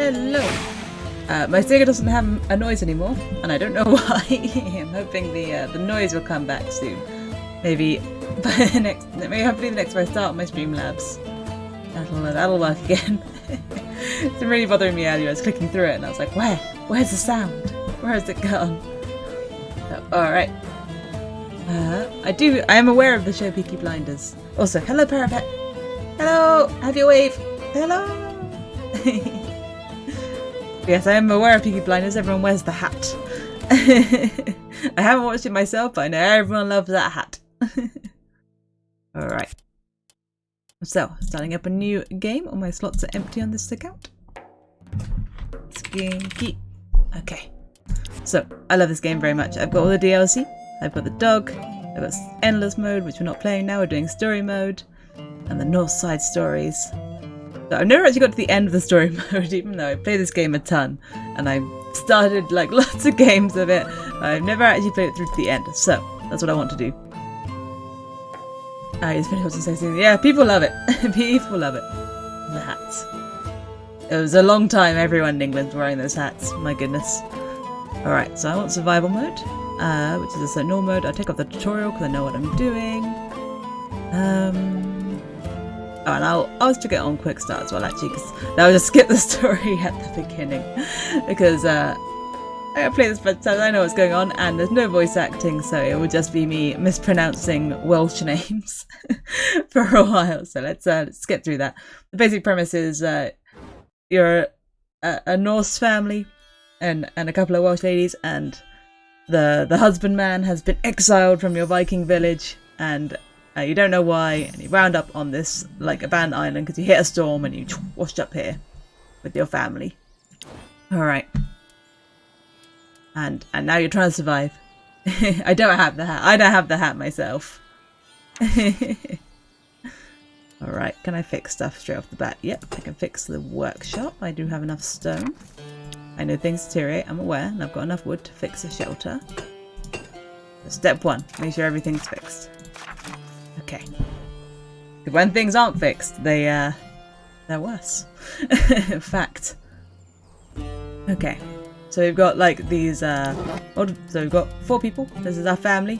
Hello. My Sega doesn't have a noise anymore, and I don't know why. I'm hoping the noise will come back soon. Maybe by the next, hopefully the next time I start my Streamlabs, that'll work again. It's been really bothering me earlier. I was clicking through it, and I was like, where's the sound? Where has it gone? Oh, all right. I am aware of the show Peaky Blinders. Also, hello Parapet. Hello. Have your wave. Hello. Yes, I am aware of Peaky Blinders. Everyone wears the hat. I haven't watched it myself, but I know everyone loves that hat. Alright. So, starting up a new game. All my slots are empty on this account. Skinky. Okay. So, I love this game very much. I've got all the DLC. I've got the dog. I've got endless mode, which we're not playing now. We're doing story mode. And the North Side stories. So I've never actually got to the end of the story mode, even though I play this game a ton. And I've started like lots of games of it. I've never actually played it through to the end. So that's what I want to do. I just finished watching something. Yeah, people love it. People love it. The hats. It was a long time everyone in England was wearing those hats. My goodness. Alright, so I want survival mode, which is a normal mode. I'll take off the tutorial because I know what I'm doing. Oh, and I'll stick it on quick start as well, actually, because I'll just skip the story at the beginning. Because I play this first time, I know what's going on, and there's no voice acting, so it will just be me mispronouncing Welsh names for a while. So let's get through that. The basic premise is you're a Norse family and a couple of Welsh ladies, and the husbandman has been exiled from your Viking village, and you don't know why, and you wound up on this like abandoned island because you hit a storm and you washed up here with your family. Alright. And now you're trying to survive. I don't have the hat. I don't have the hat myself. Alright, can I fix stuff straight off the bat? Yep, I can fix the workshop. I do have enough stone. I know things deteriorate, I'm aware, and I've got enough wood to fix a shelter. So step 1, make sure everything's fixed. Okay. When things aren't fixed, they're worse. Fact. Okay. So we've got like these so we've got 4 people. This is our family.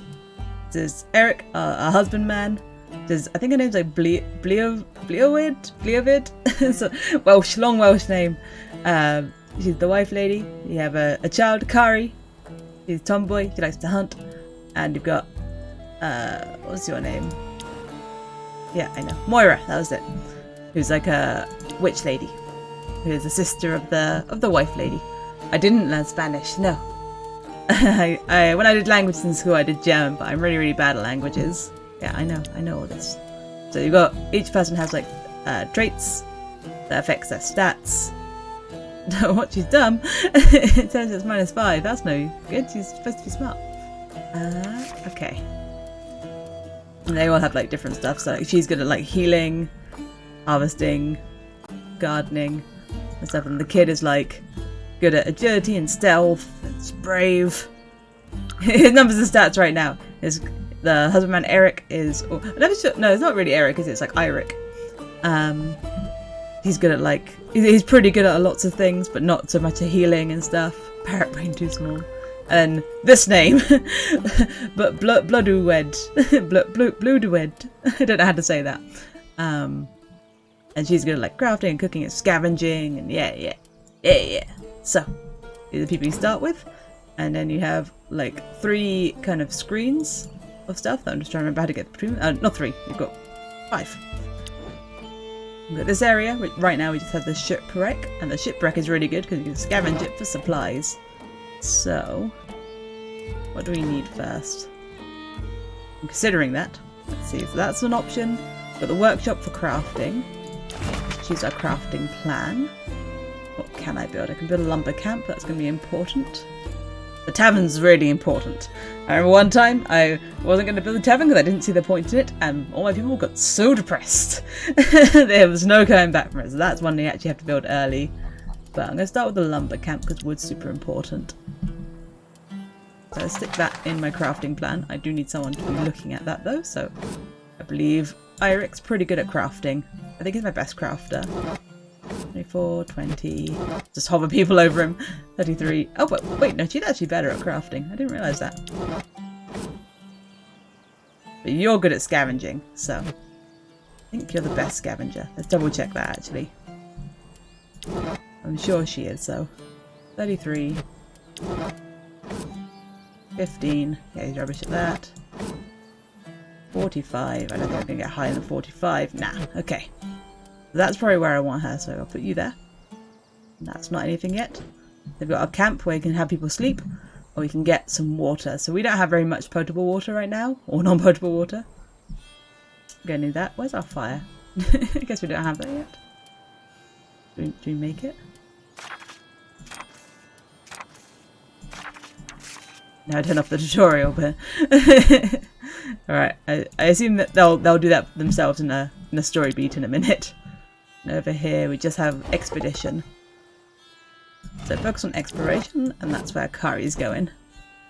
This is Eric, our husbandman. There's, I think her name's like Bleovid. So Welsh, long Welsh name. She's the wife lady. You have a child, Kari. She's a tomboy. She likes to hunt. And you've got what's your name? Yeah, I know. Moira, that was it. Who's like a witch lady. Who's the sister of the wife lady. I didn't learn Spanish, no. When I did languages in school, I did German, but I'm really, really bad at languages. Yeah, I know all this. So you've got, each person has like traits that affects their stats. What she's done, it says it's -5. That's no good. She's supposed to be smart. Okay. And they all have like different stuff. So like, she's good at like healing, harvesting, gardening, and stuff. And the kid is like good at agility and stealth. It's brave. His numbers and stats right now is the husbandman Eric is. Oh, I'm never sure. No, it's not really Eric, is it? It's like Eirik. He's good at like. He's pretty good at lots of things, but not so much at healing and stuff. Parrot brain too small. And this name, but Bloodwed, Bloodwed. I don't know how to say that. And she's good at like crafting and cooking and scavenging and yeah. So these are the people you start with, and then you have like 3 kind of screens of stuff that I'm just trying to remember how to get between. Not 3. You've got 5. We've got this area. Which right now we just have the shipwreck, and the shipwreck is really good because you can scavenge it for supplies. So, what do we need first? I'm considering that. Let's see, so that's an option. We've got the workshop for crafting. Choose our crafting plan. What can I build? I can build a lumber camp, that's going to be important. The tavern's really important. I remember one time I wasn't going to build a tavern because I didn't see the point in it, and all my people got so depressed. There was no going back from it, so that's one you actually have to build early. But I'm going to start with the lumber camp because wood's super important. So I'll stick that in my crafting plan. I do need someone to be looking at that though, so I believe Eirik's pretty good at crafting. I think he's my best crafter. 24, 20. Just hover people over him. 33. Oh, but wait, no, she's actually better at crafting. I didn't realise that. But you're good at scavenging, so I think you're the best scavenger. Let's double check that actually. I'm sure she is, so 33. 15. Yeah, he's rubbish at that. 45. I don't think I'm going to get higher than 45. Nah, okay. That's probably where I want her, so I'll put you there. That's not anything yet. They've got a camp where you can have people sleep, or we can get some water. So we don't have very much potable water right now, or non-potable water. I'm going to need that. Where's our fire? I guess we don't have that yet. Do we make it? Now I turn off the tutorial, but alright. I assume that they'll do that themselves in a story beat in a minute. And over here we just have expedition. So focus on exploration, and that's where Kari's going.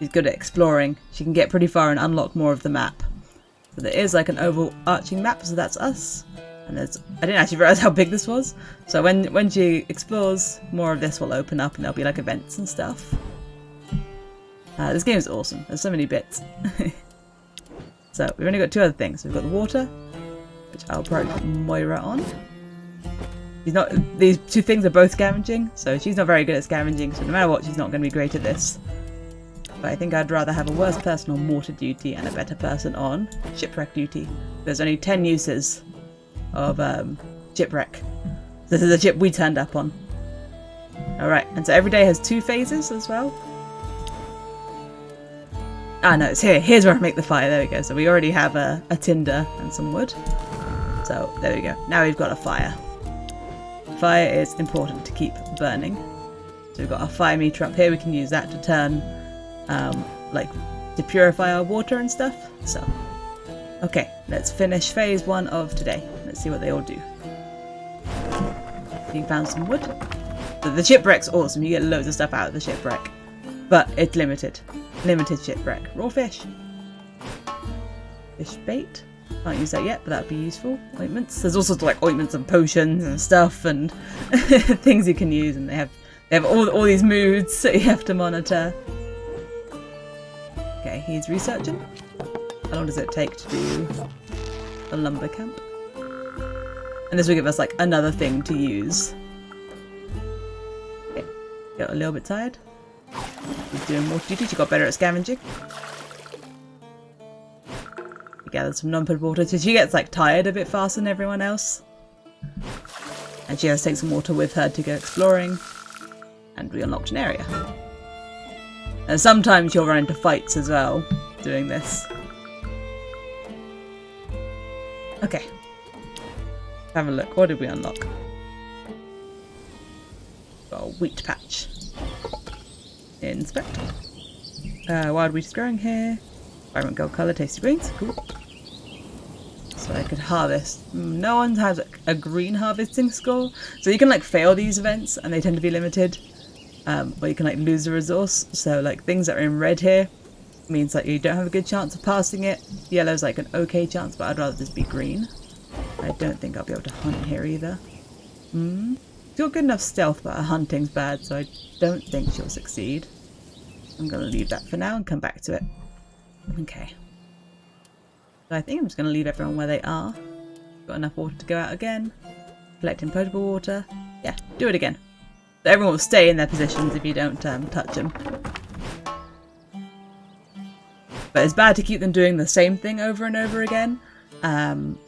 She's good at exploring. She can get pretty far and unlock more of the map. So there is like an overarching map, so that's us. And there's, I didn't actually realise how big this was. So when she explores, more of this will open up and there'll be like events and stuff. This game is awesome. There's so many bits. So we've only got two other things. We've got the water, which I'll probably put Moira on. These two things are both scavenging, so she's not very good at scavenging, so no matter what, she's not going to be great at this. But I think I'd rather have a worse person on water duty and a better person on shipwreck duty. There's only 10 uses of shipwreck. This is the ship we turned up on. Alright, and so every day has 2 phases as well. Ah no, it's here. Here's where I make the fire. There we go. So we already have a tinder and some wood. So there we go. Now we've got a fire. Fire is important to keep burning. So we've got our fire meter up here. We can use that to turn, to purify our water and stuff. So, okay, let's finish phase 1 of today. Let's see what they all do. You found some wood. So the shipwreck's awesome. You get loads of stuff out of the shipwreck, but it's limited. Limited shipwreck. Raw fish. Fish bait. Can't use that yet, but that'd be useful. Ointments. There's all sorts of like ointments and potions and stuff and things you can use, and they have all these moods that you have to monitor. Okay, he's researching. How long does it take to do a lumber camp? And this will give us like another thing to use. Okay, got a little bit tired. She's doing more duty. She got better at scavenging. Gathered some non-potable water, so she gets like tired a bit faster than everyone else. And she has to take some water with her to go exploring. And we unlocked an area. And sometimes you'll run into fights as well doing this. Okay. Have a look. What did we unlock? Got a wheat patch. Inspect. Wild wheat is growing here. Vibrant gold colour, tasty greens. Cool. So I could harvest. No one has a green harvesting score. So you can like fail these events and they tend to be limited. Or you can like lose a resource. So like things that are in red here means that you don't have a good chance of passing it. Yellow's like an okay chance, but I'd rather this be green. I don't think I'll be able to hunt here either. She's got good enough stealth, but her hunting's bad, so I don't think she'll succeed. I'm going to leave that for now and come back to it. Okay. So I think I'm just going to leave everyone where they are. Got enough water to go out again. Collecting potable water. Yeah, do it again. So everyone will stay in their positions if you don't touch them. But it's bad to keep them doing the same thing over and over again.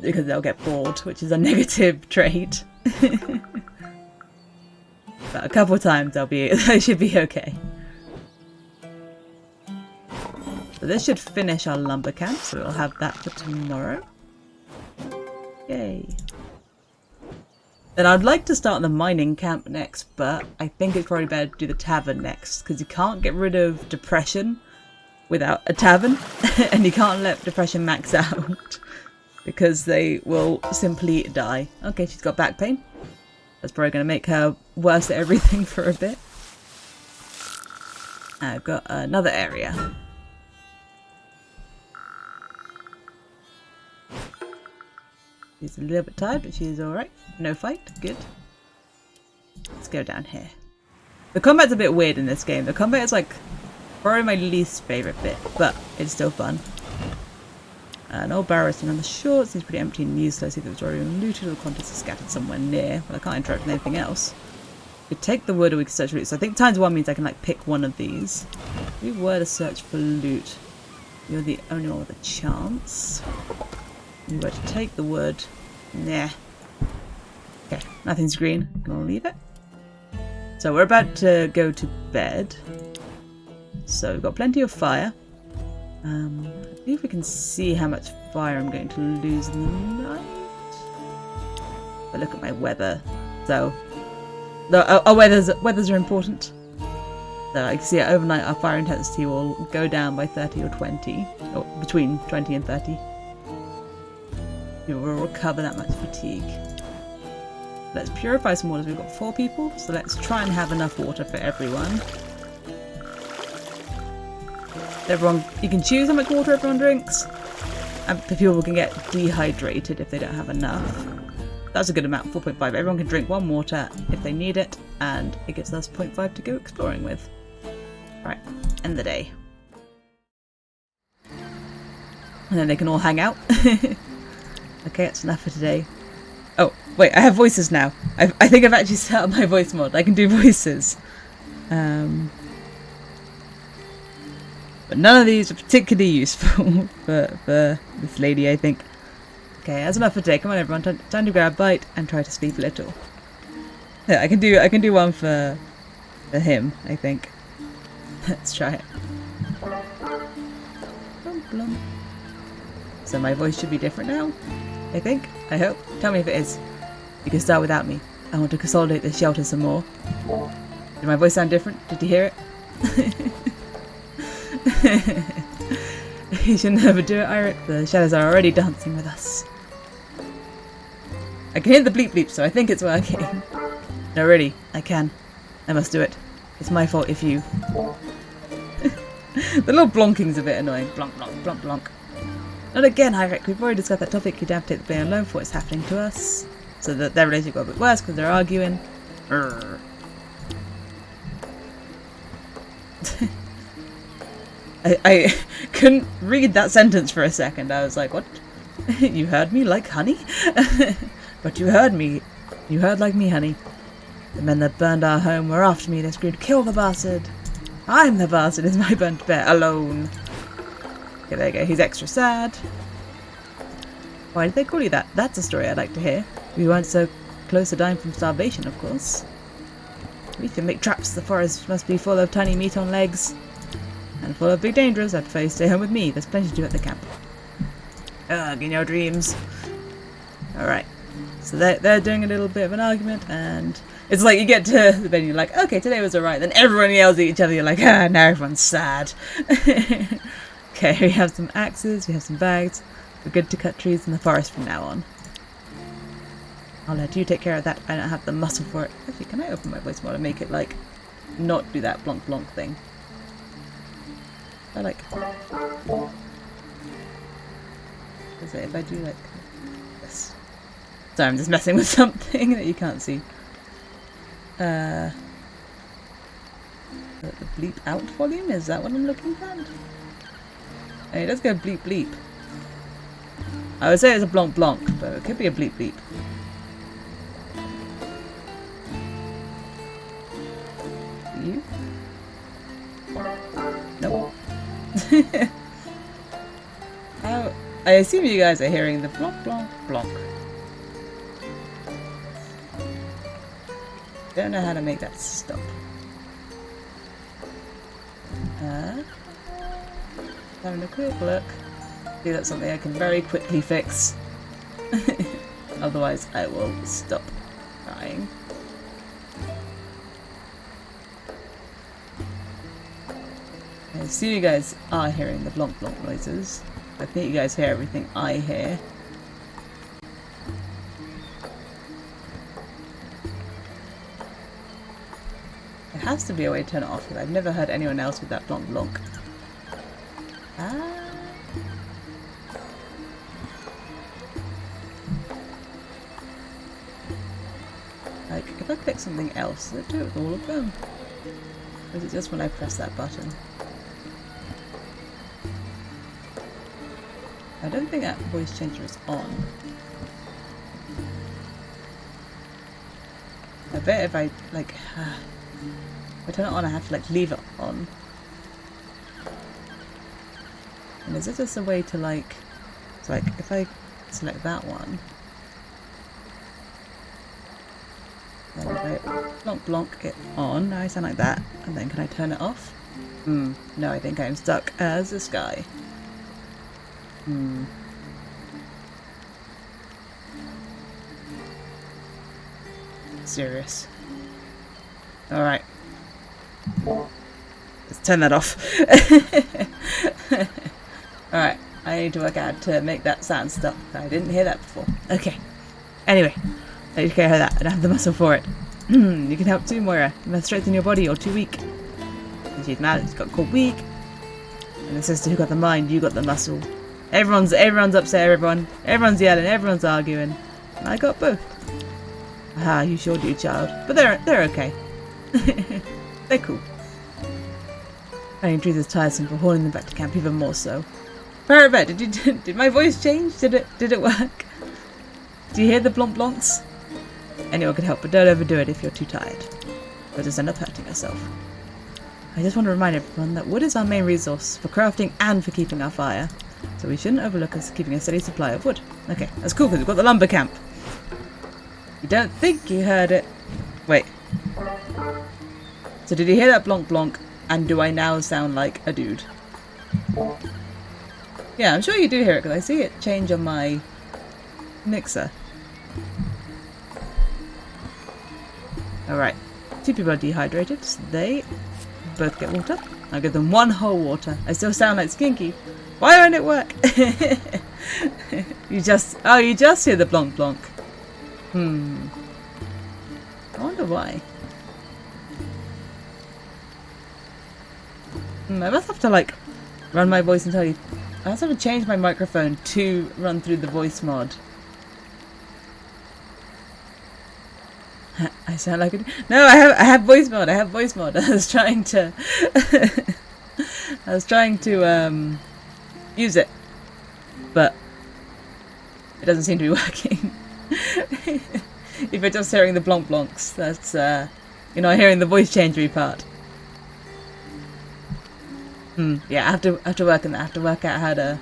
Because they'll get bored, which is a negative trait. But a couple of times they should be okay. So this should finish our lumber camp, so we'll have that for tomorrow. Yay. Then I'd like to start the mining camp next, but I think it's probably better to do the tavern next, because you can't get rid of depression without a tavern, and you can't let depression max out, because they will simply die. Okay, she's got back pain. That's probably going to make her worse at everything for a bit. I've got another area. She's a little bit tired, but she's alright. No fight. Good. go down here. The combat's a bit weird in this game. The combat is like probably my least favourite bit, but it's still fun. An old barrow sitting on the shore. It seems pretty empty and useless. Either it was already looted or the contents are scattered somewhere near. Well, I can't interact with anything else. We could take the wood or we could search for loot. So I think ×1 means I can like pick one of these. If we were to search for loot, you're the only one with a chance. If we were to take the wood, nah. Okay, nothing's green. Gonna leave it. So we're about to go to bed. So we've got plenty of fire. I believe we can see how much fire I'm going to lose in the night. But look at my weather. So, our weathers are important. So I can see it overnight our fire intensity will go down by 30 or 20. Or between 20 and 30. You will recover that much fatigue. Let's purify some water. We've got 4 people, so let's try and have enough water for everyone. Everyone, you can choose how much water everyone drinks, and people can get dehydrated if they don't have enough. That's a good amount, 4.5. Everyone can drink 1 water if they need it, and it gives us 0.5 to go exploring with. Right, end the day. And then they can all hang out. Okay, that's enough for today. Oh, wait, I have voices now. I think I've actually set up my voice mod. I can do voices. But none of these are particularly useful for this lady, I think. Okay, that's enough for today. Come on, everyone. Time to grab a bite and try to sleep a little. Yeah, I can do one for him, I think. Let's try it. Blum, blum. So my voice should be different now, I think. I hope. Tell me if it is. You can start without me. I want to consolidate the shelter some more. Did my voice sound different? Did you hear it? You should never do it, Eirik. The shadows are already dancing with us. I can hear the bleep bleep, so I think it's working. No, really, I can. I must do it. It's my fault if you... The little blonking's a bit annoying. Blonk, blonk, blonk, blonk. Not again, Eirik. We've already discussed that topic. You don't have to take the blame alone for what's happening to us. So that their relationship got a bit worse because they're arguing. I couldn't read that sentence for a second. I was like, what? You heard me like honey? But you heard me. You heard like me, honey. The men that burned our home were after me. They screamed, kill the bastard. I'm the bastard. Is my burnt bear alone. Okay, there you go. He's extra sad. Why did they call you that? That's a story I'd like to hear. We weren't so close to dying from starvation, of course. We can make traps. The forest must be full of tiny meat on legs. And full of big dangers. I'd prefer you stay home with me. There's plenty to do at the camp. Ugh, in your dreams. Alright. So they're doing a little bit of an argument, and it's like you get to the bed and you're like, okay, today was alright. Then everyone yells at each other. You're like, ah, now everyone's sad. Okay, we have some axes. We have some bags. We're good to cut trees in the forest from now on. I'll let you take care of that. I don't have the muscle for it. Actually, can I open my voice mod and make it like not do that blonk blonk thing? I like... Is it if I do like this? Sorry, I'm just messing with something that you can't see. The bleep out volume? Is that what I'm looking for? Hey, let's go bleep bleep. I would say it's a blonk blonk, but it could be a bleep bleep. You? Nope. How? I assume you guys are hearing the blonk blonk blonk. Don't know how to make that stop. Having a quick look. See, that's something I can very quickly fix. Otherwise, I will stop trying. I assume you guys are hearing the blonk blonk noises. I think you guys hear everything I hear. There has to be a way to turn it off, because I've never heard anyone else with that blonk blonk. Like, if I click something else, does it do it with all of them? Or is it just when I press that button? I don't think that voice changer is on. I bet if I, like, if I turn it on, I have to, like, leave it on. And is it just a way to, like, so, like, if I select that one, then if I blonk it on, now I sound like that, and then can I turn it off? No, I think I'm stuck as this guy. Serious. Alright. Let's turn that off. Alright, I need to work out to make that sound stop. I didn't hear that before. Okay. Anyway, I need to care that. I don't have the muscle for it. You can help too, Moira. You must strengthen your body, you're too weak. And she's mad, she's got called weak. And the sister who got the mind, you got the muscle. Everyone's upset, everyone's yelling, everyone's arguing. And I got both. Ah, you sure do, child. But they're okay. They're cool. Running truth is tiresome for hauling them back to camp, even more so. Parrot Vet, did my voice change? Did it work? Do you hear the blonk blonks? Anyone could help, but don't overdo it if you're too tired. You'll just end up hurting yourself. I just want to remind everyone that wood is our main resource for crafting and for keeping our fire. So we shouldn't overlook us keeping a steady supply of wood. Okay, that's cool because we've got the lumber camp. You don't think you heard it. Wait. So did you hear that blonk blonk? And do I now sound like a dude? Yeah, I'm sure you do hear it because I see it change on my mixer. Alright. Two people are dehydrated, so they both get water. I'll give them one whole water. I still sound like Skinky. Why won't it work? you just hear the blonk blonk. I wonder why. I must have to like run my voice until you. I must have to change my microphone to run through the voice mod. I sound like it. No, I have voice mod. I have voice mod. I was trying to. Use it, but it doesn't seem to be working. If you're just hearing the blonk blonks, that's you're not hearing the voice changery part. Yeah, I have to work on that. I have to work out how to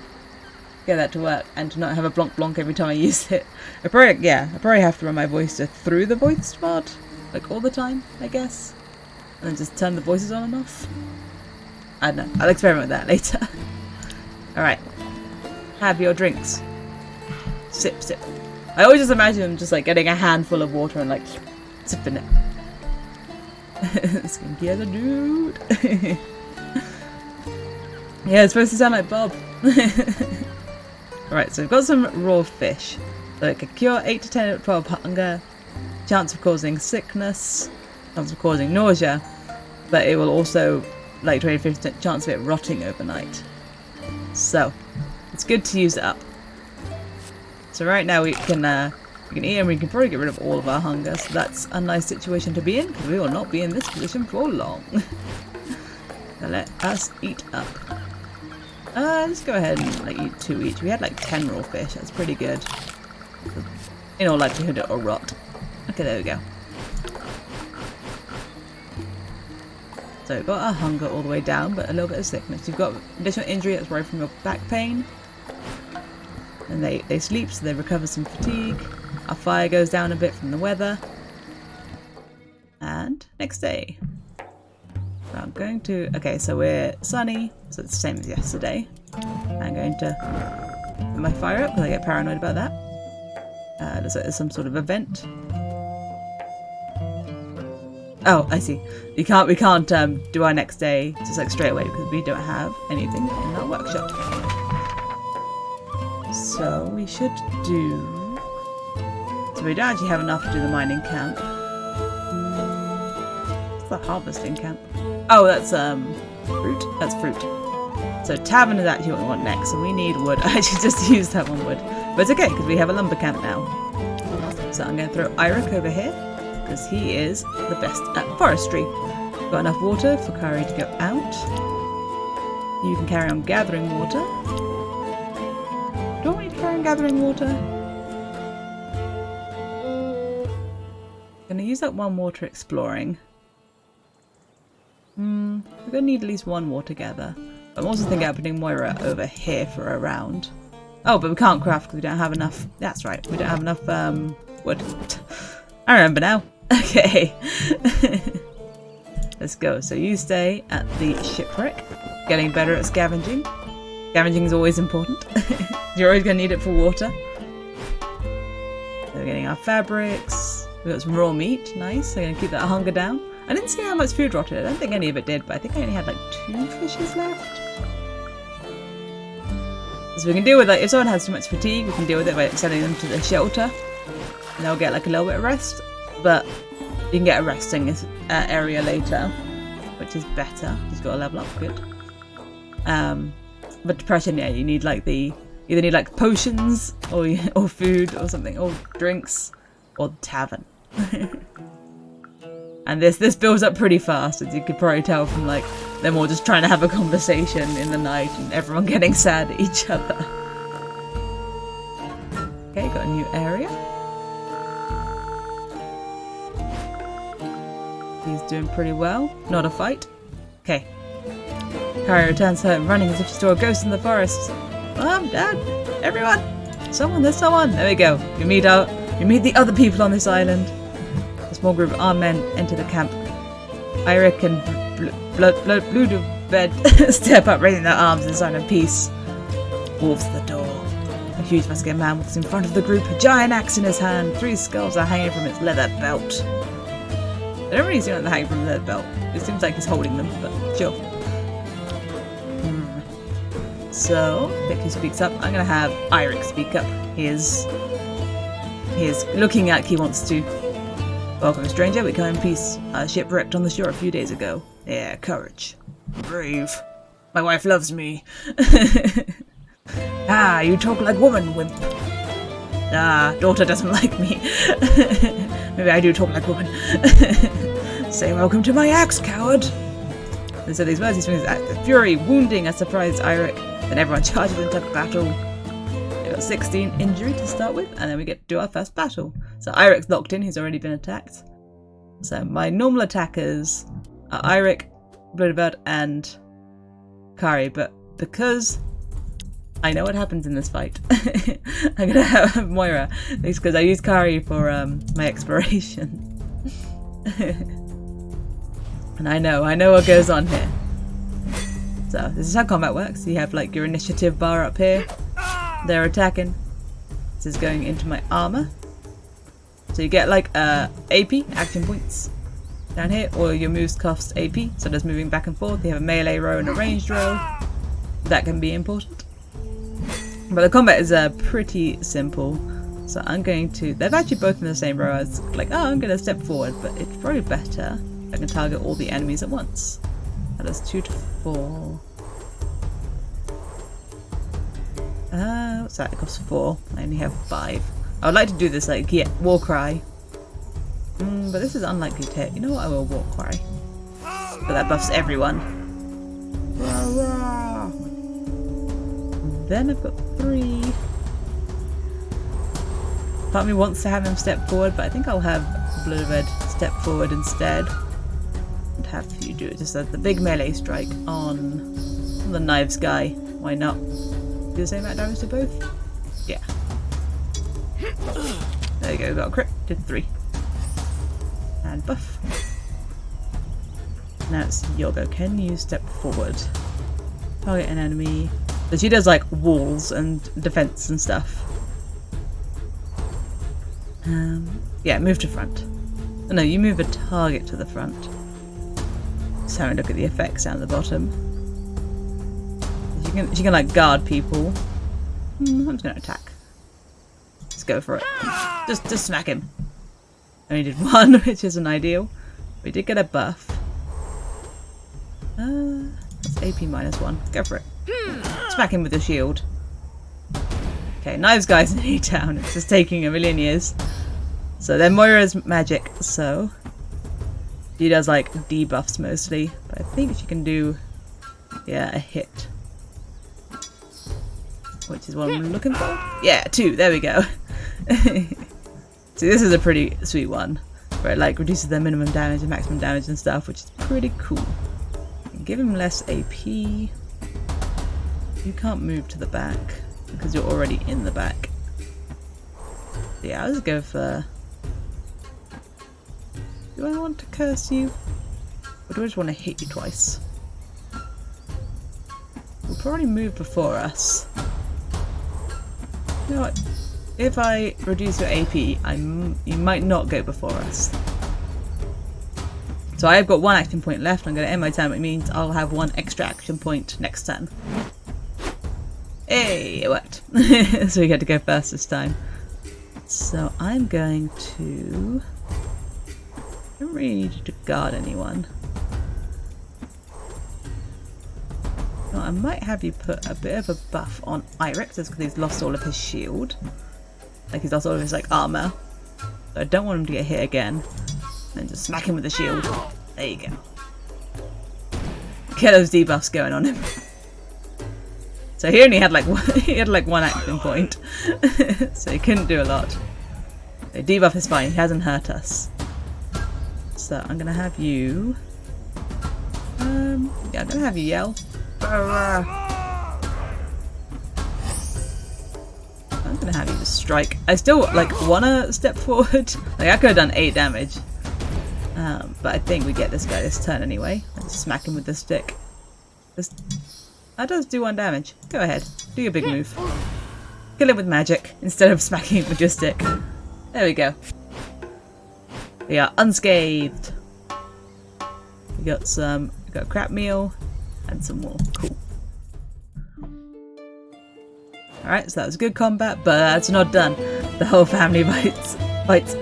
get that to work and to not have a blonk blonk every time I use it. I probably have to run my voice through the voice mod, like all the time, I guess, and then just turn the voices on and off. I don't know. I'll experiment with that later. Alright. Have your drinks. Sip, sip. I always just imagine them just like getting a handful of water and like sipping it. Skinky as a dude. Yeah, it's supposed to sound like Bob. Alright, so we've got some raw fish. So it can cure 8 to 10 to 12 hunger, chance of causing sickness, chance of causing nausea, but it will also, like 20-50% chance of it rotting overnight. So, it's good to use it up. So right now we can eat and we can probably get rid of all of our hunger, so that's a nice situation to be in, because we will not be in this position for long. So let us eat up. Let's go ahead and like eat 2 each. We had like 10 raw fish, that's pretty good. In all likelihood it will rot. Okay, there we go. So we've got our hunger all the way down, but a little bit of sickness. You've got additional injury that's right from your back pain. And they sleep, so they recover some fatigue. Our fire goes down a bit from the weather. And next day. So I'm going to... Okay, so we're sunny, so it's the same as yesterday. I'm going to put my fire up because I get paranoid about that. Looks like there's some sort of event. Oh, I see. We can't do our next day just like straight away because we don't have anything in our workshop. So we should do... So we don't actually have enough to do the mining camp. What's the harvesting camp? Oh, that's fruit. That's fruit. So tavern is actually what we want next, and we need wood. I actually just used that one wood, but it's okay because we have a lumber camp now. So I'm going to throw Irik over here. because he is the best at forestry. Got enough water for Kari to go out. You can carry on gathering water. Do I want you to carry on gathering water? Gonna use that one water exploring. We're gonna need at least one water gather. I'm also thinking about putting Moira over here for a round. Oh, but we can't craft because we don't have enough. That's right, we don't have enough wood. I remember now. Okay. Let's go. So you stay at the shipwreck, getting better at scavenging. Scavenging is always important. You're always going to need it for water. So we're getting our fabrics. We've got some raw meat. Nice. I'm going to keep that hunger down. I didn't see how much food rotted. I don't think any of it did, but I think I only had like 2 fishes left. So we can deal with like if someone has too much fatigue, we can deal with it by sending them to the shelter. And they'll get like a little bit of rest. But you can get a resting area later, which is better. Just got to level up, good. But depression, yeah, you need like either need like potions or food or something, or drinks, or the tavern. And this builds up pretty fast, as you could probably tell from like them all just trying to have a conversation in the night and everyone getting sad at each other. Okay, got a new area. He's doing pretty well. Not a fight. Okay. Kari returns home, running as if she saw a ghost in the forest. Mom, Dad, everyone! There's someone! There we go. You meet the other people on this island. A small group of armed men enter the camp. Eirik and Bludebed step up, raising their arms in sign of peace. Wolves at the door. A huge muscular man walks in front of the group, a giant axe in his hand. 3 skulls are hanging from its leather belt. I don't really see them hanging from the leather belt. It seems like he's holding them, but sure. So, Vic who speaks up. I'm gonna have Eirik speak up. He is looking like he wants to. Welcome, stranger. We come in peace. Our ship wrecked on the shore a few days ago. Yeah, courage. Brave. My wife loves me. Ah, you talk like woman, wimp. Ah, daughter doesn't like me. Maybe I do talk like woman. Say welcome to my axe, coward. And so these words he swings his axe with fury, wounding a surprised Eirik. Then everyone charges into battle. We got 16 injury to start with, and then we get to do our first battle. So Eirik's locked in, he's already been attacked. So my normal attackers are Eirik, Bludebed, and Kari, but because I know what happens in this fight, I'm gonna have Moira, because I use Kari for my exploration. And I know what goes on here. So this is how combat works. You have like your initiative bar up here. They're attacking. This is going into my armor. So you get like AP, action points, down here, or your moves cost AP. So there's moving back and forth. You have a melee row and a ranged row. That can be important. But the combat is pretty simple. So I'm going to... They're actually both in the same row. As like, oh, I'm going to step forward, but it's probably better if I can target all the enemies at once. That is 2 to 4. What's that? It costs 4. I only have 5. I would like to do this like, yeah, war cry. But this is unlikely to hit. You know what? I will war cry. But that buffs everyone. Rah, rah. Then I've got 3. Part of me wants to have him step forward, but I think I'll have Bludebed step forward instead. And have you do it just as the big melee strike on the knives guy. Why not? Do the same amount of damage to both? Yeah. There you go, got a crit. Did 3. And buff. Now it's Yoga. Can you step forward? Target an enemy. So she does like walls and defense and stuff. Yeah, move to front. Oh, no, you move a target to the front. Just having a look at the effects down at the bottom. She can like guard people. I'm just gonna attack. Let's go for it. Just smack him. Only did 1, which isn't ideal. We did get a buff. That's AP -1. Go for it. Smack him with the shield. Okay, knives guy's in A-Town. It's just taking a million years. So then Moira's magic, so she does like debuffs mostly, but I think she can do, yeah, a hit. Which is what I'm looking for. Yeah, 2, there we go. See, this is a pretty sweet one, where it like reduces their minimum damage and maximum damage and stuff, which is pretty cool. Give him less AP. You can't move to the back because you're already in the back. Yeah, I'll just go for... Do I want to curse you? Or do I just want to hit you twice? We'll probably move before us. You know what? If I reduce your AP, you might not go before us. So I've got 1 action point left. I'm going to end my turn, which means I'll have 1 extra action point next turn. Hey, it worked. So we get to go first this time. So I'm going to... I don't really need you to guard anyone. So I might have you put a bit of a buff on Eirik, just because he's lost all of his shield. Like he's lost all of his like armor. So I don't want him to get hit again. And just smack him with the shield. There you go. Get those debuffs going on him. So he only had like one action point. So he couldn't do a lot. So debuff is fine, he hasn't hurt us. So I'm gonna have you yeah, I'm gonna have you yell. I'm gonna have you just strike. I still like wanna step forward. Like I could have done 8 damage. But I think we get this guy this turn anyway. Let's smack him with the stick. That does do 1 damage. Go ahead. Do your big move. Kill him with magic instead of smacking him with your stick. There we go. We are unscathed. We got a crap meal and some more. Cool. Alright, so that was good combat, but that's not done. The whole family fights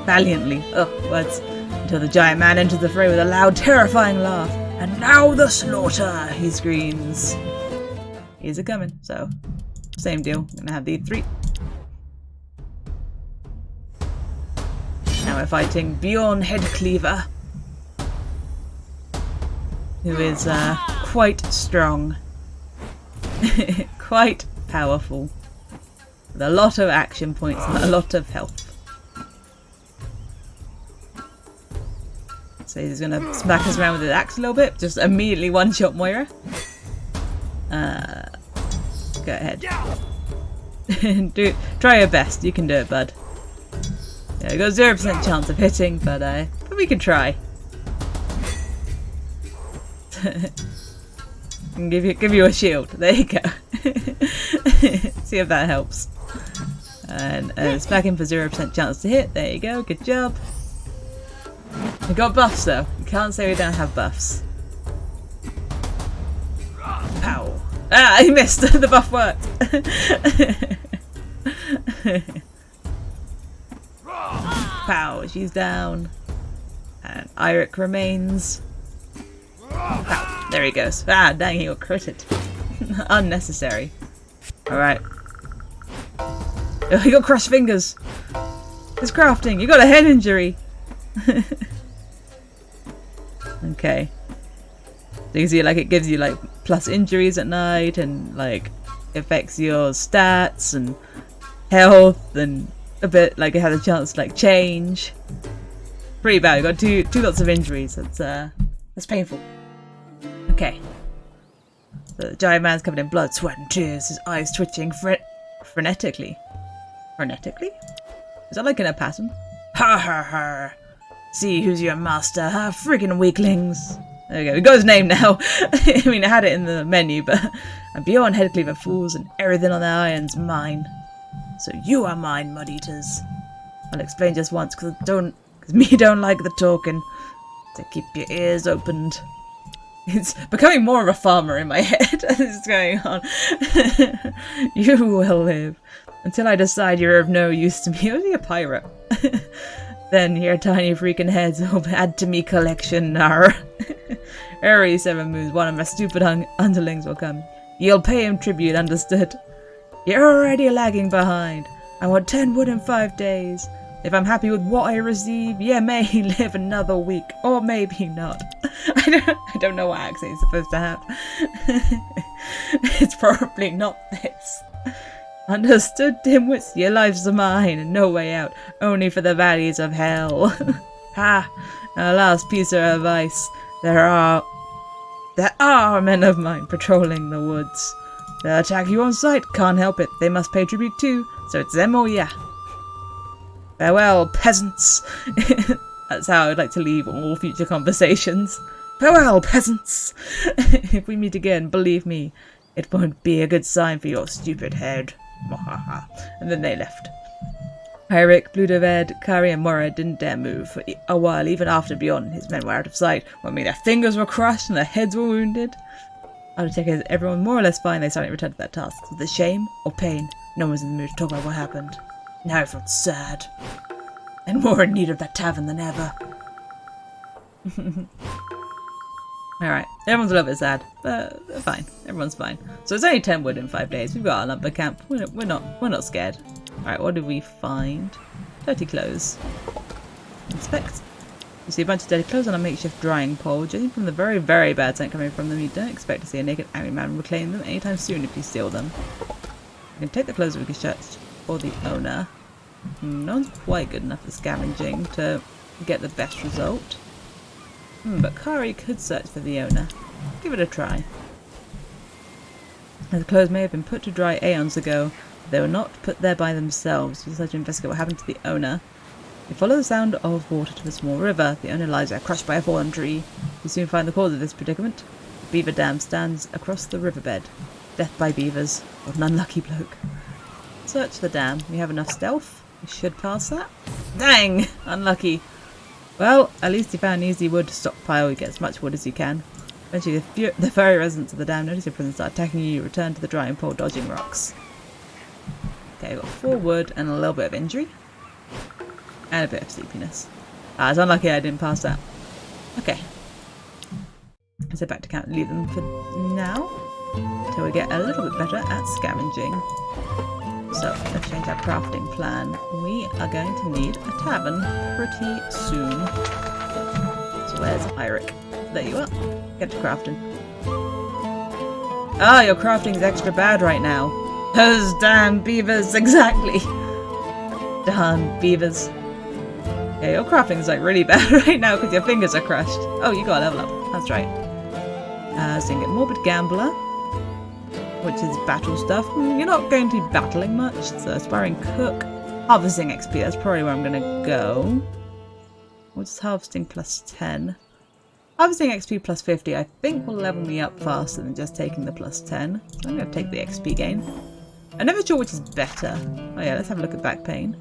valiantly. Oh, words. Until the giant man enters the fray with a loud, terrifying laugh. And now the slaughter, he screams. He's a-coming, so same deal. I'm gonna have the 3. Now we're fighting Bjorn Headcleaver, who is quite strong, quite powerful, with a lot of action points and a lot of health. So he's going to smack us around with his axe a little bit. Just immediately one-shot Moira. Go ahead. Try your best. You can do it, bud. Yeah, we got 0% chance of hitting, but we can try. And give you a shield. There you go. See if that helps. And smack him for 0% chance to hit. There you go. Good job. We got buffs though. You can't say we don't have buffs. Pow! Ah, he missed. The buff worked. Pow! She's down. And Eirik remains. Pow! There he goes. Ah, dang! He got critted. Unnecessary. All right. Oh, he got crushed fingers. It's crafting. You got a head injury. Okay. So you can see like it gives you like plus injuries at night and like affects your stats and health and a bit like it has a chance to like change. Pretty bad. We got two lots of injuries. That's painful. Okay. So the giant man's covered in blood, sweat and tears, his eyes twitching frenetically. Frenetically? Is that like in a pattern? Ha ha ha! See who's your master, huh? Friggin' weaklings! There we go, we got his name now. I mean, I had it in the menu, but I'm Bjorn Headcleaver fools and everything on the iron's mine. So you are mine, mud eaters. I'll explain just once, because me don't like the talking. So keep your ears opened. It's becoming more of a farmer in my head as it's going on. You will live. Until I decide you're of no use to me. You're only a pirate. Then your tiny freaking heads will add to me collection. Nar. Every 7 moons, one of my stupid underlings will come. You'll pay him tribute, understood? You're already lagging behind. I want 10 wood in 5 days. If I'm happy with what I receive, yeah, may live another week, or maybe not. I don't know what accent he's supposed to have. It's probably not this. Understood, dimwits? Your lives are mine, and no way out, only for the valleys of hell. Ha! A last piece of advice. There are men of mine patrolling the woods. They'll attack you on sight, can't help it. They must pay tribute too, so it's them or ya. Farewell, peasants. That's how I'd like to leave all future conversations. Farewell, peasants. If we meet again, believe me, it won't be a good sign for your stupid head. And then they left. Eirik, Bludeved, Kari and Mora didn't dare move for a while, even after Bjorn and his men were out of sight. When their fingers were crushed and their heads were wounded. After checking everyone more or less fine, they suddenly returned to their tasks. Was it shame or pain? No one was in the mood to talk about what happened. Now everyone's sad. And more in need of that tavern than ever. Alright, everyone's a little bit sad, but they're fine. Everyone's fine. So it's only 10 wood in 5 days. We've got our lumber camp. We're not scared. Alright, what did we find? Dirty clothes. Inspect. You see a bunch of dirty clothes on a makeshift drying pole. Judging from the very, very bad scent coming from them, you don't expect to see a naked angry man reclaim them anytime soon if you steal them. You can take the clothes we can search for the owner. No one's quite good enough for scavenging to get the best result. But Kari could search for the owner. Give it a try. The clothes may have been put to dry aeons ago, but they were not put there by themselves. You decide to investigate what happened to the owner. You follow the sound of water to the small river. The owner lies there, crushed by a fallen tree. You soon find the cause of this predicament. The beaver dam stands across the riverbed. Death by beavers. What an unlucky bloke. Search the dam. You have enough stealth. You should pass that. Dang! Unlucky. Well, at least you found an easy wood stockpile. You get as much wood as you can. Eventually, the furry residents of the dam notice your presence, start attacking you. You return to the drying pole, dodging rocks. Okay, I've got 4 wood and a little bit of injury. And a bit of sleepiness. It's unlucky I didn't pass that. Okay. Let's head back to camp. Leave them for now. Until we get a little bit better at scavenging. So, let's change our crafting plan. We are going to need a tavern pretty soon. So where's Eirik? There you are. Get to crafting. Ah, your crafting's extra bad right now. Those damn beavers, exactly. Darn beavers. Yeah, your crafting's like really bad right now because your fingers are crushed. Oh, you got a level up. That's right. So you can get Morbid Gambler, which is battle stuff. You're not going to be battling much. So Aspiring Cook. Harvesting XP, that's probably where I'm going to go. What's harvesting plus 10? Harvesting XP plus 50 I think will level me up faster than just taking the plus 10. So I'm going to take the XP gain. I'm never sure which is better. Oh yeah, let's have a look at back pain.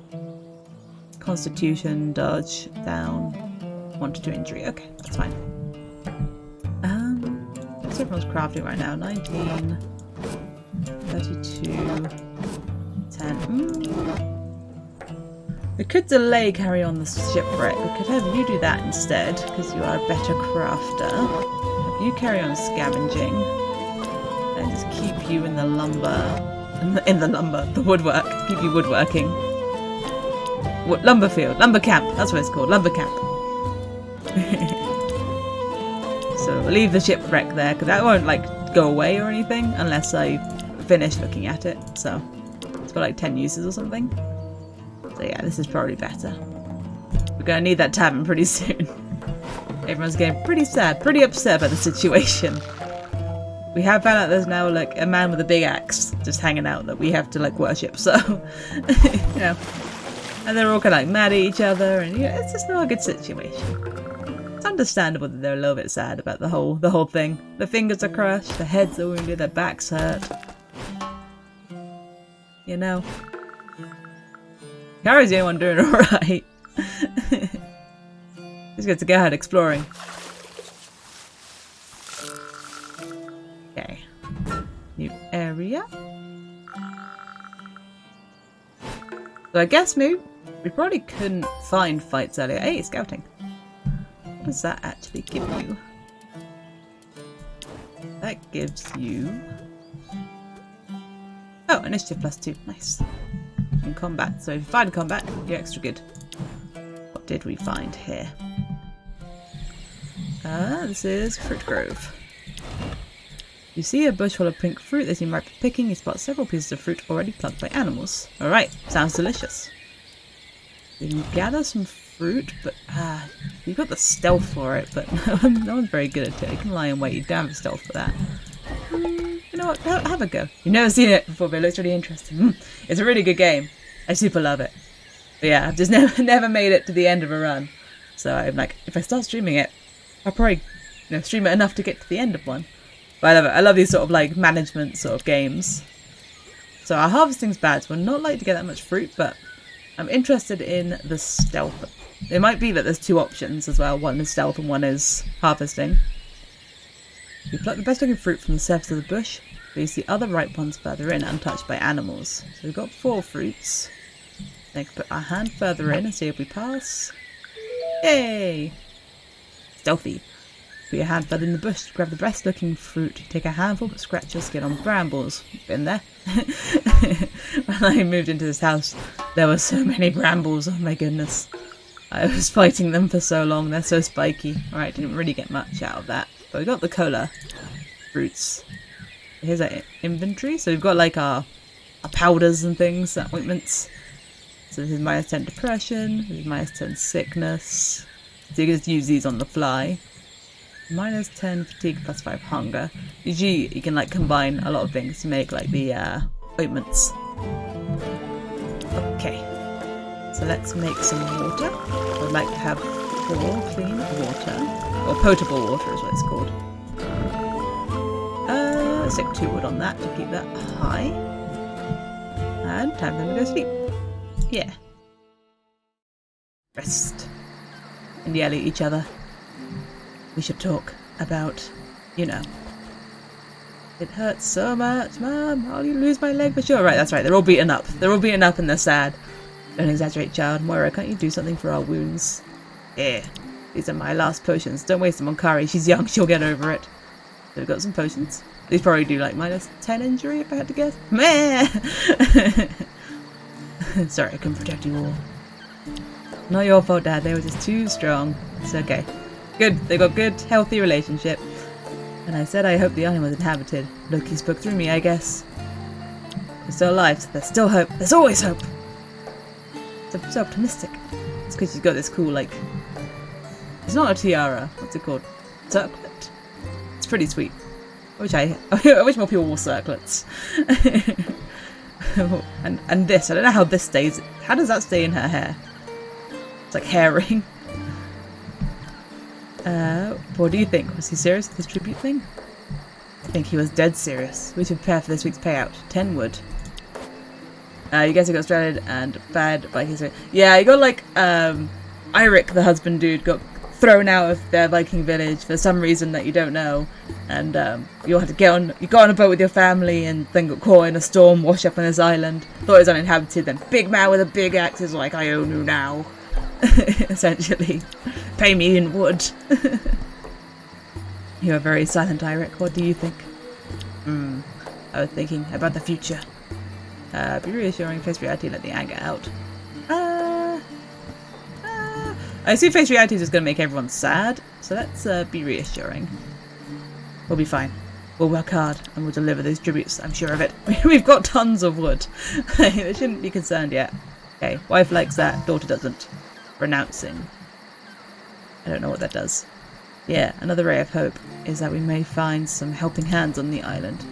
Constitution, dodge, down, 1 to 2 injury. Okay, that's fine. What's everyone's crafting right now? 19, 32, 10. We could delay carry on the shipwreck. We could have you do that instead, because you are a better crafter. Have you carry on scavenging, and just keep you in the the woodwork. Keep you woodworking. Lumber field, lumber camp. That's what it's called, lumber camp. So we'll leave the shipwreck there because that won't like go away or anything unless I finish looking at it. So it's got like 10 uses or something. So yeah, this is probably better. We're gonna need that tavern pretty soon. Everyone's getting pretty sad, pretty upset about the situation. We have found out there's now like a man with a big axe just hanging out that we have to like worship. So you know. And they're all kind of like mad at each other, and yeah, it's just not a good situation. It's understandable that they're a little bit sad about the whole thing. Their fingers are crushed, their heads are wounded, their backs hurt. You know. Kari's the only one doing alright. He's good to go out exploring. Okay. New area. So I guess maybe we probably couldn't find fights earlier. Hey, scouting. What does that actually give you? That gives you... Oh, initiative plus 2. Nice. In combat. So if you find combat, you're extra good. did we find here? This is Fruit Grove. You see a bush full of pink fruit. They seem ripe for picking. You spot several pieces of fruit already plucked by animals. Alright, sounds delicious. You can gather some fruit, but you've got the stealth for it, but no one's very good at it. You can lie in wait. You don't have stealth for that. You know what? Have a go. You've never seen it before, but it looks really interesting. It's a really good game. I super love it. But yeah, I've just never made it to the end of a run. So I'm like, if I start streaming it, I'll probably stream it enough to get to the end of one. But I love it. I love these sort of like management sort of games. So our harvesting's bad, so we're not likely to get that much fruit, but I'm interested in the stealth. It might be that there's two options as well. One is stealth and one is harvesting. You pluck the best looking fruit from the surface of the bush. Place the other ripe ones further in, untouched by animals. So we've got 4 fruits. Then put our hand further in and see if we pass. Yay! Stealthy. Put your hand further in the bush to grab the best looking fruit. Take a handful but scratch your skin on brambles. Been there. When I moved into this house, there were so many brambles. Oh my goodness. I was fighting them for so long. They're so spiky. Alright, didn't really get much out of that. But we got the cola fruits. Here's our inventory. So we've got like our powders and things, ointments. So this is -10 depression. This is -10 sickness. So you can just use these on the fly. -10 fatigue +5 hunger. Usually you can like combine a lot of things to make like the ointments. Okay, so let's make some water. I'd like to have pure, clean water, or potable water is what it's called. Stick 2 wood on that to keep that high. And time for them to go to sleep. Yeah. Rest. And yell at each other. We should talk about, it hurts so much, Mum. I'll lose my leg for sure. Right, that's right. They're all beaten up. They're all beaten up and they're sad. Don't exaggerate, child. Moira, can't you do something for our wounds? Here. These are my last potions. Don't waste them on Kari. She's young. She'll get over it. So we've got some potions. These probably do like -10 injury if I had to guess. Meh! Sorry, I couldn't protect you all. Not your fault, Dad. They were just too strong. It's okay. Good. They got good, healthy relationship. And I said I hope the island was inhabited. Loki spoke through me, I guess. We're still alive, so there's still hope. There's always hope! So optimistic. It's because she's got this cool, like... It's not a tiara. What's it called? Circlet. It's pretty sweet. I wish more people wore circlets. and this. I don't know how this stays. How does that stay in her hair? It's like hair ring. What do you think? Was he serious with his tribute thing? I think he was dead serious. We should prepare for this week's payout. 10 wood. You guys have got stranded and bad Vikings. Yeah, you got like, Eirik, the husband dude, got thrown out of their Viking village for some reason that you don't know. And, you had to you got on a boat with your family and then got caught in a storm, washed up on this island. Thought it was uninhabited, then big man with a big axe is like, I own you now. Essentially. Pay me in wood. You are very silent, Eirik. What do you think? I was thinking about the future. Be reassuring, face reality, let the anger out. I assume face reality is just going to make everyone sad, so let's be reassuring. We'll be fine. We'll work hard and we'll deliver those tributes, I'm sure of it. We've got tons of wood. They shouldn't be concerned yet. Okay, wife likes that, daughter doesn't. Renouncing. I don't know what that does. Yeah, another ray of hope is that we may find some helping hands on the island.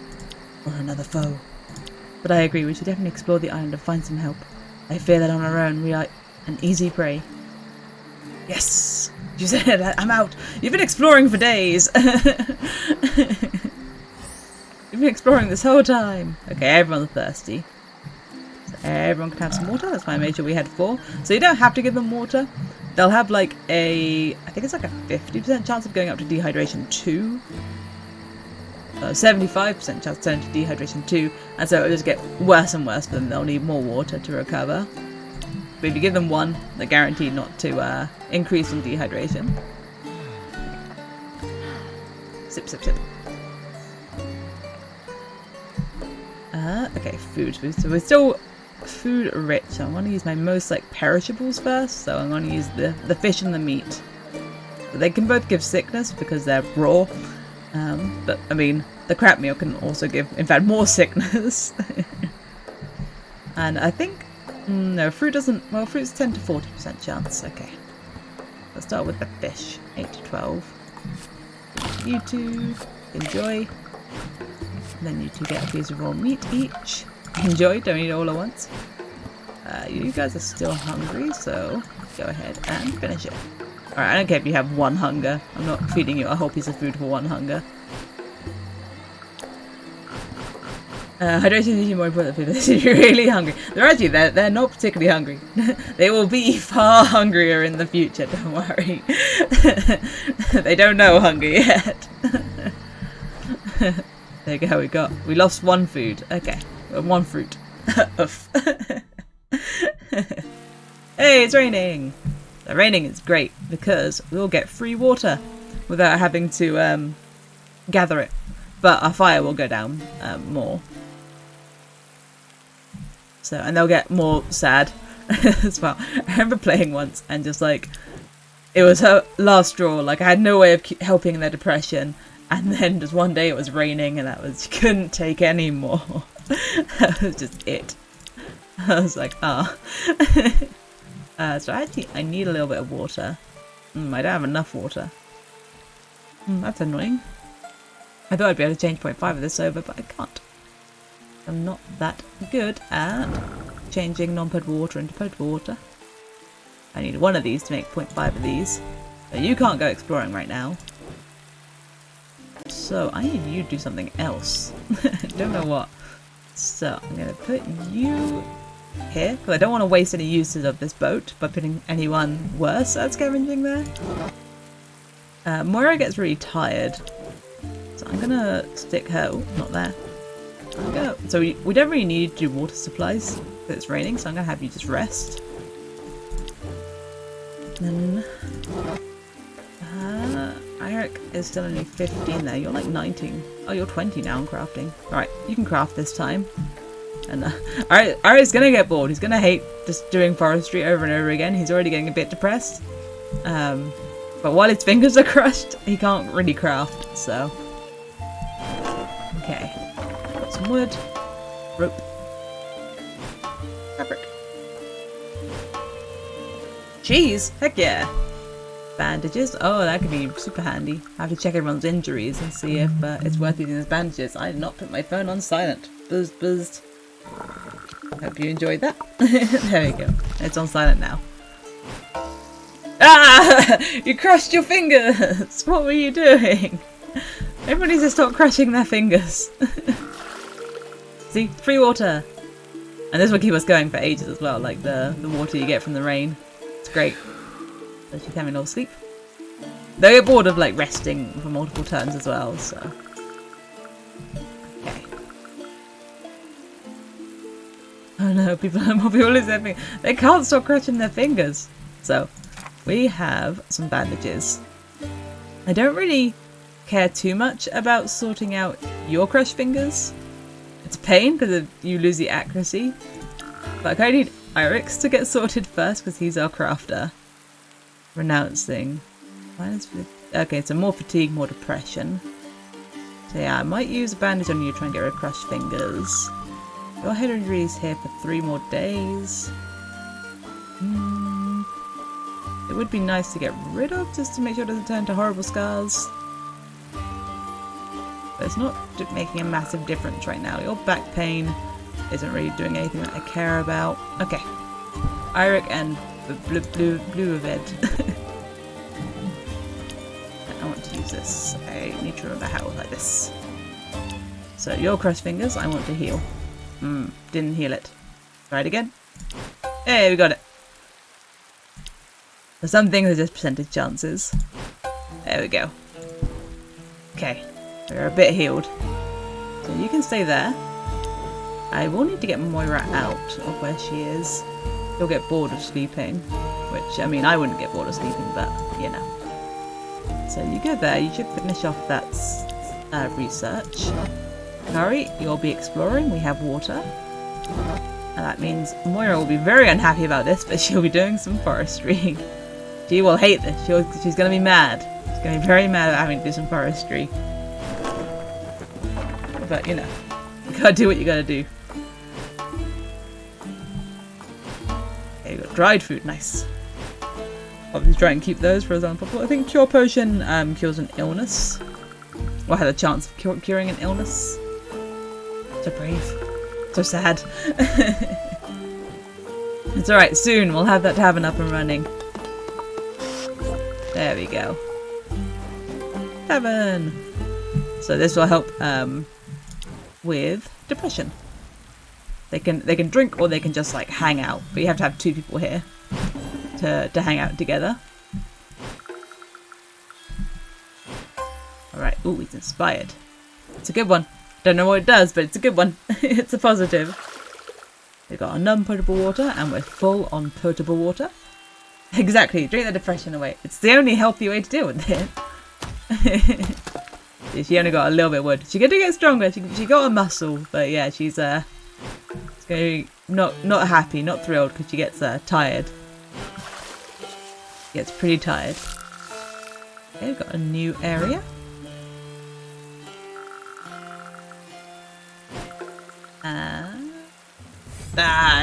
Or another foe. But I agree, we should definitely explore the island and find some help. I fear that on our own we are an easy prey. Yes! You said it, I'm out! You've been exploring for days! You've been exploring this whole time! Okay, everyone's thirsty. So everyone can have some water, that's why I made sure we had 4. So you don't have to give them water. They'll have like I think it's like a 50% chance of going up to dehydration 2. 75% chance of turning to dehydration 2. And so it'll just get worse and worse for them. They'll need more water to recover. But if you give them 1, they're guaranteed not to increase in dehydration. Sip, sip, sip. Okay, food. So we're still food rich. So I'm going to use my most like perishables first. So I'm going to use the fish and the meat. But they can both give sickness because they're raw. But I mean, the crab meal can also give, in fact, more sickness. And I think, no, fruit doesn't, well, fruit's 10 to 40% chance. Okay. Let's start with the fish. 8 to 12. You two, enjoy. And then you two get a piece of raw meat each. Enjoy, don't eat it all at once. You guys are still hungry, so go ahead and finish it. Alright, I don't care if you have one hunger. I'm not feeding you a whole piece of food for one hunger. Hydration is usually more important than food if you're really hungry. They're not particularly hungry. They will be far hungrier in the future, don't worry. They don't know hunger yet. There you go, we lost one food. Okay, one fruit. Oof. Hey, it's raining! The raining is great because we'll get free water without having to gather it. But our fire will go down more. So, and they'll get more sad as well. I remember playing once and just like, it was her last straw. Like I had no way of helping their depression. And then just one day it was raining and she couldn't take any more. That was just it. I was like, ah. So actually I need a little bit of water. I don't have enough water. That's annoying. I thought I'd be able to change 0.5 of this over, but I can't. I'm not that good at changing non-potable water into potable water. I need one of these to make 0.5 of these. But you can't go exploring right now. So I need you to do something else. Don't know what. So I'm going to put you here, because I don't want to waste any uses of this boat by putting anyone worse at scavenging there. Moira gets really tired. So I'm going to stick her... Oh, not there. So we don't really need to do water supplies because it's raining, so I'm going to have you just rest. Then... Eric is still only 15 there. You're like 19. Oh, you're 20 now in crafting. Alright, you can craft this time. And Eric's gonna get bored. He's gonna hate just doing forestry over and over again. He's already getting a bit depressed. But while his fingers are crushed, he can't really craft, so... Okay. Got some wood. Rope. Fabric. Cheese! Heck yeah! Bandages. Oh, that could be super handy. I have to check everyone's injuries and see if it's worth using as bandages. I did not put my phone on silent. Buzz, buzzed. Hope you enjoyed that. There we go. It's on silent now. Ah! You crushed your fingers! What were you doing? Everyone needs to stop crushing their fingers. See? Free water! And this will keep us going for ages as well, like the water you get from the rain. It's great. So she's having a little sleep. They get bored of like resting for multiple turns as well, so... Okay. Oh no, more people lose their fingers. They can't stop crushing their fingers. So, we have some bandages. I don't really care too much about sorting out your crushed fingers. It's a pain because you lose the accuracy. But I need Irix to get sorted first because he's our crafter. Renouncing. Okay, so more fatigue, more depression. So yeah, I might use a bandage on you to try and get rid of crushed fingers. Your head injury is here for 3 more days. It would be nice to get rid of just to make sure it doesn't turn to horrible scars. But it's not making a massive difference right now. Your back pain isn't really doing anything that I care about. Okay. Iric and blue red. I want to use this. I need to remember how like this. So your crushed fingers, I want to heal. Didn't heal it. Try it again. Hey, we got it. So some things are just percentage chances. There we go. Okay, we're a bit healed. So you can stay there. I will need to get Moira out of where she is. You'll get bored of sleeping, which, I mean, I wouldn't get bored of sleeping, but, you know. So you go there, you should finish off that research. Kari, you'll be exploring, we have water. And that means Moira will be very unhappy about this, but she'll be doing some forestry. She will hate this. She's going to be mad. She's going to be very mad about having to do some forestry. But, you know, you gotta do what you gotta do. Okay, we've got dried food. Nice. Obviously try and keep those for example. I think Cure Potion cures an illness. Or had a chance of curing an illness. So brave. So sad. It's alright, soon we'll have that tavern up and running. There we go. Tavern! So this will help with depression. They can drink or they can just like hang out. But you have to have 2 people here to hang out together. Alright, ooh, he's inspired. It's a good one. Don't know what it does, but it's a good one. It's a positive. We've got our non-potable water, and we're full on potable water. Exactly, drink the depression away. It's the only healthy way to deal with it. She only got a little bit of wood. She's going to get stronger. She got a muscle, but yeah, she's going to be not happy, not thrilled, because she gets tired. Gets pretty tired. Okay, we've got a new area.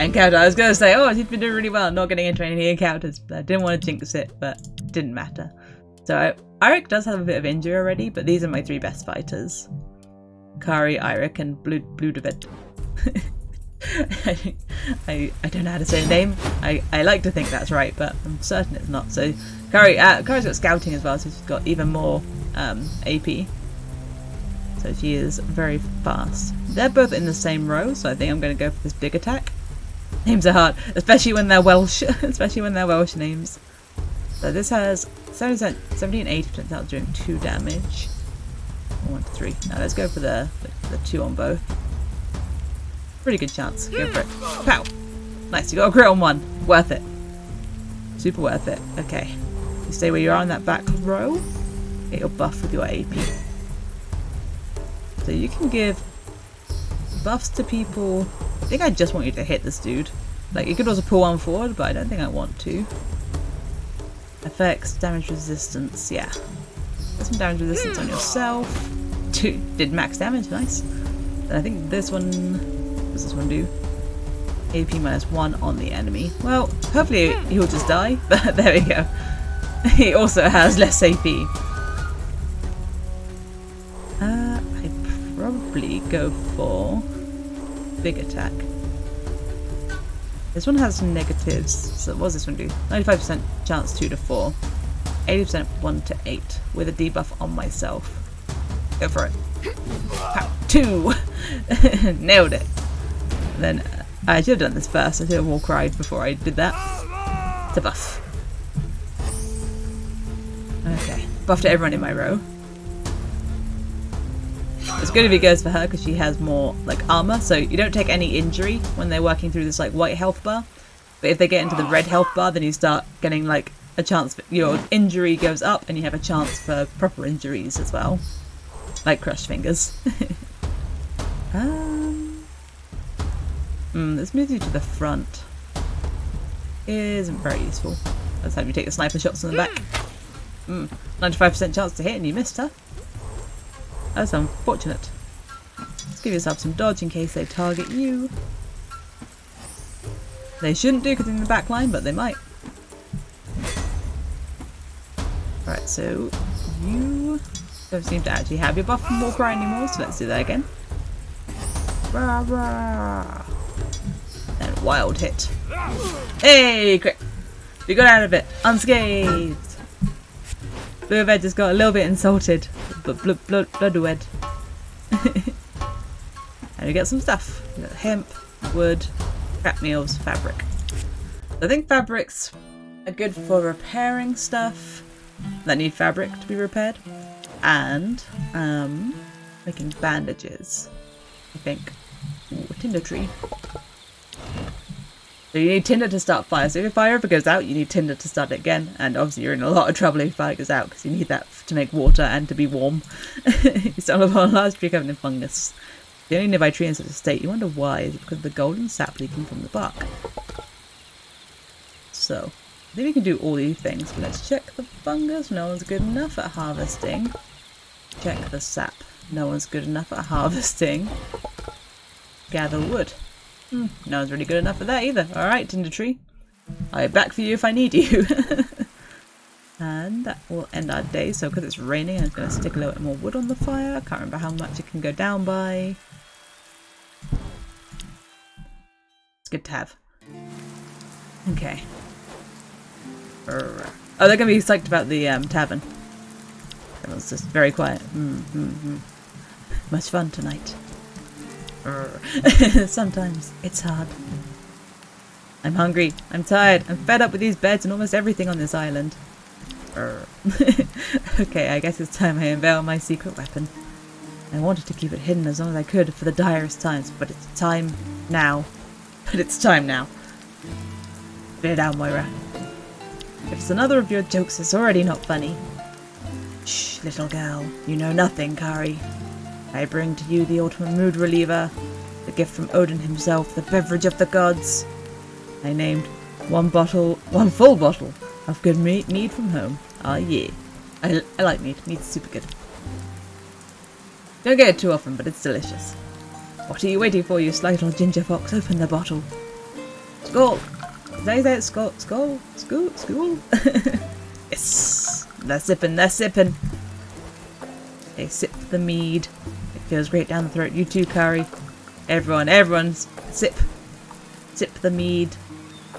Encounter. I was going to say, oh, she's been doing really well, not getting into any encounters. But I didn't want to jinx it, but it didn't matter. So Eirik does have a bit of injury already, but these are my 3 best fighters. Kari, Eirik, and Bludevet. I don't know how to say the name. I like to think that's right, but I'm certain it's not. So Kari's got scouting as well, so she's got even more AP. So she is very fast. They're both in the same row, so I think I'm going to go for this big attack. Names are hard, especially when they're Welsh. Especially when they're Welsh names. So this has 70%, 70 and 80% chance of doing 2 damage. 1 to 3. Now let's go for the 2 on both. Pretty good chance. Go for it. Pow! Nice, you got a crit on 1. Worth it. Super worth it. Okay. You stay where you are in that back row. Get your buff with your AP. So you can give buffs to people. I think I just want you to hit this dude. Like, you could also pull one forward, but I don't think I want to. Effects, damage resistance, yeah. Get some damage resistance on yourself. 2 did max damage, nice. And I think this one, what does this one do? AP -1 on the enemy. Well, hopefully he'll just die, but there we go. He also has less AP. I'd probably go for big attack. This one has some negatives. So what does this one do? 95% chance 2 to 4. 80% 1 to 8 with a debuff on myself. Go for it. Pow. 2! Nailed it. Then I should have done this first. I should have walked right before I did that. It's a buff. Okay. Buff to everyone in my row. It's good if he goes for her because she has more like armor, so you don't take any injury when they're working through this like white health bar. But if they get into the red health bar, then you start getting like a chance for, your injury goes up and you have a chance for proper injuries as well. Like crushed fingers. This moves you to the front. Isn't very useful. Let's have you take the sniper shots in the back. 95% chance to hit and you missed her. That's unfortunate. Let's give yourself some dodge in case they target you. They shouldn't do because they're in the back line, but they might. Right, so you don't seem to actually have your buff from Warcry anymore, so let's do that again. Rah, rah. And wild hit. Hey, crit! We got out of it unscathed. Bluehead just got a little bit insulted, but Bloodwed. And we get some stuff. We got hemp, wood, crap meals, fabric. I think fabrics are good for repairing stuff that need fabric to be repaired, and making bandages. I think. Ooh, a tinder tree. So you need tinder to start fire. So if your fire ever goes out, you need tinder to start it again. And obviously you're in a lot of trouble if your fire goes out because you need that to make water and to be warm. You stumble upon a large tree covered in fungus. The only nearby tree in such a state, you wonder why, is it because of the golden sap leaking from the bark. So, I think we can do all these things, but let's check the fungus. No one's good enough at harvesting. Check the sap. No one's good enough at harvesting. Gather wood. No one's really good enough for that either. Alright, Tinder Tree. I'll be back for you if I need you. And that will end our day. So because it's raining, I'm going to stick a little bit more wood on the fire. I can't remember how much it can go down by. It's good to have. Okay. Oh, they're going to be psyched about the tavern. Everyone's just very quiet. Much fun tonight. Sometimes it's hard. I'm hungry. I'm tired. I'm fed up with these beds and almost everything on this island. Okay, I guess it's time I unveil my secret weapon. I wanted to keep it hidden as long as I could for the direst times, but it's time now. Spit it out, Moira. If it's another of your jokes, it's already not funny. Shh, little girl. You know nothing, Kari. I bring to you the ultimate mood reliever, the gift from Odin himself, the beverage of the gods. I named one full bottle of good mead from home. Ah, yeah. I like mead. Mead's super good. Don't get it too often, but it's delicious. What are you waiting for, you sly little ginger fox? Open the bottle. Skull! Say that, skull, school. Yes! They're sipping. They sip the mead. It feels great down the throat. You too, Kari. Everyone's sip the mead.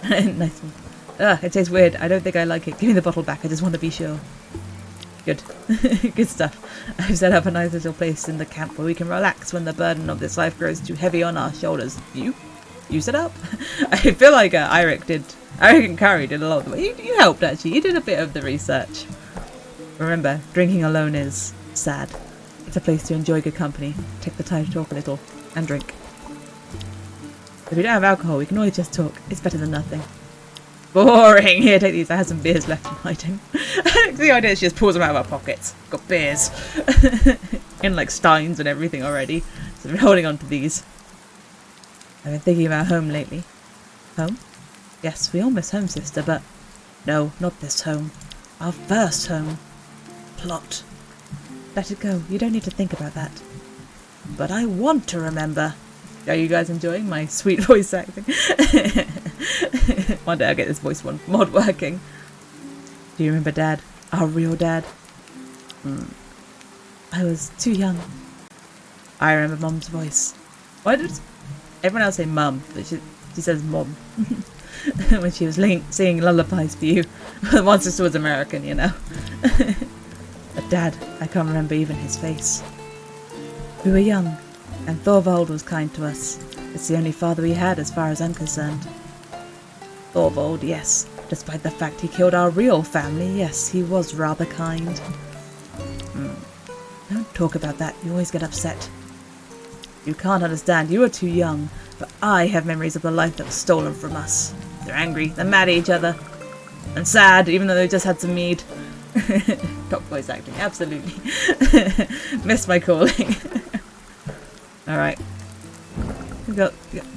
Nice one. Ugh, it tastes weird. I don't think I like it. Give me the bottle back. I just want to be sure. Good. Good stuff. I've set up a nice little place in the camp where we can relax when the burden of this life grows too heavy on our shoulders. You set up? I feel like Eirik and Kari did a lot of the work. You helped, actually. You did a bit of the research. Remember, drinking alone is sad. It's a place to enjoy good company. Take the time to talk a little. And drink. If we don't have alcohol, we can always just talk. It's better than nothing. Boring! Here, take these. I have some beers left in hiding. The idea is she just pulls them out of our pockets. Got beers. In like steins and everything already. So we're holding on to these. I've been thinking about home lately. Home? Yes, we all miss home, sister, but... No, not this home. Our first home. Plot. Let it go. You don't need to think about that. But I want to remember. Are you guys enjoying my sweet voice acting? One day I'll get this voice mod working. Do you remember Dad? Our real Dad? I was too young. I remember Mom's voice. Why did everyone else say Mum? But she says Mom. When she was singing lullabies for you. One sister was American, you know. But Dad, I can't remember even his face. We were young, and Thorvald was kind to us. It's the only father we had as far as I'm concerned. Thorvald, yes. Despite the fact he killed our real family, yes, he was rather kind. Don't talk about that. You always get upset. You can't understand. You are too young. But I have memories of the life that was stolen from us. They're angry. They're mad at each other. And sad, even though they just had some mead. Top voice acting. Absolutely. Missed my calling. Alright.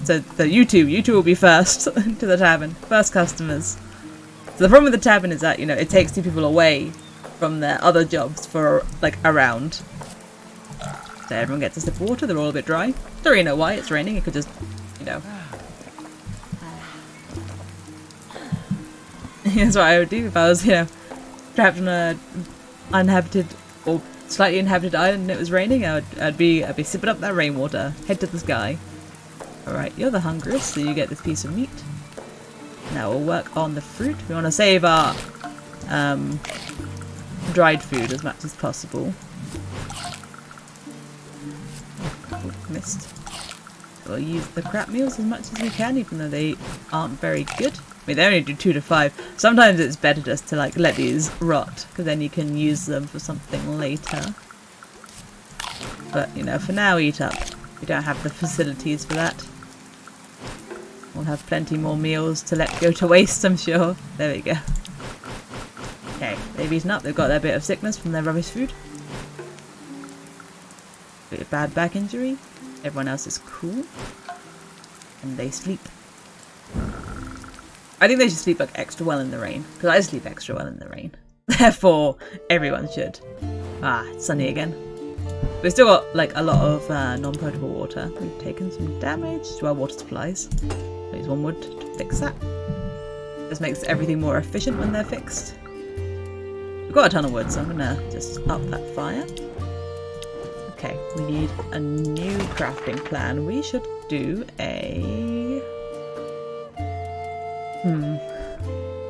So you two will be first to the tavern. First customers. So the problem with the tavern is that, you know, it takes two people away from their other jobs for, like, a round. So everyone gets a sip of water, they're all a bit dry. Don't really know why, it's raining, it could just, you know. That's what I would do if I was, you know, trapped on a uninhabited or slightly inhabited island and it was raining. I'd be sipping up that rainwater, head to the sky. Alright, you're the hungriest, so you get this piece of meat. Now we'll work on the fruit. We want to save our dried food as much as possible. Oh, missed. We'll use the crap meals as much as we can, even though they aren't very good. I mean, they only do 2 to 5. Sometimes it's better just to like let these rot, because then you can use them for something later. But, you know, for now, eat up. We don't have the facilities for that. We'll have plenty more meals to let go to waste, I'm sure. There we go. Okay, they've eaten up. They've got their bit of sickness from their rubbish food. Bit of bad back injury. Everyone else is cool. And they sleep. I think they should sleep like extra well in the rain. Because I sleep extra well in the rain. Therefore, everyone should. Ah, it's sunny again. We've still got like a lot of non-potable water. We've taken some damage to our water supplies. Use 1 wood to fix that. This makes everything more efficient when they're fixed. We've got a ton of wood, so I'm gonna just up that fire. Okay, we need a new crafting plan. We should do a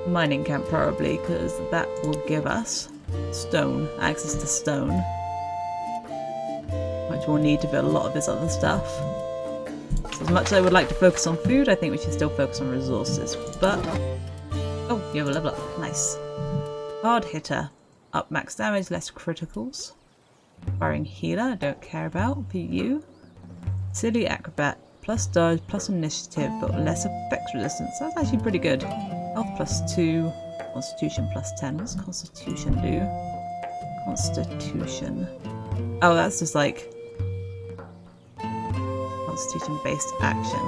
mining camp probably, because that will give us stone, access to stone, which we'll need to build a lot of this other stuff. So as much as I would like to focus on food, I think we should still focus on resources. But oh, you have a level up. Nice. Hard hitter. Up max damage, less criticals. Firing healer, don't care about for you. Silly acrobat, plus dodge, plus initiative, but less effects resistance. That's actually pretty good. Health plus 2, constitution plus 10. What's constitution do? Constitution. Oh, that's just like constitution based action.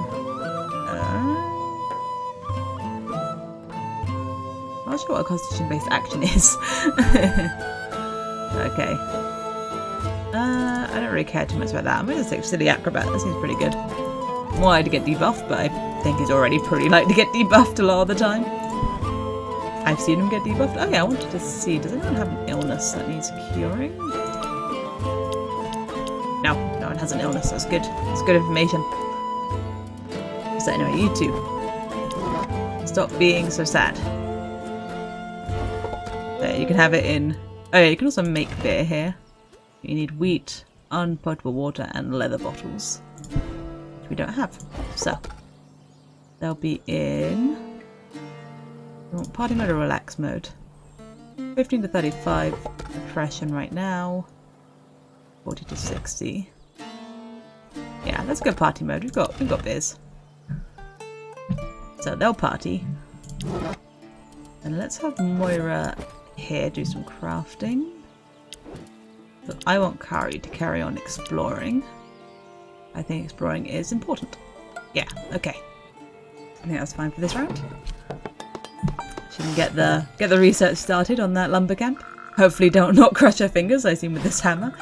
I'm not sure what a constitution based action is. Okay. I don't really care too much about that. I'm going to say silly acrobat. That seems pretty good. More like to get debuffed, but I think he's already pretty like to get debuffed a lot of the time. I've seen him get debuffed. Oh yeah, I wanted to see. Does anyone have an illness that needs curing? No, no one has an illness. That's good. That's good information. So anyway, you two, stop being so sad. There, you can have it in. Oh yeah, you can also make beer here. You need wheat, unpotable water, and leather bottles, which we don't have. So they'll be in party mode or relax mode. 15 to 35 depression right now. 40 to 60. Yeah, let's go party mode. We've got beers. So they'll party. And let's have Moira here do some crafting. So I want Kari to carry on exploring. I think exploring is important. Yeah, okay. I think that's fine for this round. She can get the research started on that lumber camp. Hopefully don't not crush her fingers, I assume, with this hammer.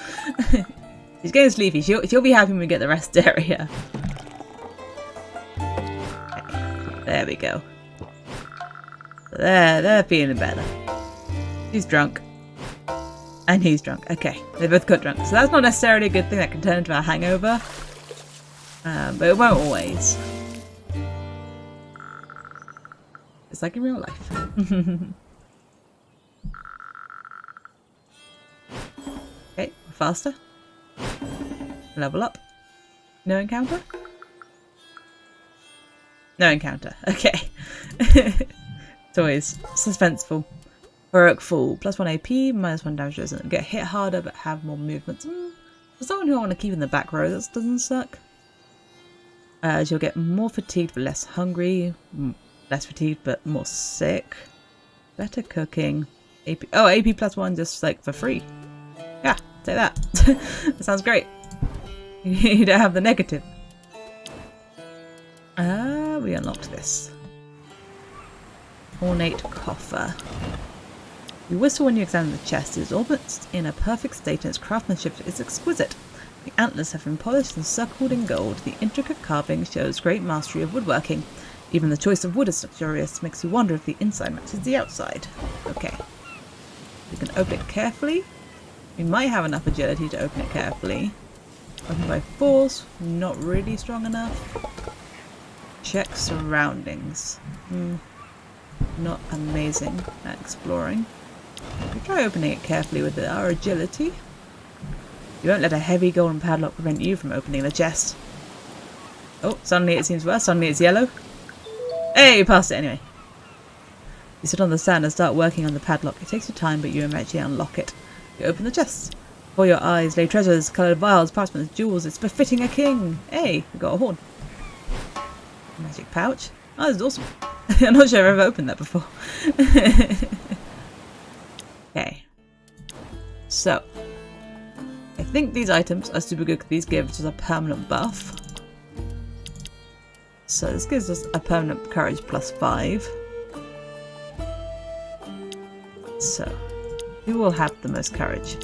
She's getting sleepy. She'll be happy when we get the rest area. Okay, there we go. So they're feeling better. She's drunk. And he's drunk. Okay, they both got drunk. So that's not necessarily a good thing. That can turn into a hangover. But it won't always. It's like in real life. Okay, faster. Level up. No encounter? No encounter. Okay. It's always suspenseful. Heroic Fall. +1 AP, -1 damage resistance. Get hit harder but have more movements. For someone who I want to keep in the back row, that doesn't suck. You'll get more fatigued but less hungry. Less fatigued but more sick. Better cooking. AP. Oh, AP +1 just like for free. Yeah, take that. That sounds great. You don't have the negative. We unlocked this. Ornate coffer. You whistle when you examine the chest. It is almost in a perfect state and its craftsmanship is exquisite. The antlers have been polished and circled in gold. The intricate carving shows great mastery of woodworking. Even the choice of wood is luxurious, makes you wonder if the inside matches the outside. Okay. We can open it carefully. We might have enough agility to open it carefully. Open by force, not really strong enough. Check surroundings. Not amazing at exploring. We try opening it carefully with our agility. You won't let a heavy golden padlock prevent you from opening the chest. Oh, suddenly it seems worse. Suddenly it's yellow. Hey, you passed it anyway. You sit on the sand and start working on the padlock. It takes you time, but you eventually unlock it. You open the chest. Before your eyes lay treasures, coloured vials, parchments, jewels. It's befitting a king. Hey, we got a horn. Magic pouch. Oh, this is awesome. I'm not sure I've ever opened that before. Okay. So, if think these items are super good because these give us a permanent buff. So this gives us a permanent courage +5. So, who will have the most courage?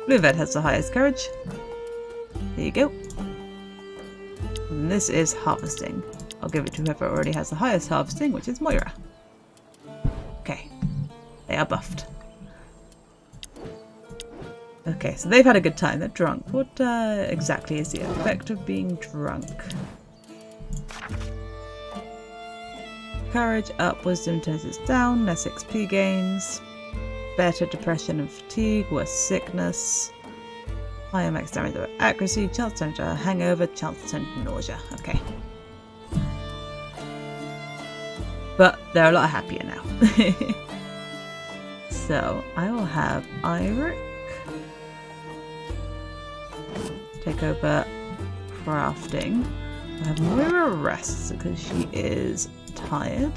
Bluevet has the highest courage. There you go. And this is harvesting. I'll give it to whoever already has the highest harvesting, which is Moira. Okay. They are buffed. Okay, so they've had a good time. They're drunk. What exactly is the effect of being drunk? Courage up, wisdom intelligence down, less XP gains, better depression and fatigue, worse sickness, higher max damage or accuracy, chance to turn into a hangover, chance to turn into nausea. Okay. But they're a lot happier now. So I will have Iric take over crafting. I have Moira rest because she is tired.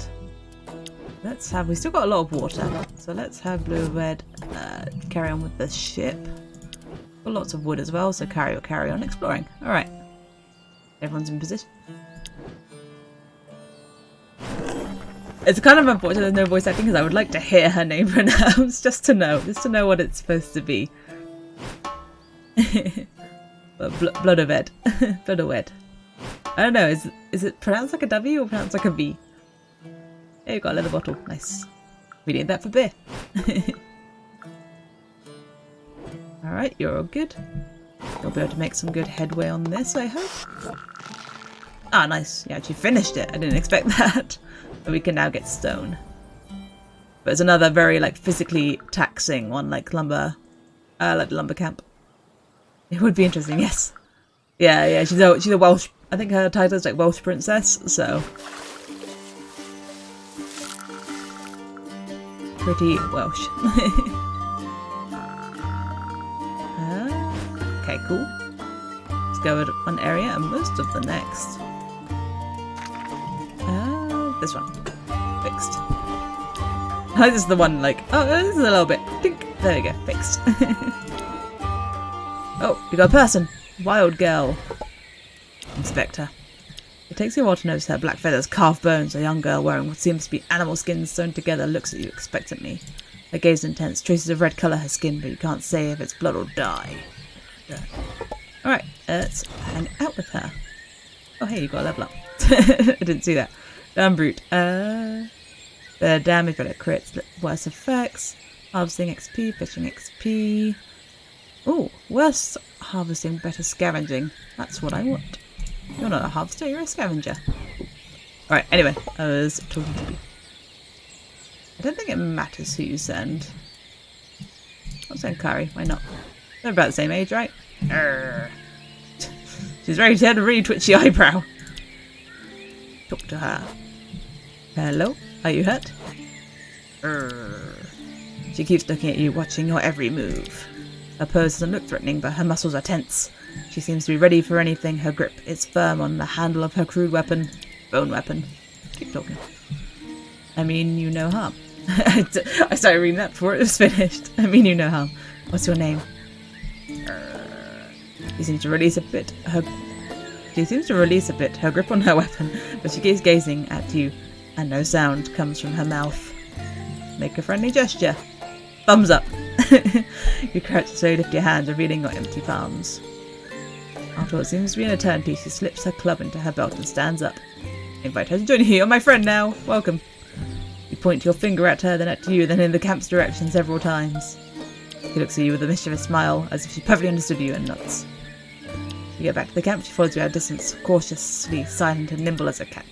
Let's have, we still got a lot of water, so let's have Blue Red carry on with the ship. Got lots of wood as well, so carry on exploring. Alright. Everyone's in position. It's kind of unfortunate there's no voice acting because I would like to hear her name pronounced just to know what it's supposed to be. Blood of Ed. Blood of Ed. I don't know, is it pronounced like a W or pronounced like a V? There you got a little bottle. Nice. We need that for beer. Alright, you're all good. You'll be able to make some good headway on this, I hope. Ah, nice. You actually finished it. I didn't expect that. But we can now get stone. But it's another very, like, physically taxing one, like lumber, like the lumber camp. It would be interesting, yes. Yeah, she's a Welsh, I think her title is like Welsh princess, so. Pretty Welsh. Okay, cool. Let's go at one area and most of the next. This one. Fixed. This is the one like, oh, this is a little bit pink. There we go, fixed. Oh, we got a person. Wild girl. Inspector. It takes you a while to notice her. Black feathers, carved bones. A young girl wearing what seems to be animal skins sewn together looks at you expectantly. Her gaze intense. Traces of red colour her skin, but you can't say if it's blood or dye. Alright, let's hang out with her. Oh hey, you got a level up. I didn't see that. Damn brute. Better damage, better crits, worse effects. Harvesting XP, fishing XP. Oh, worse harvesting, better scavenging. That's what I want. You're not a harvester, you're a scavenger. Alright, anyway, I was talking to you. I don't think it matters who you send. I'll send Kari, why not? They're about the same age, right? She's ready to have a really twitchy eyebrow. Talk to her. Hello? Are you hurt? She keeps looking at you, watching your every move. Her pose doesn't look threatening, but her muscles are tense. She seems to be ready for anything. Her grip is firm on the handle of her crude weapon. Bone weapon. Keep talking. I mean you no harm. I started reading that before it was finished. I mean you no harm. What's your name? She seems to release a bit. Her grip on her weapon, but she keeps gazing at you, and no sound comes from her mouth. Make a friendly gesture. Thumbs up. You crouch so you lift your hand, revealing your empty palms. After what seems to be an eternity, she slips her club into her belt and stands up. Invite her to join you. You're my friend now. Welcome. You point your finger at her, then at you, then in the camp's direction several times. She looks at you with a mischievous smile, as if she perfectly understood you, and nods. You get back to the camp, she follows you at a distance, cautiously silent and nimble as a cat.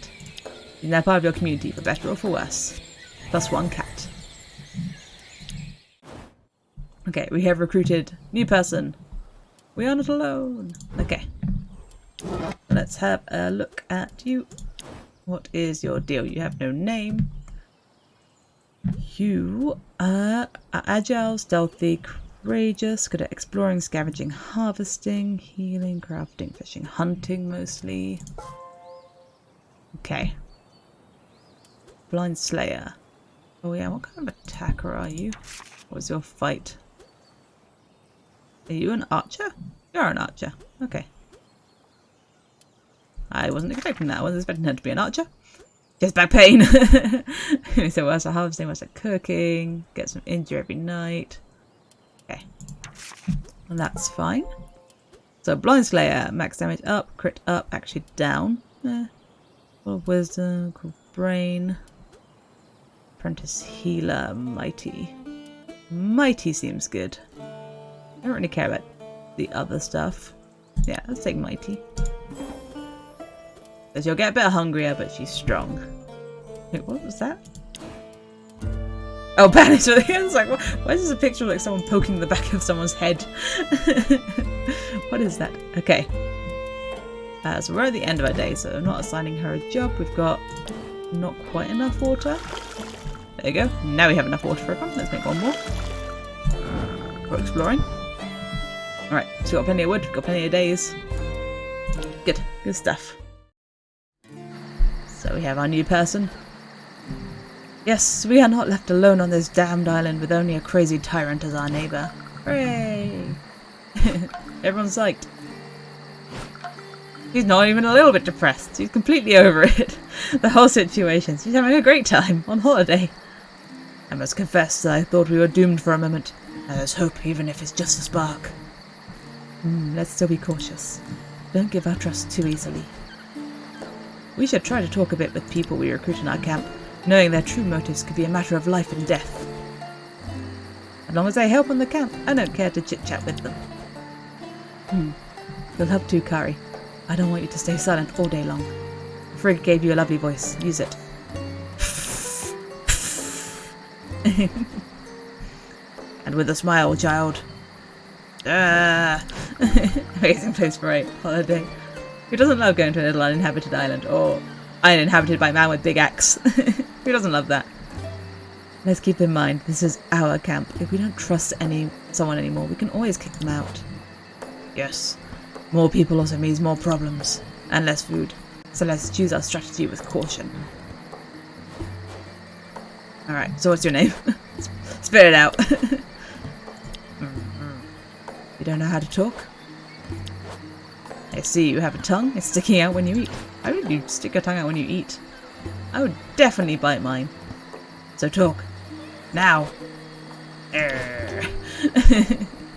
She's now part of your community, for better or for worse. Plus one cat. Okay, we have recruited new person. We are not alone. Okay. Let's have a look at you. What is your deal? You have no name. You are agile, stealthy, courageous, good at exploring, scavenging, harvesting, healing, crafting, fishing, hunting mostly. Okay. Blind Slayer. Oh yeah, what kind of attacker are you? What was your fight? Are you an archer? You're an archer. Okay. I wasn't expecting that. I wasn't expecting her to be an archer. Just back pain. So what's the harvesting? What's the cooking? Get some injury every night. Okay. And that's fine. So Blind Slayer, max damage up, crit up, actually down. Full of wisdom, cool brain. Apprentice healer, mighty. Mighty seems good. I don't really care about the other stuff. Yeah, let's take mighty. So she'll get a bit hungrier, but she's strong. Wait, what was that? Oh, banish! I was like, why is this a picture of like someone poking the back of someone's head? What is that? Okay. So we're at the end of our day, so I'm not assigning her a job. We've got not quite enough water. There you go. Now we have enough water for a pump. Let's make one more. For exploring. Alright, so we've got plenty of wood, we've got plenty of days. Good, good stuff. So we have our new person. Yes, we are not left alone on this damned island with only a crazy tyrant as our neighbour. Hooray! Everyone's psyched. She's not even a little bit depressed. She's completely over it. The whole situation. She's having a great time on holiday. I must confess that I thought we were doomed for a moment. And there's hope, even if it's just a spark. Let's still be cautious. Don't give our trust too easily. We should try to talk a bit with people we recruit in our camp, knowing their true motives could be a matter of life and death. As long as they help on the camp, I don't care to chit-chat with them. You'll help too, Kari. I don't want you to stay silent all day long. Frigg gave you a lovely voice. Use it. And with a smile, child. Amazing place for a holiday. Who doesn't love going to a little uninhabited island? Or uninhabited by a man with big axe? Who doesn't love that? Let's keep in mind, this is our camp. If we don't trust someone anymore, we can always kick them out. Yes. More people also means more problems. And less food. So let's choose our strategy with caution. Alright, so what's your name? Spit it out. You don't know how to talk? I see you have a tongue. It's sticking out when you eat. How would you stick your tongue out when you eat? I would definitely bite mine. So talk. Now.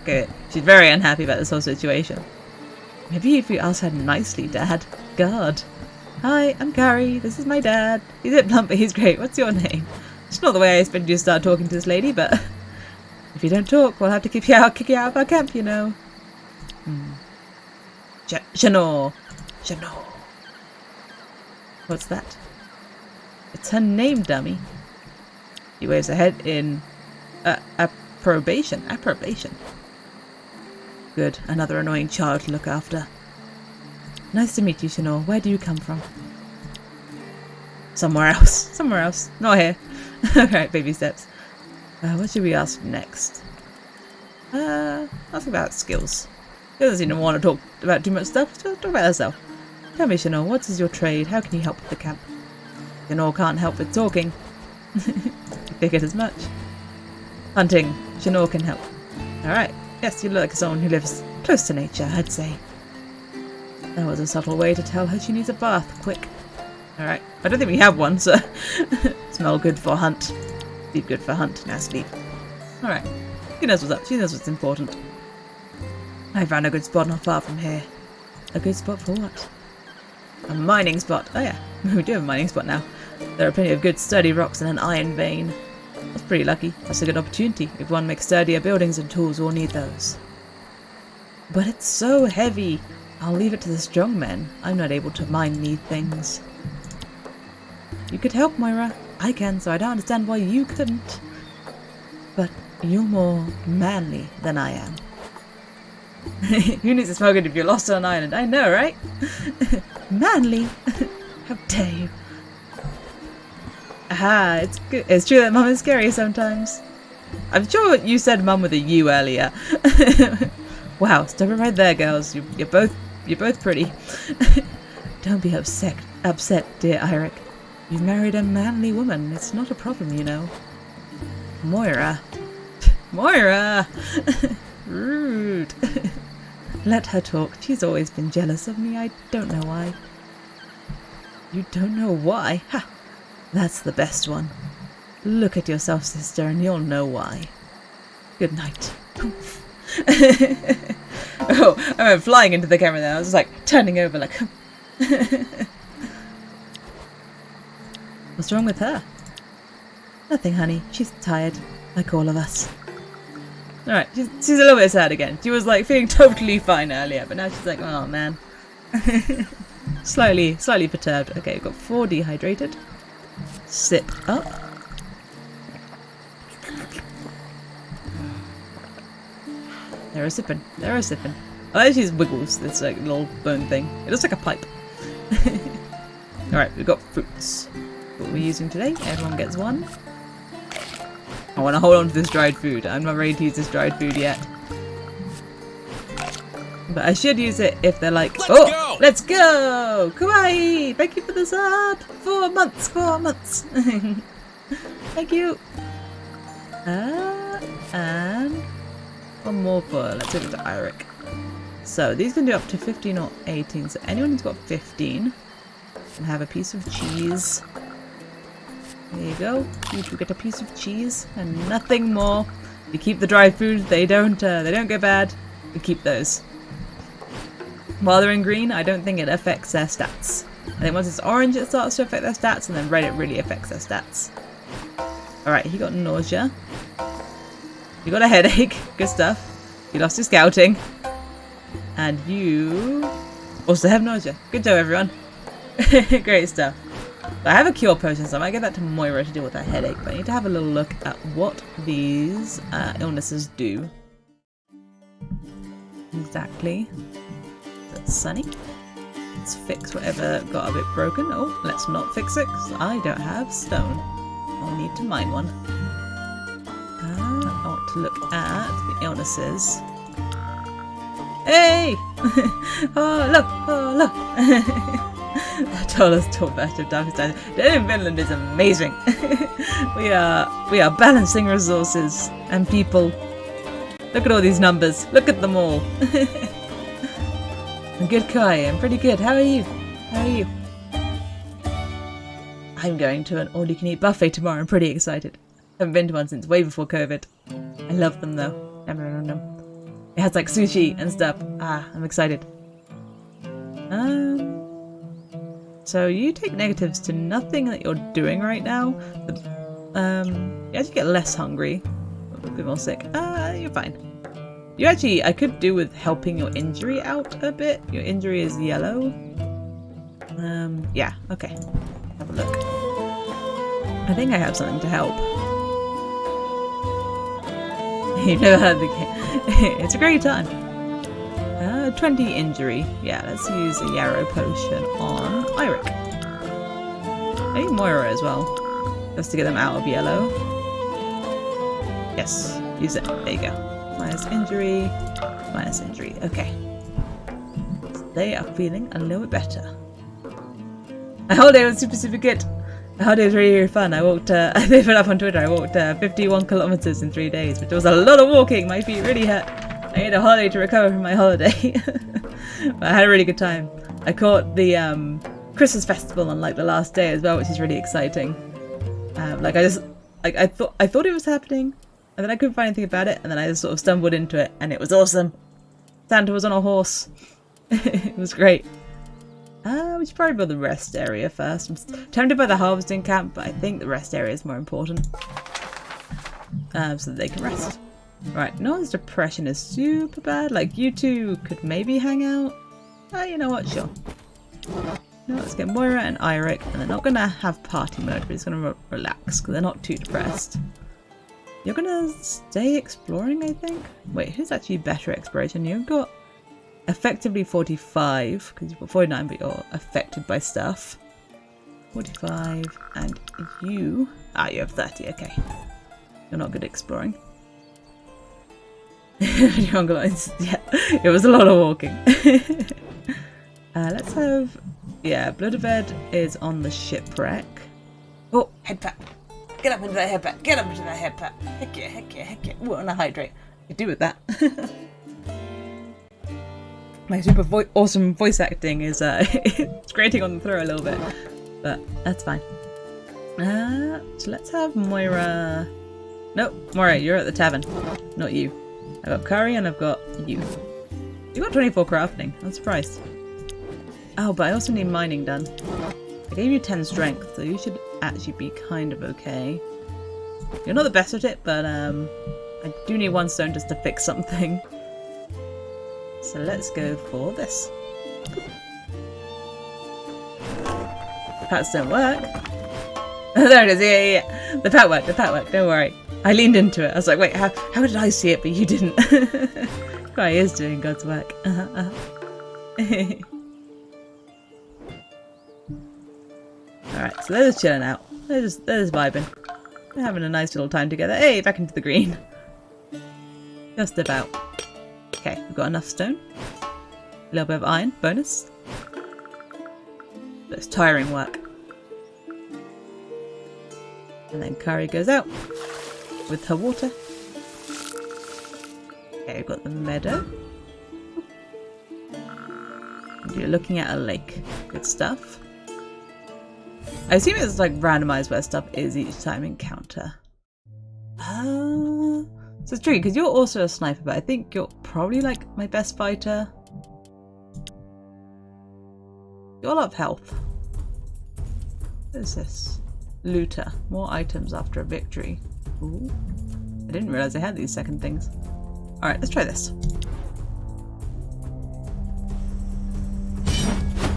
Good. She's very unhappy about this whole situation. Maybe if you ask her nicely, Dad. God. Hi, I'm Kari. This is my dad. He's a bit blunt, but he's great. What's your name? It's not the way I expected you to start talking to this lady, but if you don't talk, we'll have to kick you out of our camp, you know. Shano. What's that? It's her name, dummy. He waves her head in approbation. Good. Another annoying child to look after. Nice to meet you, Shano. Where do you come from? Somewhere else. Not here. Alright, baby steps. What should we ask next? Ask about skills. She doesn't seem to want to talk about too much stuff. Just talk about herself. Tell me, Shano, what is your trade? How can you help with the camp? Shano can't help with talking. Figured as much. Hunting. Shano can help. Alright. Yes, you look like someone who lives close to nature, I'd say. That was a subtle way to tell her she needs a bath. Quick. Alright. I don't think we have one, so smell good for hunt. Sleep good for hunt. Now sleep. Alright. She knows what's up. She knows what's important. I found a good spot not far from here. A good spot for what? A mining spot. Oh yeah, we do have a mining spot now. There are plenty of good sturdy rocks and an iron vein. That's pretty lucky. That's a good opportunity. If one makes sturdier buildings and tools, we'll need those. But it's so heavy. I'll leave it to the strong men. I'm not able to mine these things. You could help, Moira. I can, so I don't understand why you couldn't. But you're more manly than I am. Who needs to smoke it if you're lost on an island? I know, right? Manly? How dare you? Aha, it's good. It's true that Mum is scary sometimes. I'm sure you said Mum with a U earlier. Wow, stop it right there, girls. You're both pretty. Don't be upset, dear Eirik. You've married a manly woman. It's not a problem, you know. Moira. Moira! Rude. Let her talk. She's always been jealous of me. I don't know why. You don't know why? Ha! That's the best one. Look at yourself, sister, and you'll know why. Good night. Oh, I went flying into the camera there. I was just like turning over like... What's wrong with her? Nothing, honey. She's tired, like all of us. Alright, she's a little bit sad again. She was like feeling totally fine earlier, but now she's like, oh man. slightly perturbed. Okay, we've got 4 dehydrated. Sip up. They're a sipping. They're a sipping. Oh, that actually wiggles, this like little bone thing. It looks like a pipe. Alright, we've got fruits. What we're using today. Everyone gets one. I want to hold on to this dried food. I'm not ready to use this dried food yet. But I should use it if they're like, let's go! Kawaii! Thank you for the sub! 4 months! 4 months! Thank you! And one more for, let's give it to Eirik. So these can do up to 15 or 18. So anyone who's got 15 can have a piece of cheese. There you go. You two get a piece of cheese and nothing more. You keep the dried food. They don't go bad. You keep those. While they're in green, I don't think it affects their stats. I think once it's orange, it starts to affect their stats, and then red, it really affects their stats. Alright, he got nausea. You got a headache. Good stuff. You lost your scouting. And you also have nausea. Good job, everyone. Great stuff. I have a cure potion, so I might give that to Moira to deal with her headache, but I need to have a little look at what these illnesses do. Exactly. That's Sunny. Let's fix whatever got a bit broken. Oh, let's not fix it, because I don't have stone. I'll need to mine one. I want to look at the illnesses. Hey! Oh, look! Oh, look! Tallest tall batch of darkest diamonds. Dead in Finland is amazing. we are balancing resources and people. Look at all these numbers. Look at them all. I'm good, Kai. I'm pretty good. How are you? How are you? I'm going to an all-you-can-eat buffet tomorrow. I'm pretty excited. Haven't been to one since way before COVID. I love them though. Nom, nom, nom, nom. It has like sushi and stuff. Ah, I'm excited. So you take negatives to nothing that you're doing right now. You actually get less hungry, a bit more sick. You're fine. You actually, I could do with helping your injury out a bit. Your injury is yellow. Yeah, okay. Have a look. I think I have something to help. You've never heard the game. It's a great time. 20 injury. Yeah, let's use a yarrow potion on Eirik. I need Moira as well, just to get them out of yellow. Yes, use it. There you go. Minus injury. Minus injury. Okay. They are feeling a little bit better. My holiday was super good. My holiday was really fun. I walked, I put it up on Twitter, I walked 51 kilometers in 3 days, which was a lot of walking. My feet really hurt. I need a holiday to recover from my holiday. But I had a really good time. I caught the Christmas festival on like the last day as well, which is really exciting. I thought it was happening, and then I couldn't find anything about it, and then I just sort of stumbled into it, and it was awesome. Santa was on a horse. It was great. We should probably build the rest area first. I'm tempted by the harvesting camp, but I think the rest area is more important. So that they can rest. Right, no one's depression is super bad. Like, you two could maybe hang out. You know what? Sure. Now let's get Moira and Eirik, and they're not going to have party mode, but it's going to relax, because they're not too depressed. You're going to stay exploring, I think? Wait, who's actually better at exploration? You've got effectively 45, because you've got 49, but you're affected by stuff. 45, and you... you have 30, okay. You're not good at exploring. Yeah, it was a lot of walking. Let's have... Yeah, Bloodabed is on the shipwreck. Oh, head pat. Get up into that head pat. Get up into that head pat. Heck yeah, heck yeah, heck yeah. Ooh, I want to hydrate. could do with that. My super awesome voice acting is it's grating on the throat a little bit, but that's fine. So let's have Moira. Nope, Moira, you're at the tavern, not you. I've got curry and I've got you. You got 24 crafting. I'm surprised. Oh, but I also need mining done. I gave you 10 strength, so you should actually be kind of okay. You're not the best at it, but I do need 1 stone just to fix something. So let's go for this. Pats don't work. There it is, yeah. The pat worked, don't worry. I leaned into it. I was like, wait, how did I see it but you didn't? God, he is doing God's work. Alright, so they're just chilling out. They're just vibing. They're having a nice little time together. Hey, back into the green. Just about. Okay, we've got enough stone. A little bit of iron, bonus. That's tiring work. And then curry goes out with her water. Okay, we've got the meadow. And you're looking at a lake. Good stuff. I assume it's like randomized where stuff is each time encounter. So it's tricky because you're also a sniper, but I think you're probably like my best fighter. You're a lot of health. What is this? Looter. More items after a victory. Ooh. I didn't realize I had these second things. Alright, let's try this.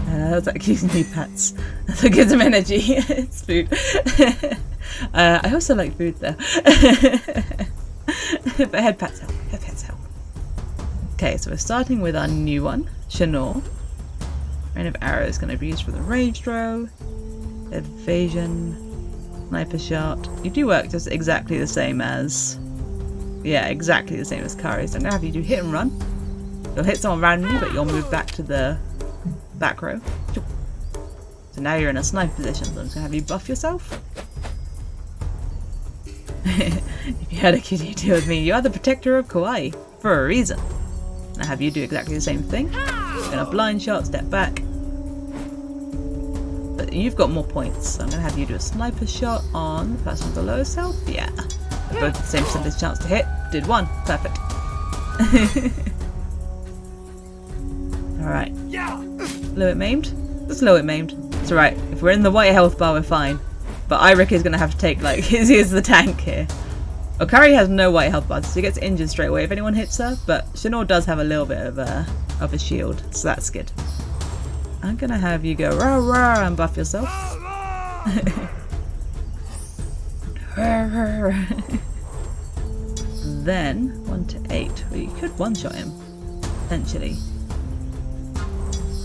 How's that keeping me pets? That gives them energy. It's food. I also like food though. But head pets help. Head pets help. Okay, so we're starting with our new one, Shanor. Rain of Arrows is going to be used for the rage throw. Evasion. Sniper shot. You do work just exactly the same as... Yeah, exactly the same as Kari. So I'm going to have you do hit and run. You'll hit someone randomly, but you'll move back to the back row. So now you're in a sniper position. So I'm just going to have you buff yourself. If you had a kitty deal with me, you are the protector of Kauai. For a reason. Now have you do exactly the same thing. You're going to blind shot, step back. But you've got more points, so I'm going to have you do a sniper shot on the person below yourself. Yeah. They're both the same percentage chance to hit. Did 1. Perfect. Alright. Low it maimed? Just low it maimed. It's alright. If we're in the white health bar, we're fine. But Eirik is going to have to take, like, he's the tank here. Okari has no white health bars, so he gets injured straight away if anyone hits her. But Shanor does have a little bit of a shield, so that's good. I'm gonna have you go rah rah and buff yourself. Then 1 to 8. Well, you could one-shot him potentially.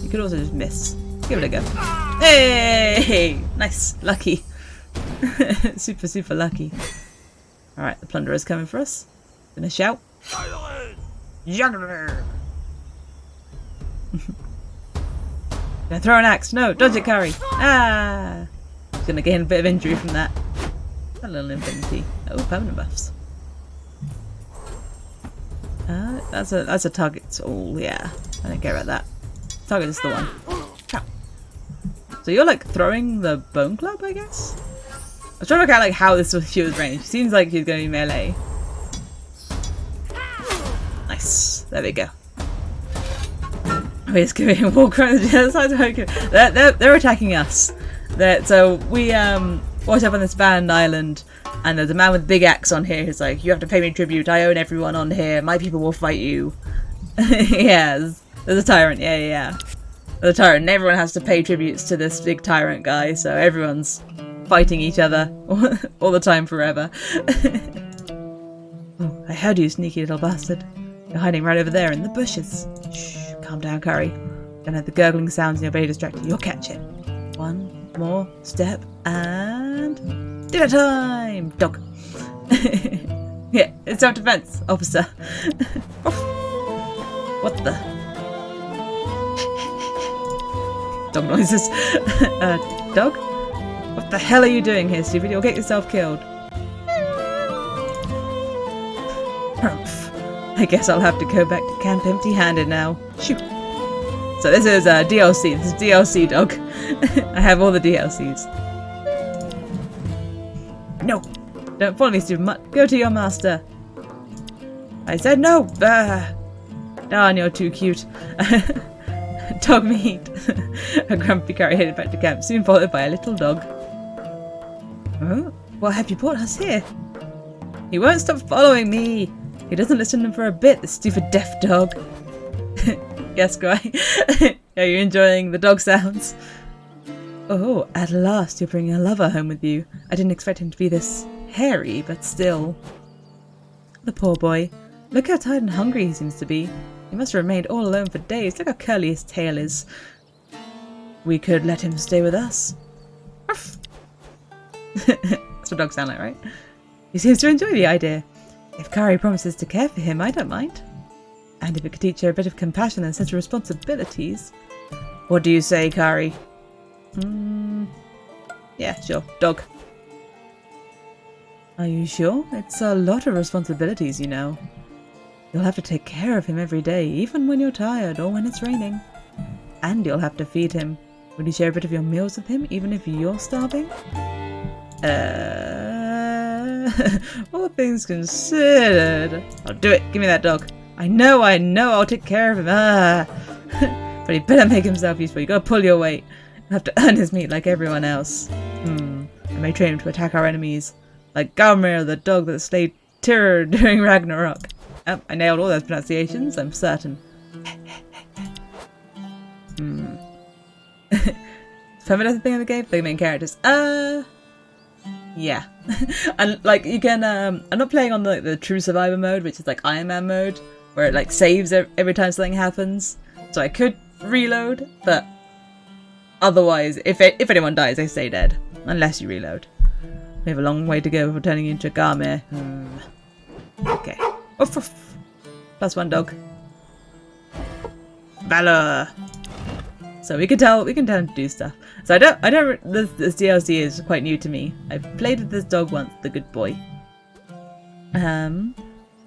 You could also just miss. Give it a go. Hey, nice, lucky. super lucky. All right, the plunderer's coming for us. Gonna shout. Juggler. Gonna throw an axe. No, dodge it, Kari. Ah! He's gonna gain a bit of injury from that. A little infinity. Oh, permanent buffs. That's a target. Oh yeah, I don't care about that. Target is the one. Chow. So you're like throwing the bone club, I guess. I was trying to work out like how this was she was ranged. Seems like she's gonna be melee. Nice. There we go. We're just going to walk around the other side of Hoku. They're attacking us. So we wash up on this banned island, and there's a man with a big axe on here who's like, you have to pay me tribute, I own everyone on here, my people will fight you. Yeah, there's a tyrant, yeah. There's a tyrant, and everyone has to pay tributes to this big tyrant guy, so everyone's fighting each other all the time forever. Oh, I heard you, sneaky little bastard. You're hiding right over there in the bushes. Shh. Calm down, Kari. Don't have the gurgling sounds in your belly distracted. You'll catch it. 1 more step and dinner time! Dog. Yeah, it's self-defense, officer. What the? Dog noises. Dog? What the hell are you doing here, stupid? You'll get yourself killed. I guess I'll have to go back to camp empty-handed now. Shoot. So this is DLC. This is DLC dog. I have all the DLCs. No! Don't follow me, stupid mutt. Go to your master. I said no! Darn, you're too cute. Dog meat. A grumpy curry headed back to camp, soon followed by a little dog. Oh, what have you brought us here? He won't stop following me. He doesn't listen for a bit, the stupid deaf dog. Yes, Cry. Are you enjoying the dog sounds? Oh, at last you're bringing a lover home with you. I didn't expect him to be this hairy, but still. The poor boy. Look how tired and hungry he seems to be. He must have remained all alone for days. Look how curly his tail is. We could let him stay with us. Ruff. That's what dogs sound like, right? He seems to enjoy the idea. If Kari promises to care for him, I don't mind. And if it could teach her a bit of compassion and sense of responsibilities. What do you say, Kari? Yeah, sure. Dog. Are you sure? It's a lot of responsibilities, you know. You'll have to take care of him every day, even when you're tired or when it's raining. And you'll have to feed him. Will you share a bit of your meals with him, even if you're starving? All things considered. I'll do it. Give me that dog. I know, I'll take care of him. But he better make himself useful. You gotta pull your weight. You have to earn his meat like everyone else. I may train him to attack our enemies. Like Galmir, the dog that slayed Tyr during Ragnarok. Oh, I nailed all those pronunciations, I'm certain. Feminist thing in the game? The main characters. Yeah. And like you can I'm not playing on the true survivor mode, which is like Iron Man mode, where it like saves every time something happens. So I could reload, but otherwise if anyone dies they stay dead. Unless you reload. We have a long way to go before turning into Garmir. Okay. Oof, oof. +1 dog. Valor. So we can tell him to do stuff. So I don't. This DLC is quite new to me. I've played with this dog once, the good boy. I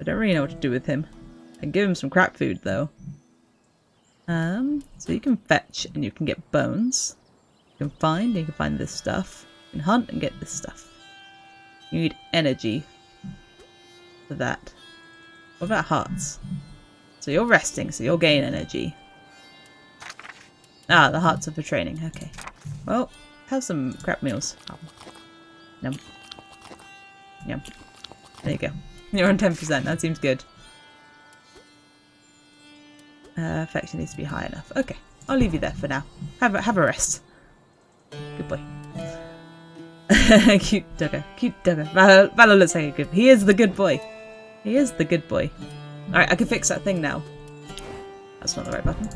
don't really know what to do with him. I can give him some crap food though. So you can fetch and you can get bones. You can find this stuff. You can hunt and get this stuff. You need energy for that. What about hearts? So you're resting, so you'll gain energy. Ah, the hearts are for training. Okay. Well, have some crap meals. Yum. Yum. There you go. You're on 10%. That seems good. Affection needs to be high enough. Okay. I'll leave you there for now. Have a rest. Good boy. Cute doggo. Cute doggo. Valor looks like a good. He is the good boy. He is the good boy. Alright, I can fix that thing now. That's not the right button.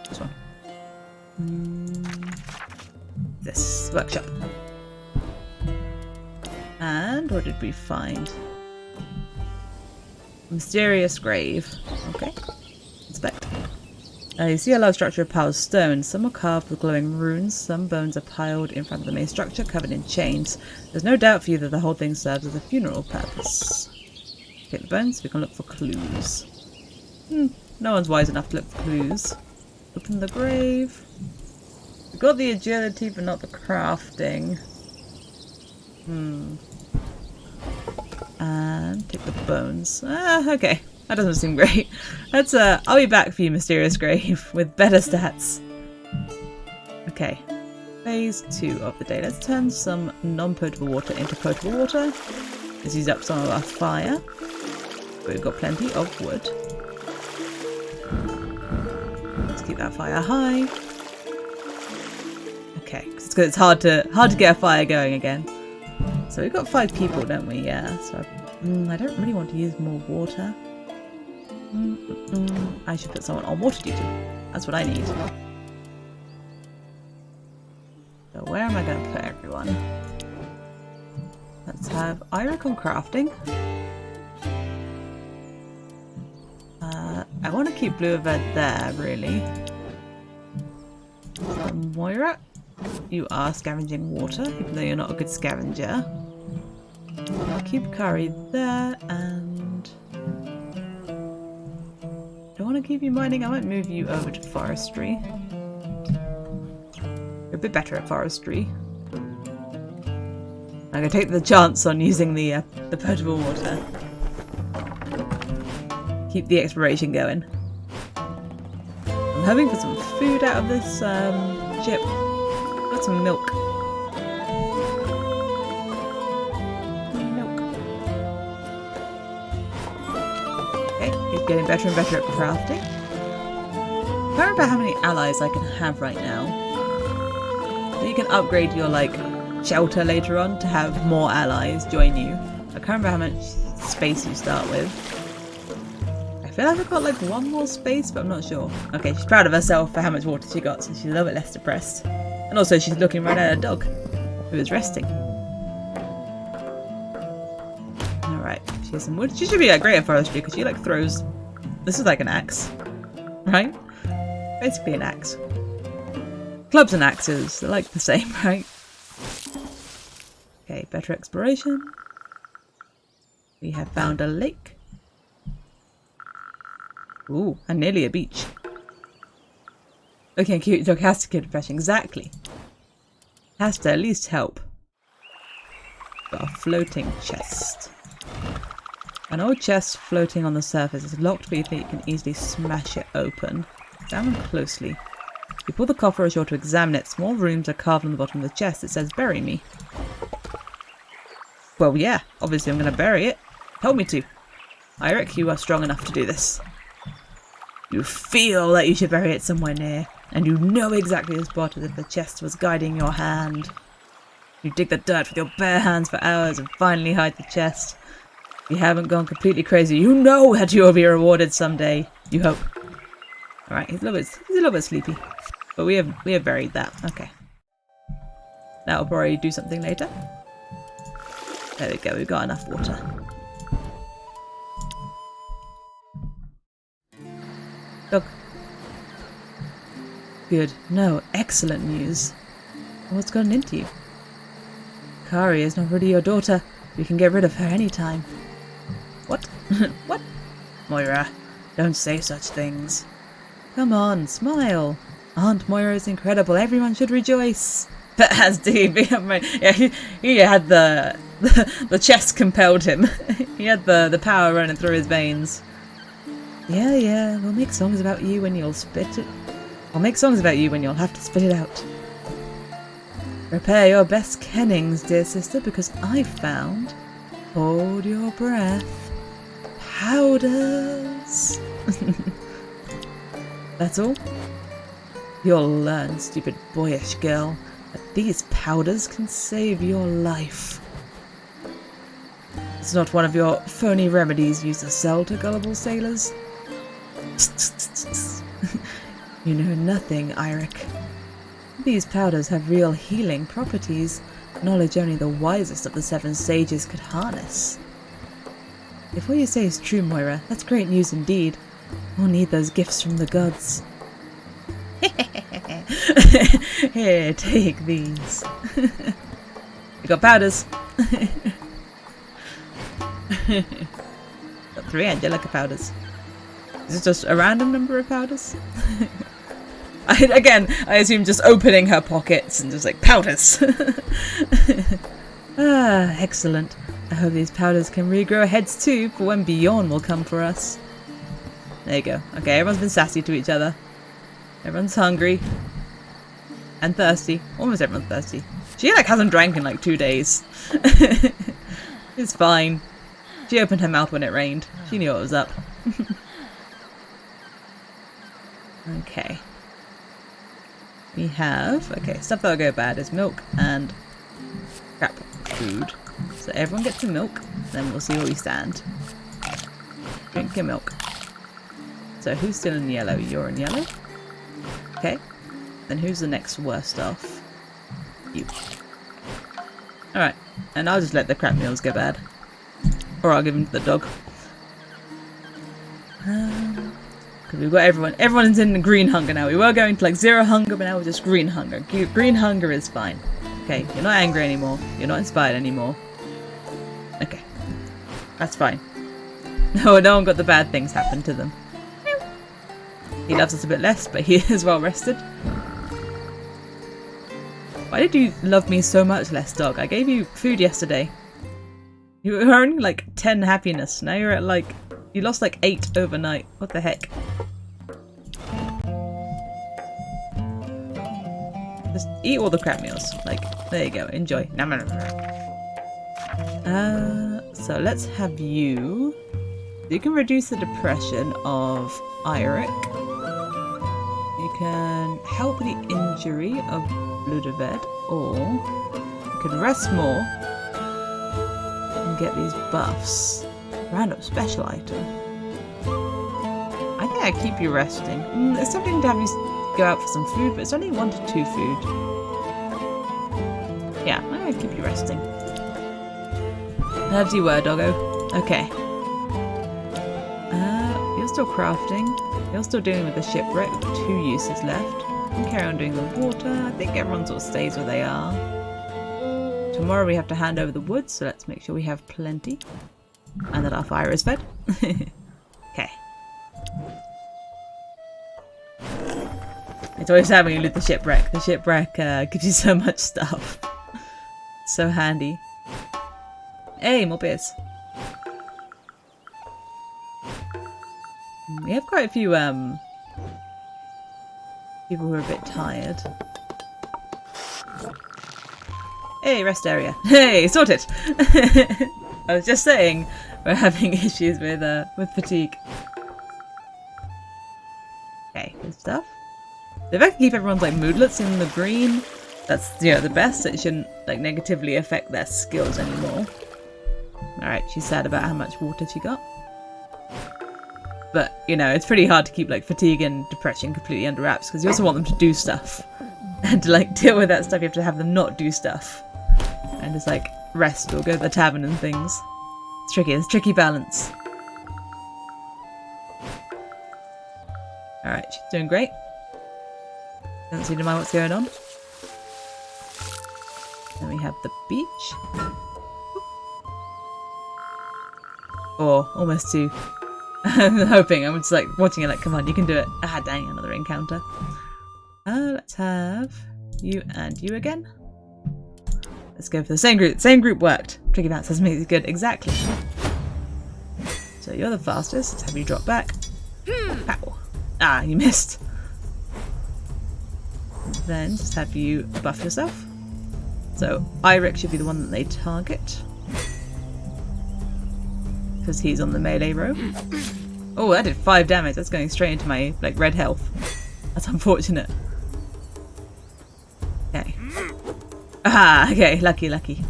This one. This workshop. And what did we find? Mysterious grave. Okay. Inspect. You see a large structure of piled stone. Some are carved with glowing runes. Some bones are piled in front of the main structure, covered in chains. There's no doubt for you that the whole thing serves as a funeral purpose. Take the bones, we can look for clues. No one's wise enough to look for clues. Open the grave. We got the agility, but not the crafting. And take the bones. Okay. That doesn't seem great. Let's I'll be back for you, Mysterious Grave, with better stats. Okay. Phase 2 of the day. Let's turn some non-potable water into potable water. Let's use up some of our fire. We've got plenty of wood. Let's keep that fire high. Okay, because it's hard to get a fire going again. So we've got 5 people, don't we? Yeah. So I don't really want to use more water. I should put someone on water duty. That's what I need. So where am I going to put everyone? Let's have Eirik on crafting. I want to keep Bluebeard there, really. So Moira, you are scavenging water, even though you're not a good scavenger. I'll keep Kari there, and want to keep you mining? I might move you over to forestry. You're a bit better at forestry. I'm gonna take the chance on using the potable water. Keep the exploration going. I'm hoping for some food out of this ship. Got some milk. Getting better and better at crafting. I can't remember how many allies I can have right now. So you can upgrade your shelter later on to have more allies join you. I can't remember how much space you start with. I feel like I've got one more space, but I'm not sure. Okay, she's proud of herself for how much water she got, so she's a little bit less depressed. And also she's looking right at her dog, who is resting. Alright, she has some wood. She should be great at forestry because she throws. This is like an axe, right? Basically an axe. Clubs and axes, they're the same, right? Okay, better exploration. We have found a lake. Ooh, and nearly a beach. Looking cute, dog has to get refreshing. Exactly. Has to at least help. Got a floating chest. An old chest floating on the surface is locked, but you think you can easily smash it open. Examine closely. You pull the coffer ashore to examine it. Small rooms are carved on the bottom of the chest. It says, "Bury me." Well, yeah, obviously I'm going to bury it. Told me to. Eirik, you are strong enough to do this. You feel that you should bury it somewhere near, and you know exactly the spot as if the chest was guiding your hand. You dig the dirt with your bare hands for hours and finally hide the chest. You haven't gone completely crazy. You know that you will be rewarded someday. You hope. Alright, he's a little bit sleepy. But we have buried that. Okay. That'll probably do something later. There we go, we've got enough water. Dog. Good. No, excellent news. What's gotten into you? Kari is not really your daughter. We can get rid of her anytime. What? What? Moira, don't say such things. Come on, smile. Aunt Moira is incredible. Everyone should rejoice. But as Dee, yeah, he had the chest compelled him. He had the power running through his veins. Yeah, we'll make songs about you when you'll spit it. I'll make songs about you when you'll have to spit it out. Prepare your best kennings, dear sister, because I've found, hold your breath, powders. That's all? You'll learn, stupid boyish girl, that these powders can save your life. It's not one of your phony remedies used to sell to gullible sailors. You know nothing, Eirik. These powders have real healing properties, knowledge only the wisest of the 7 sages could harness. If what you say is true, Moira, that's great news indeed. We'll need those gifts from the gods. Here, take these. You got powders. Got 3 Angelica powders. Is it just a random number of powders? I assume just opening her pockets and just powders. Excellent. I hope these powders can regrow heads too, for when Bjorn will come for us. There you go. Okay, everyone's been sassy to each other. Everyone's hungry. And thirsty. Almost everyone's thirsty. She hasn't drank in 2 days. It's fine. She opened her mouth when it rained. She knew what was up. Okay. We have, stuff that'll go bad is milk and crap food. So everyone gets some milk, then we'll see where we stand. Drink your milk. So who's still in yellow? You're in yellow? Okay. Then who's the next worst off? You. Alright. And I'll just let the crap meals go bad. Or I'll give them to the dog. Because we've got everyone's in green hunger now. We were going to 0 hunger, but now we're just green hunger. Green hunger is fine. Okay, you're not angry anymore. You're not inspired anymore. Okay. That's fine. No one got the bad things happen to them. He loves us a bit less, but he is well rested. Why did you love me so much less, dog? I gave you food yesterday. You were only like 10 happiness. Now you're at like... You lost like 8 overnight. What the heck? Just eat all the crab meals. Like, there you go. Enjoy. So let's have you... You can reduce the depression of Eirik. You can help the injury of Ludoved, or you can rest more and get these buffs. Random special item. I think I keep you resting. It's tempting to have you go out for some food, but it's only 1 to 2 food. Yeah, I'm gonna keep you resting. As you were, doggo. Okay. You're still crafting. You're still dealing with the shipwreck with 2 uses left. You can carry on doing the water. I think everyone sort of stays where they are. Tomorrow we have to hand over the wood, so let's make sure we have plenty. And that our fire is fed. Okay. It's always sad when you loot the shipwreck. The shipwreck gives you so much stuff. So handy. Hey, more beers. We have quite a few people who are a bit tired. Hey, rest area. Hey, sorted. I was just saying we're having issues with fatigue. Okay, good stuff. So if I can keep everyone's like moodlets in the green, that's the best. It shouldn't like negatively affect their skills anymore. Alright, she's sad about how much water she got. But, it's pretty hard to keep like fatigue and depression completely under wraps because you also want them to do stuff. And to like deal with that stuff, you have to have them not do stuff. And just like rest or go to the tavern and things. It's tricky, it's a tricky balance. Alright, she's doing great. Doesn't seem to mind what's going on. Then we have the beach. Oh, almost 2. I'm hoping, I'm just like watching it like, come on, you can do it. Ah, dang, another encounter. Let's have you and you again. Let's go for the same group. Same group worked. Tricky bounce has made it good. Exactly. So you're the fastest. Let's have you drop back. Pow. Ah, you missed. Then just have you buff yourself. So Eirik should be the one that they target. Because he's on the melee row. Oh, that did 5 damage. That's going straight into my like red health. That's unfortunate. Okay. Ah, okay. Lucky. If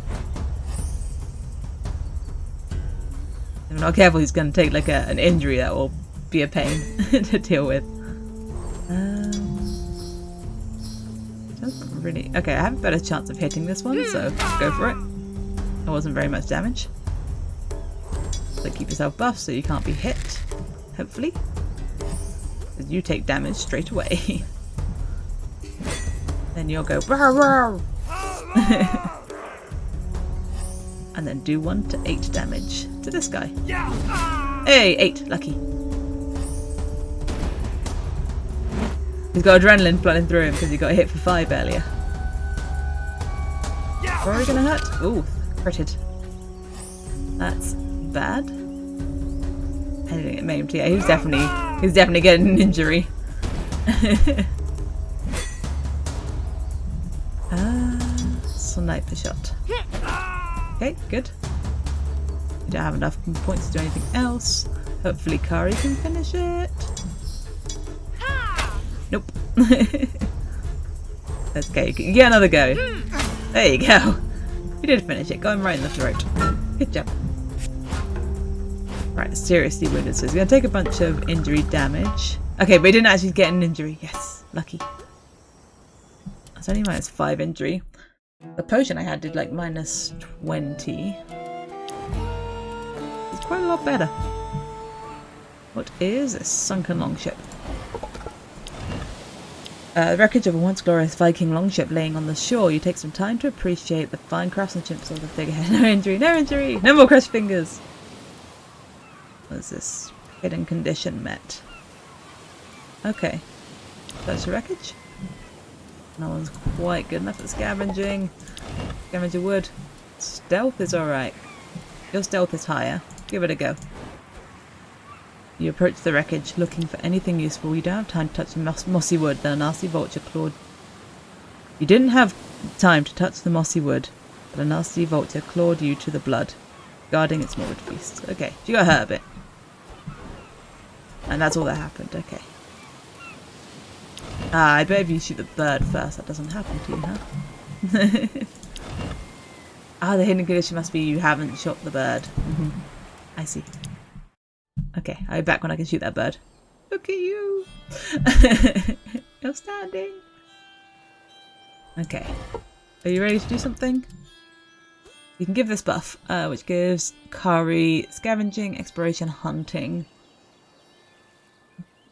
we're not careful, he's going to take like an injury that will be a pain to deal with. Doesn't really. Okay, I have a better chance of hitting this one, so go for it. It wasn't very much damage. So keep yourself buffed so you can't be hit, hopefully. Because you take damage straight away. Then you'll go rawr, rawr. And then do 1 to 8 damage to this guy. Hey, 8, lucky. He's got adrenaline flooding through him because he got hit for 5 earlier. Where are we gonna hurt? Ooh, critted. That's bad. Anything get maimed? Yeah, he's definitely getting an injury. Sniper shot. Okay, good. We don't have enough points to do anything else. Hopefully Kari can finish it. Nope. Let's go. You can get another go. There you go. You did finish it. Got him right in the throat. Good job. Right, seriously wounded. So he's going to take a bunch of injury damage. Okay, but he didn't actually get an injury. Yes, lucky. That's only minus 5 injury. The potion I had did like minus 20. It's quite a lot better. What is a sunken longship? The wreckage of a once glorious Viking longship laying on the shore. You take some time to appreciate the fine craftsmanship of the figurehead. No injury, no injury! No more crushed fingers! What is this? Hidden condition met. Okay. That's the wreckage. No one's quite good enough at scavenging. Scavenger wood. Stealth is alright. Your stealth is higher. Give it a go. You approach the wreckage, looking for anything useful. You don't have time to touch the mossy wood. Then a nasty vulture clawed. You didn't have time to touch the mossy wood, but a nasty vulture clawed you to the blood, guarding its morbid feast. Okay, you got hurt a bit. And that's all that happened. Okay. Ah, I bet if you shoot the bird first, that doesn't happen to you, huh? Ah, the hidden condition must be you haven't shot the bird. I see. Okay, I'll be back when I can shoot that bird. Look at you! You're standing! Okay. Are you ready to do something? You can give this buff, which gives Kari scavenging, exploration, hunting.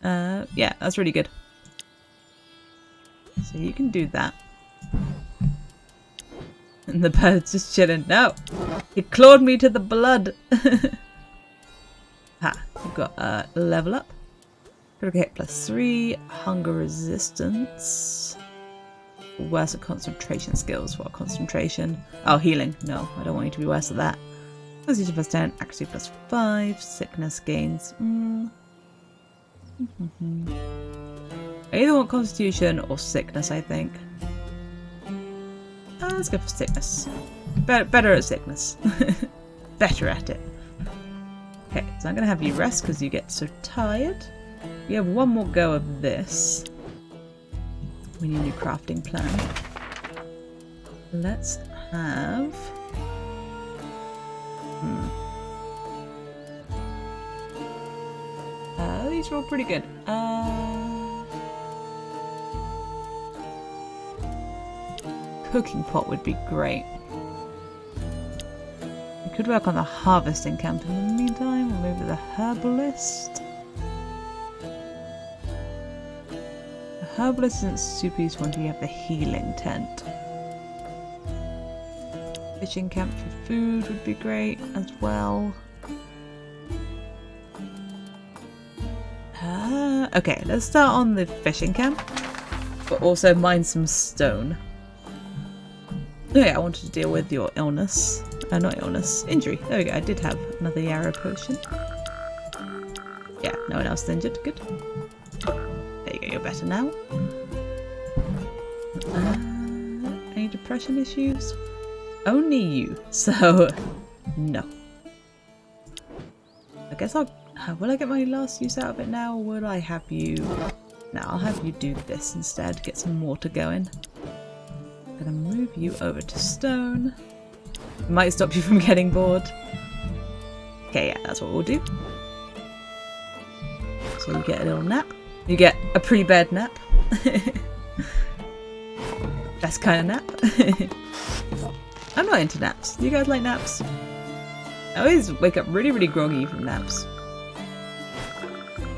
Yeah, that's really good. So you can do that. And the bird's just chilling. No! He clawed me to the blood! Ha! You've got level up. Critical hit +3. Hunger resistance. Worse at concentration skills. What concentration? Oh, healing. No, I don't want you to be worse at that. Constitution +10. Accuracy +5. Sickness gains. I either want constitution or sickness, I think. Let's go for sickness. Better at sickness. Better at it. Okay, so I'm going to have you rest because you get so tired. We have one more go of this. We need a new crafting plan. Let's have... these are all pretty good. Cooking pot would be great. We could work on the harvesting camp in the meantime. We'll move to the herbalist. The herbalist isn't super useful until you have the healing tent. Fishing camp for food would be great as well. Okay, let's start on the fishing camp, but also mine some stone. Oh yeah, I wanted to deal with your illness. Not illness, injury. There we go, I did have another yarrow potion. Yeah, no one else is injured, good. There you go, you're better now. Any depression issues? Only you, so no. I guess will I get my last use out of it now, or will I have you... No, I'll have you do this instead, get some water going. I'm gonna move you over to stone. Might stop you from getting bored. Okay, yeah, that's what we'll do. So you get a little nap. You get a pre-bed nap. Best kind of nap. I'm not into naps. Do you guys like naps? I always wake up really, really groggy from naps.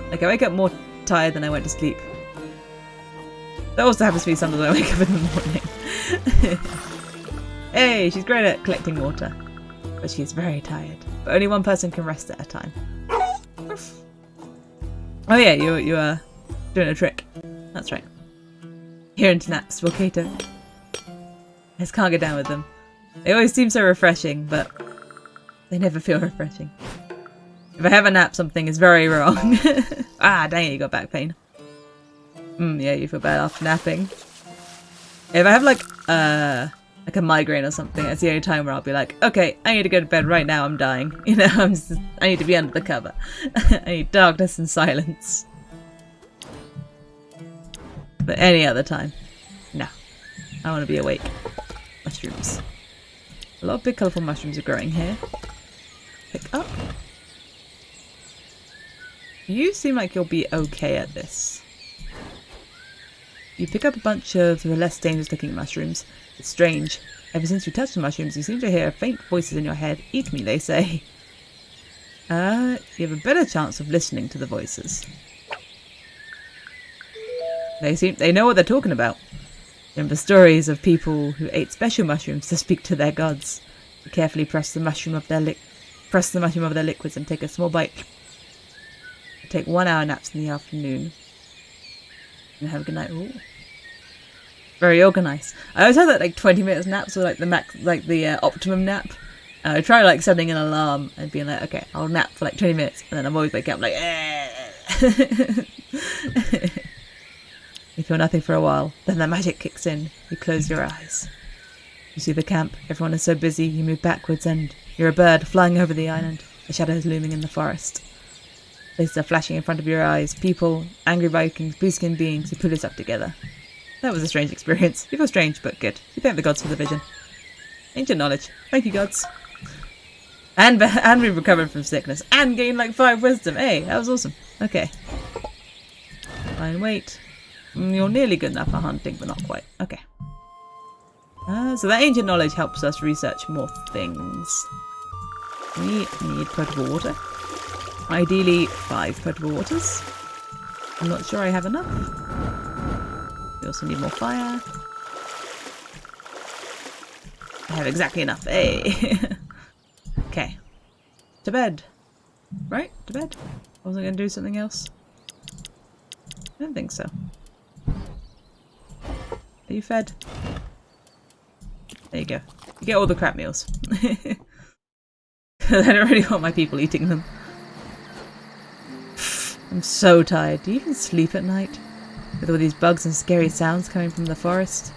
Like, I wake up more tired than I went to sleep. That also happens to me sometimes when I wake up in the morning. Hey, she's great at collecting water. But she's very tired. But only one person can rest at a time. Oh yeah, you are doing a trick. That's right. You're into naps, Volcato. I just can't get down with them. They always seem so refreshing, but they never feel refreshing. If I have a nap, something is very wrong. Ah, dang it, you got back pain. Yeah, you feel bad after napping. If I have like a migraine or something, that's the only time where I'll be like, okay, I need to go to bed right now, I'm dying. You know, I need to be under the cover. I need darkness and silence. But any other time, no. I want to be awake. Mushrooms. A lot of big colourful mushrooms are growing here. Pick up. You seem like you'll be okay at this. You pick up a bunch of the less dangerous looking mushrooms. It's strange. Ever since you touched the mushrooms, you seem to hear faint voices in your head. Eat me, they say. You have a better chance of listening to the voices. They know what they're talking about. Remember stories of people who ate special mushrooms to speak to their gods. You carefully press the mushroom of their liquids and take a small bite. Take 1 hour naps in the afternoon. And have a good night. Ooh. Very organised. I always had that like 20 minutes naps were like the max, like the optimum nap. I try like setting an alarm and being like, okay, I'll nap for like 20 minutes, and then I'm always waking up like, You feel nothing for a while, then the magic kicks in. You close your eyes. You see the camp. Everyone is so busy. You move backwards, and you're a bird flying over the island. The shadows looming in the forest. Places are flashing in front of your eyes. People, angry Vikings, blue-skinned beings who pull us up together. That was a strange experience. You feel strange, but good. You thank the gods for the vision. Ancient knowledge. Thank you, gods. And we recovered from sickness. And gained like 5 wisdom. Hey, that was awesome. Okay. Fine, wait. You're nearly good enough for hunting, but not quite. Okay. So that ancient knowledge helps us research more things. We need potable water. Ideally 5 potable waters. I'm not sure I have enough. We also need more fire. I have exactly enough. Hey. Okay. To bed. Right? To bed? I wasn't going to do something else. I don't think so. Are you fed? There you go. You get all the crap meals. I don't really want my people eating them. I'm so tired. Do you even sleep at night? With all these bugs and scary sounds coming from the forest?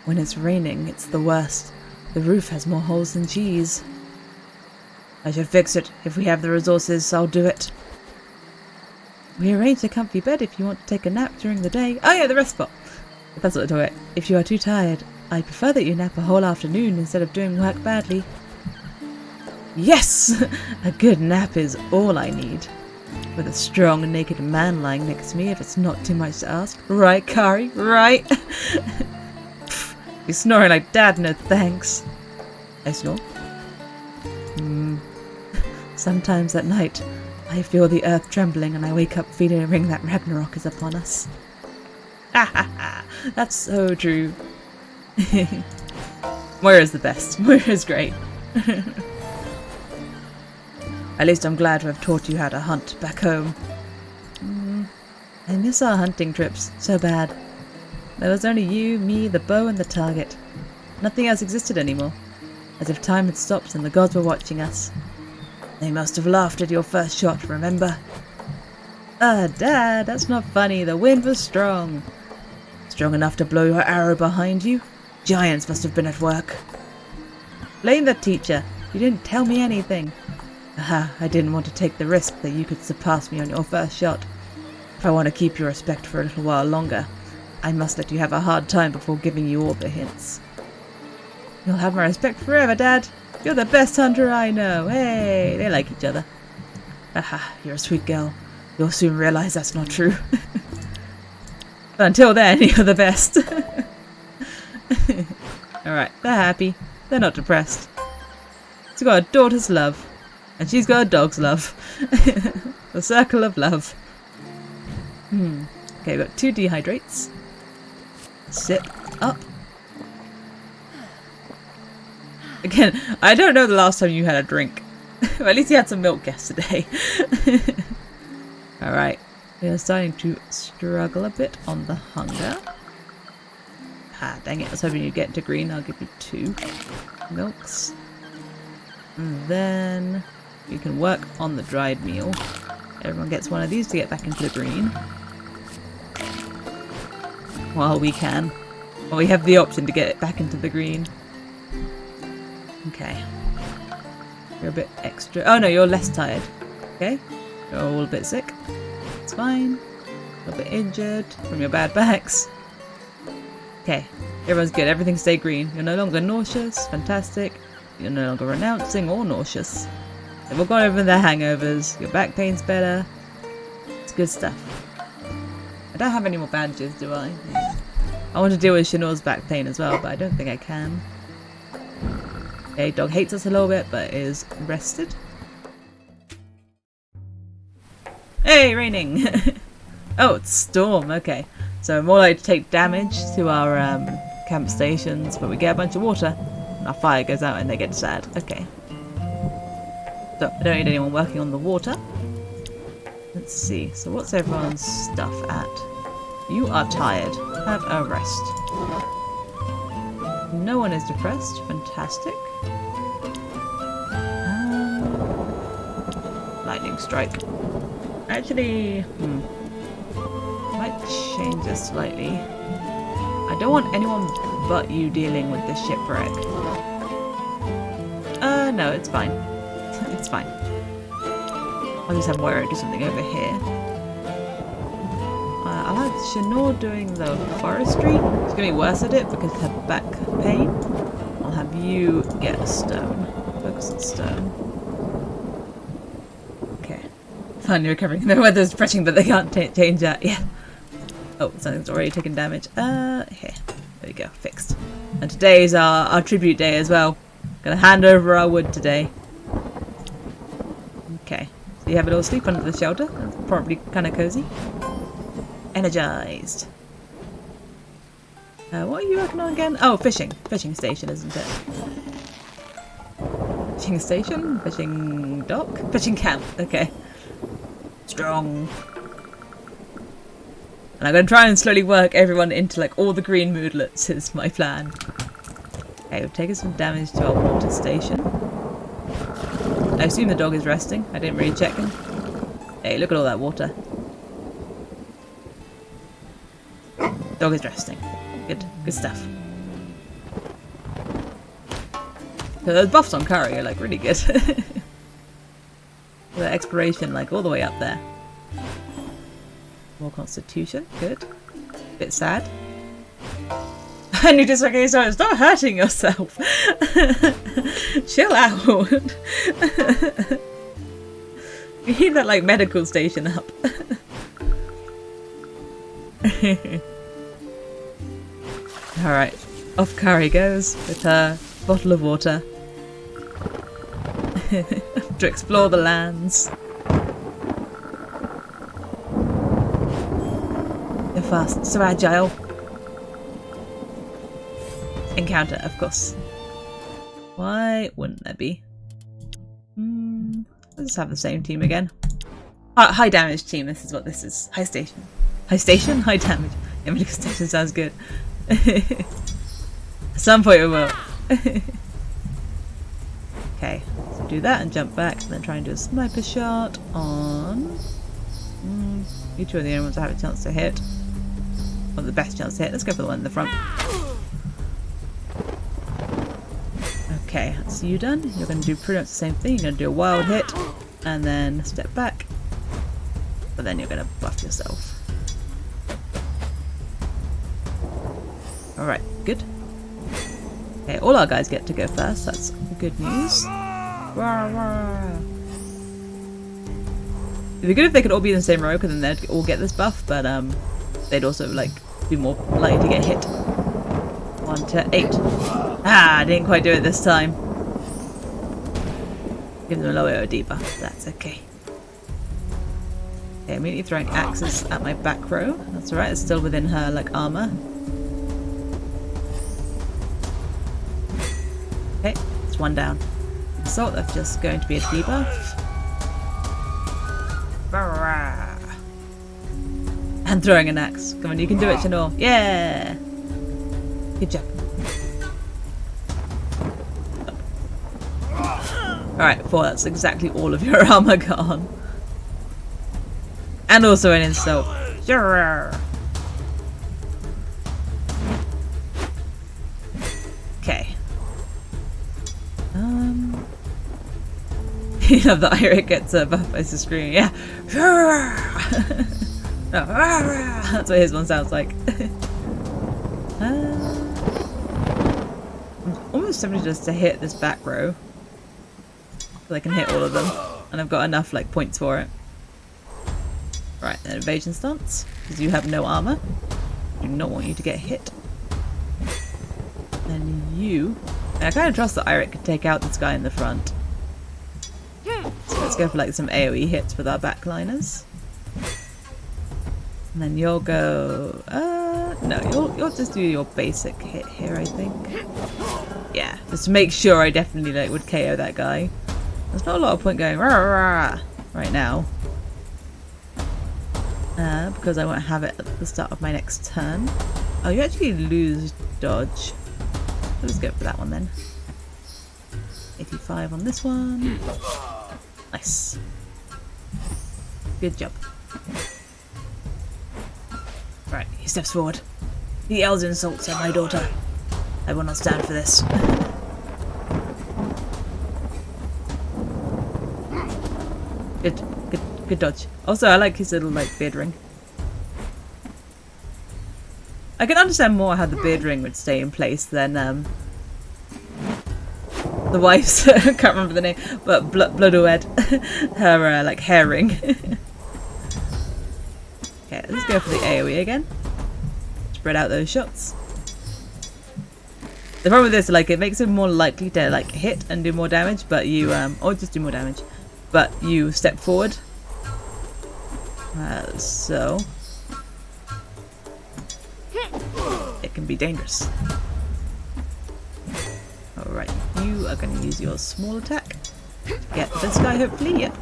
When it's raining, it's the worst. The roof has more holes than cheese. I should fix it. If we have the resources, I'll do it. We arranged a comfy bed if you want to take a nap during the day. Oh yeah, the rest spot. That's what I do it. If you are too tired, I prefer that you nap a whole afternoon instead of doing work badly. Yes! A good nap is all I need. With a strong, naked man lying next to me if it's not too much to ask. Right, Kari? Right? You're snoring like Dad, no thanks. I snore. Sometimes at night, I feel the earth trembling and I wake up feeling that Ragnarok is upon us. Ha ha ha! That's so true. Moira's the best. Moira's great. At least I'm glad to have taught you how to hunt back home. I miss our hunting trips so bad. There was only you, me, the bow, and the target. Nothing else existed anymore. As if time had stopped and the gods were watching us. They must have laughed at your first shot, remember? Dad, that's not funny. The wind was strong. Strong enough to blow your arrow behind you? Giants must have been at work. Blame the teacher. You didn't tell me anything. Aha, I didn't want to take the risk that you could surpass me on your first shot. If I want to keep your respect for a little while longer, I must let you have a hard time before giving you all the hints. You'll have my respect forever, Dad. You're the best hunter I know. Hey, they like each other. Aha, you're a sweet girl. You'll soon realize that's not true. But until then, you're the best. Alright, they're happy. They're not depressed. She's got a daughter's love. And she's got a dog's love. The circle of love. Okay, we've got 2 dehydrates. Sip up. Again, I don't know the last time you had a drink. Well, at least you had some milk yesterday. Alright. We are starting to struggle a bit on the hunger. Ah, dang it. I was hoping you'd get into green. I'll give you 2 milks. And then you can work on the dried meal. Everyone gets one of these to get back into the green. While we can. Well, we have the option to get it back into the green. Okay. You're a bit extra. Oh no, you're less tired. Okay. You're all a bit sick. It's fine. A little bit injured from your bad backs. Okay. Everyone's good. Everything stay green. You're no longer nauseous. Fantastic. You're no longer renouncing or nauseous. They've all gone over their hangovers. Your back pain's better. It's good stuff. I don't have any more bandages, do I? I want to deal with Shanore's back pain as well, but I don't think I can. Okay, dog hates us a little bit, but is rested. Hey, raining! Oh, it's storm. Okay. So more likely to take damage to our camp stations, but we get a bunch of water. And our fire goes out and they get sad. Okay. So I don't need anyone working on the water. Let's see. So what's everyone's stuff at? You are tired. Have a rest. No one is depressed. Fantastic. Lightning strike. Actually, might change this slightly. I don't want anyone but you dealing with this shipwreck. No, it's fine. It's fine. I'll just have Moira do something over here. I'll have Shanor doing the forestry. She's gonna be worse at it because of her back pain. I'll have you get a stone. Focus on stone. Okay. Finally recovering. The weather's depressing, but they can't change that. Yeah. Oh, something's already taken damage. Here. There we go. Fixed. And today is our tribute day as well. Gonna hand over our wood today. Okay. So you have it all sleep under the shelter. That's probably kind of cozy. Energized. What are you working on again? Oh, fishing. Fishing station, isn't it? Fishing station? Fishing dock? Fishing camp. Okay. Strong. And I'm going to try and slowly work everyone into like all the green moodlets is my plan. Okay, we've taken some damage to our water station. I assume the dog is resting. I didn't really check him. Hey, look at all that water. Dog is resting. Good. Good stuff. So those buffs on Kari are like really good. The exploration like all the way up there. More constitution. Good. Bit sad. And you just okay, so stop hurting yourself. Chill out. You need that like medical station up. Alright, off Kari goes with her bottle of water to explore the lands. So fast, so agile. Encounter, of course. Why wouldn't there be? Let's just have the same team again. High damage team, this is what this is. High station. High station? High damage. Yeah, medical station sounds good. At some point we will. Okay, so do that and jump back and then try and do a sniper shot on... you two are the only ones that have a chance to hit. Or the best chance to hit. Let's go for the one in the front. Okay, that's you done. You're going to do pretty much the same thing. You're going to do a wild hit and then step back. But then you're going to buff yourself. Alright, good. Okay, all our guys get to go first. That's good news. It'd be good if they could all be in the same row, because then they'd all get this buff, but they'd also like be more likely to get hit. 1 to 8. Ah, I didn't quite do it this time. Give them a lower debuff. That's okay. Okay, immediately throwing axes at my back row. That's alright, it's still within her like armor. Okay, it's one down. Assault, that's just going to be a debuff. And throwing an axe. Come on, you can do it, Shanor. Yeah! Good job. Alright, 4, that's exactly all of your armor gone. And also an insult. Okay. You have the Iric gets a buff by screaming, yeah. That's what his one sounds like. I'm almost tempted just to hit this back row. So I can hit all of them. And I've got enough like points for it. Right, then evasion stance. Because you have no armor. I do not want you to get hit. And you... I kind of trust that Iric could take out this guy in the front. So let's go for like some AoE hits with our backliners. And then you'll go... no, you'll just do your basic hit here, I think. Yeah, just to make sure I definitely like would KO that guy. There's not a lot of point going rah, rah, right now. because I won't have it at the start of my next turn. Oh, you actually lose dodge. Let's go for that one then. 85 on this one. Nice. Good job. Right, he steps forward. He yells insults at my daughter. I will not stand for this. Good dodge. Also, I like his little beard ring. I can understand more how the beard ring would stay in place than the wife's. I can't remember the name, but Bloodowed, her hair ring. Okay, let's go for the AoE again. Spread out those shots. The problem with this, it makes it more likely to hit and do more damage, but you or just do more damage, but you step forward. So it can be dangerous. Alright, you are going to use your small attack to get this guy, hopefully, yep.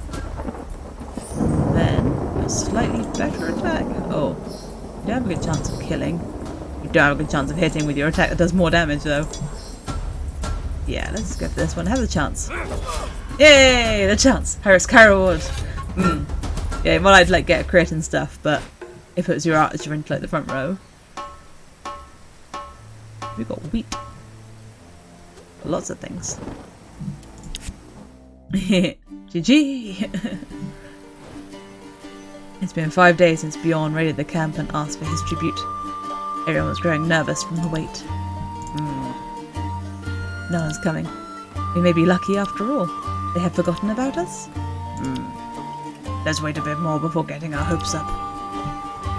Then a slightly better attack. Oh, you don't have a good chance of killing. You don't have a good chance of hitting with your attack that does more damage, though. Yeah, let's go for this one. Have the chance. Yay! The chance! Harris Carrowood! Yeah, well, I'd get a crit and stuff, but if it was your archer into the front row. We got wheat. Lots of things. GG! It's been 5 days since Bjorn raided the camp and asked for his tribute. Everyone was growing nervous from the wait. No one's coming. We may be lucky after all. They have forgotten about us? Let's wait a bit more before getting our hopes up.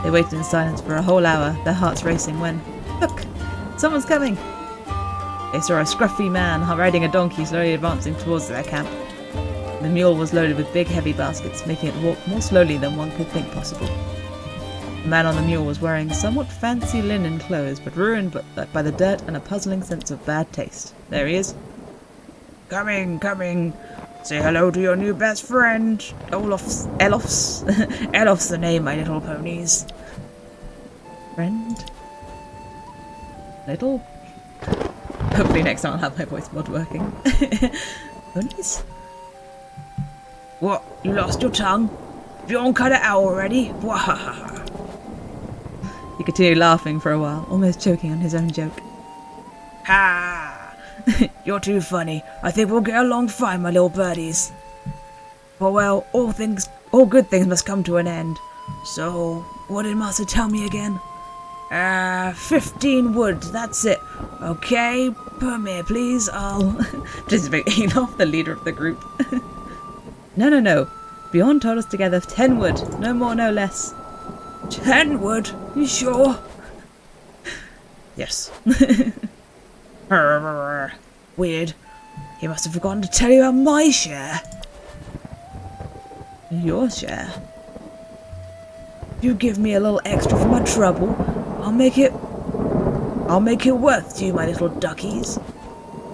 They waited in silence for a whole hour, their hearts racing when... Look! Someone's coming! They saw a scruffy man riding a donkey slowly advancing towards their camp. The mule was loaded with big heavy baskets, making it walk more slowly than one could think possible. The man on the mule was wearing somewhat fancy linen clothes, but ruined by the dirt and a puzzling sense of bad taste. There he is. Coming, coming! Say hello to your new best friend, Elof's. Elof's the name, my little ponies. Friend? Little? Hopefully next time I'll have my voice mod working. Ponies? What? You lost your tongue? Bjorn cut it out already? He continued laughing for a while, almost choking on his own joke. Ha! You're too funny. I think we'll get along fine, my little birdies. Well, all good things must come to an end. So, what did Master tell me again? 15 wood, that's it. Okay, come here, please. I'll just make Elof the leader of the group. No. Bjorn told us to gather 10 wood. No more, no less. 10 wood? You sure? Yes. Weird. He must have forgotten to tell you about my share. Your share? If you give me a little extra for my trouble, I'll make it worth to you, my little duckies.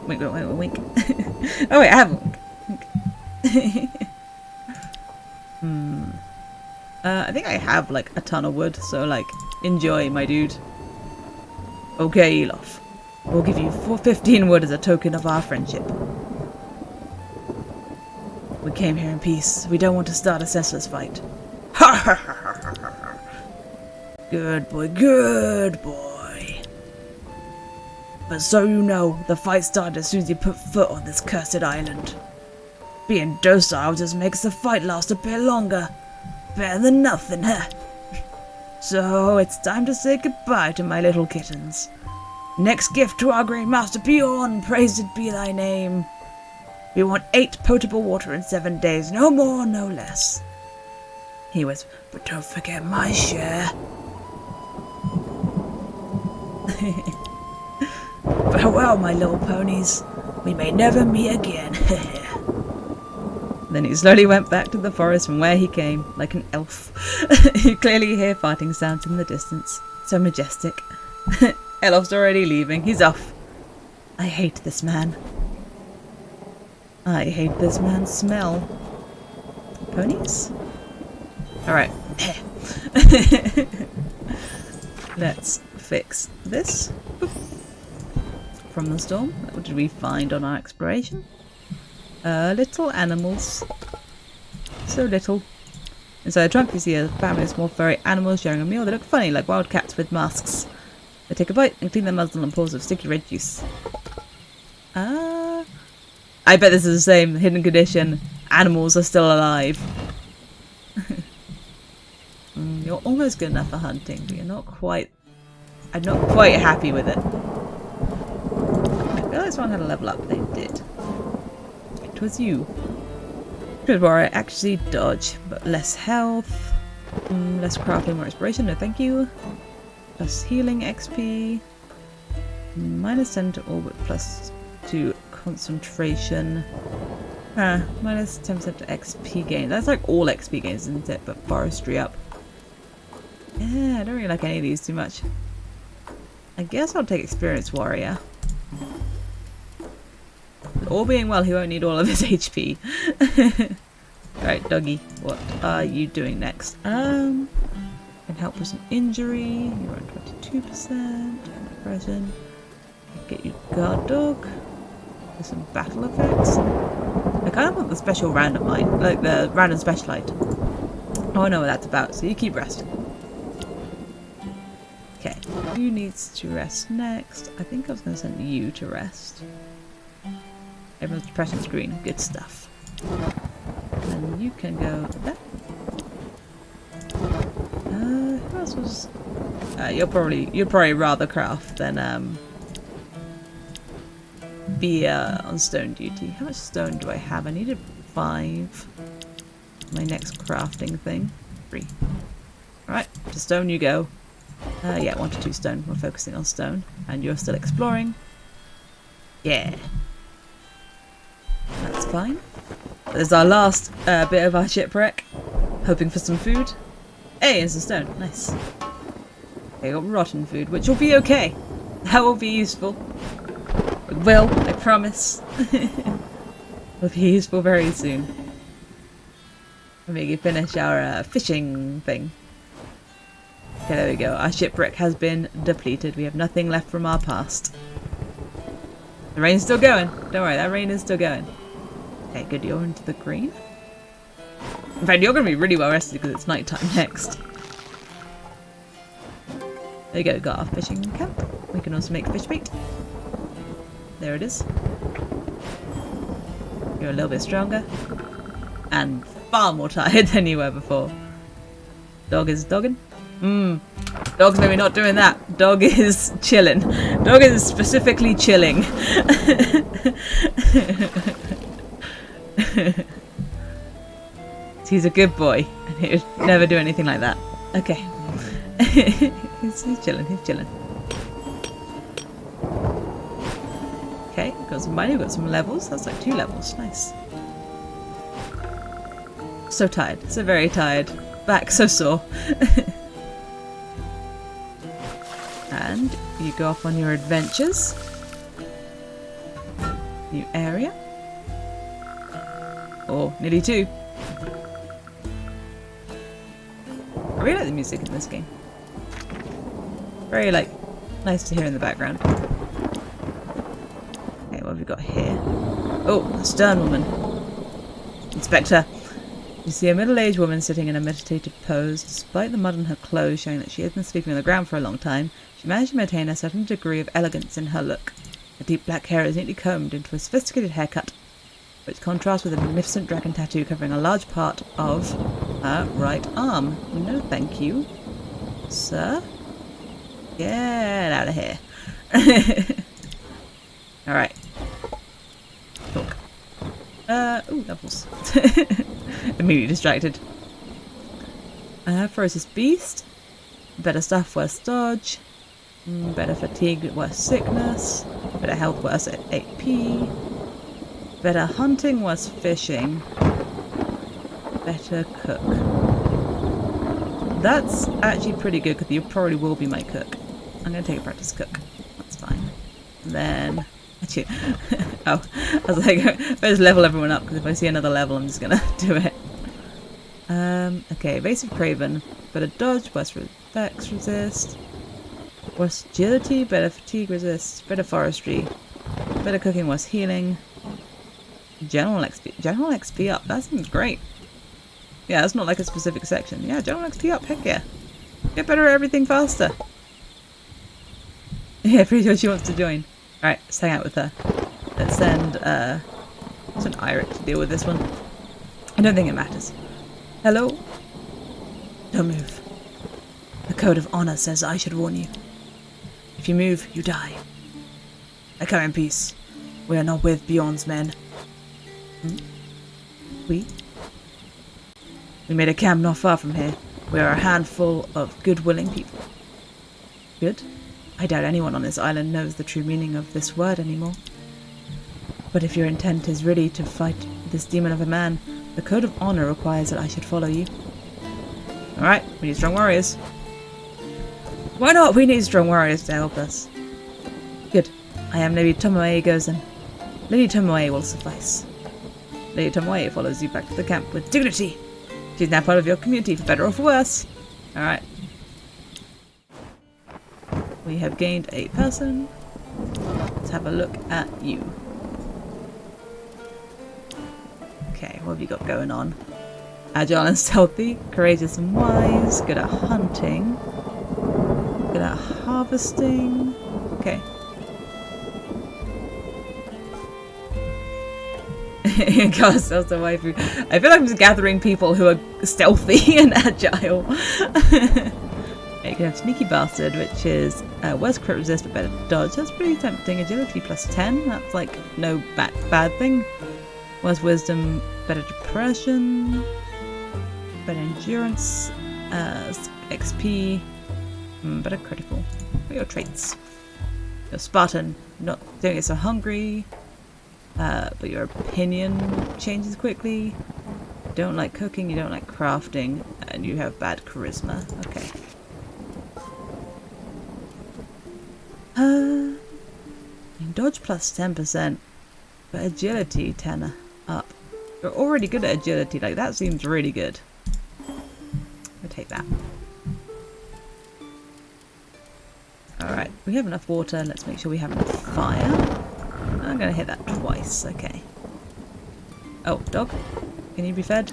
Wink. Oh wait, I have a wink. I think I have a ton of wood, so enjoy, my dude. Okay, Elof. We'll give you 15 wood as a token of our friendship. We came here in peace. We don't want to start a senseless fight. Ha ha ha ha ha. Good boy. But so you know, the fight started as soon as you put foot on this cursed island. Being docile just makes the fight last a bit longer. Better than nothing, huh? So it's time to say goodbye to my little kittens. Next gift to our great master Bjorn, praised be thy name. We want 8 potable water in 7 days, no more, no less. He was, but don't forget my share. Farewell, my little ponies. We may never meet again. Then he slowly went back to the forest from where he came, like an elf. You clearly hear farting sounds in the distance. So majestic. Elof's already leaving. He's off. I hate this man. I hate this man's smell. Ponies? Alright. Let's fix this. Boop. From the storm. What did we find on our exploration? Little animals. So little. Inside the trunk you see a family of small furry animals sharing a meal. They look funny, like wild cats with masks. They take a bite and clean their muzzle and paws with sticky red juice. I bet this is the same hidden condition. Animals are still alive. You're almost good enough for hunting, but you're not quite... I'm not quite happy with it. I feel like someone had a level up. They did. It was you. Good warrior, actually dodge, but less health. Less crafting, more inspiration, no thank you. Plus healing XP. Minus 10 to all, but plus 2 concentration. Minus 10% to XP gain. That's like all XP gains, isn't it? But forestry up. Yeah, I don't really like any of these too much. I guess I'll take Experienced Warrior. All being well, he won't need all of his HP. Right, doggy, what are you doing next? Can help with some injury. You're on 22%. Depression. Get you guard dog. With some battle effects. I kind of want the special random light, like the random special light. Oh, I know what that's about, so you keep resting. Okay, who needs to rest next? I think I was going to send you to rest. Everyone's depression's green, good stuff. And you can go there. Who else was? You'd probably rather craft than be on stone duty. How much stone do I have? I needed 5. My next crafting thing. 3. Alright, to stone you go. Yeah, 1 to 2 stone. We're focusing on stone. And you're still exploring. Yeah. That's fine. There's our last bit of our shipwreck. Hoping for some food. Hey, and some stone. Nice. Okay, got rotten food, which will be okay. That will be useful. It will, I promise. Will be useful very soon. Maybe finish our fishing thing. Okay, there we go. Our shipwreck has been depleted. We have nothing left from our past. The rain's still going. Don't worry, that rain is still going. Okay, good. You're into the green. In fact, you're going to be really well rested because it's night time next. There you go. Got our fishing camp. We can also make fish bait. There it is. You're a little bit stronger. And far more tired than you were before. Dog is dogging. Dog's maybe not doing that. Dog is chilling. Dog is specifically chilling. He's a good boy. And he would never do anything like that. Okay. he's chilling. He's chilling. Okay, got some money. We've got some levels. That's like 2 levels. Nice. So tired. So very tired. Back so sore. And you go off on your adventures. New area. Oh, nearly 2. I really like the music in this game. Very, like, nice to hear in the background. Okay, what have we got here? Oh, a stern woman. Inspector. You see a middle-aged woman sitting in a meditative pose. Despite the mud on her clothes showing that she has been sleeping on the ground for a long time, she managed to maintain a certain degree of elegance in her look. Her deep black hair is neatly combed into a sophisticated haircut, which contrasts with a magnificent dragon tattoo covering a large part of her right arm. No thank you, sir. Get out of here. Alright. Talk. Ooh, levels. Immediately distracted. Ferocious beast. Better stuff, worse dodge. Better fatigue, worse sickness. Better health, worse AP. Better hunting, worse fishing. Better cook. That's actually pretty good because you probably will be my cook. I'm going to take a practice cook. That's fine. And then... Actually, oh, I was like, I just level everyone up because if I see another level I'm just going to do it. Okay, evasive Craven. Better dodge, worse reflex resist. Worse agility, better fatigue resist. Better forestry. Better cooking, worse healing. General XP. General XP up. That seems great. Yeah, that's not like a specific section. Yeah, general XP up. Heck yeah. Get better at everything faster. Yeah, pretty sure she wants to join. Alright, let's hang out with her. Let's send, Iric to deal with this one. I don't think it matters. Hello? Don't move. The code of honor says I should warn you. If you move, you die. I come in peace. We are not with Bjorn's men. We? We made a camp not far from here. We are a handful of good, willing people. Good? I doubt anyone on this island knows the true meaning of this word anymore. But if your intent is really to fight this demon of a man, the code of honor requires that I should follow you. Alright, we need strong warriors. Why not? We need strong warriors to help us. Good. I am Lady Tomoe Gozen. Lady Tomoe will suffice. Lady Tomoe follows you back to the camp with dignity. She's now part of your community, for better or for worse. Alright. We have gained a person. Let's have a look at you. Okay, what have you got going on? Agile and stealthy, courageous and wise, good at hunting, good at harvesting. Okay. Gosh, that's the waifu. I feel like I'm just gathering people who are stealthy and agile. You can have Sneaky Bastard, which is worse crit resist but better dodge. That's pretty tempting. Agility plus 10. That's like no bad thing. Worse wisdom, better depression, better endurance, XP, better critical. What are your traits? You're Spartan, not doing it so hungry, but your opinion changes quickly. You don't like cooking, you don't like crafting, and you have bad charisma. Okay. Dodge plus 10%, but agility 10 up. You're already good at agility, like that seems really good. I'll take that. Alright, we have enough water, let's make sure we have enough fire. I'm gonna hit that twice, okay. Oh, dog, can you be fed?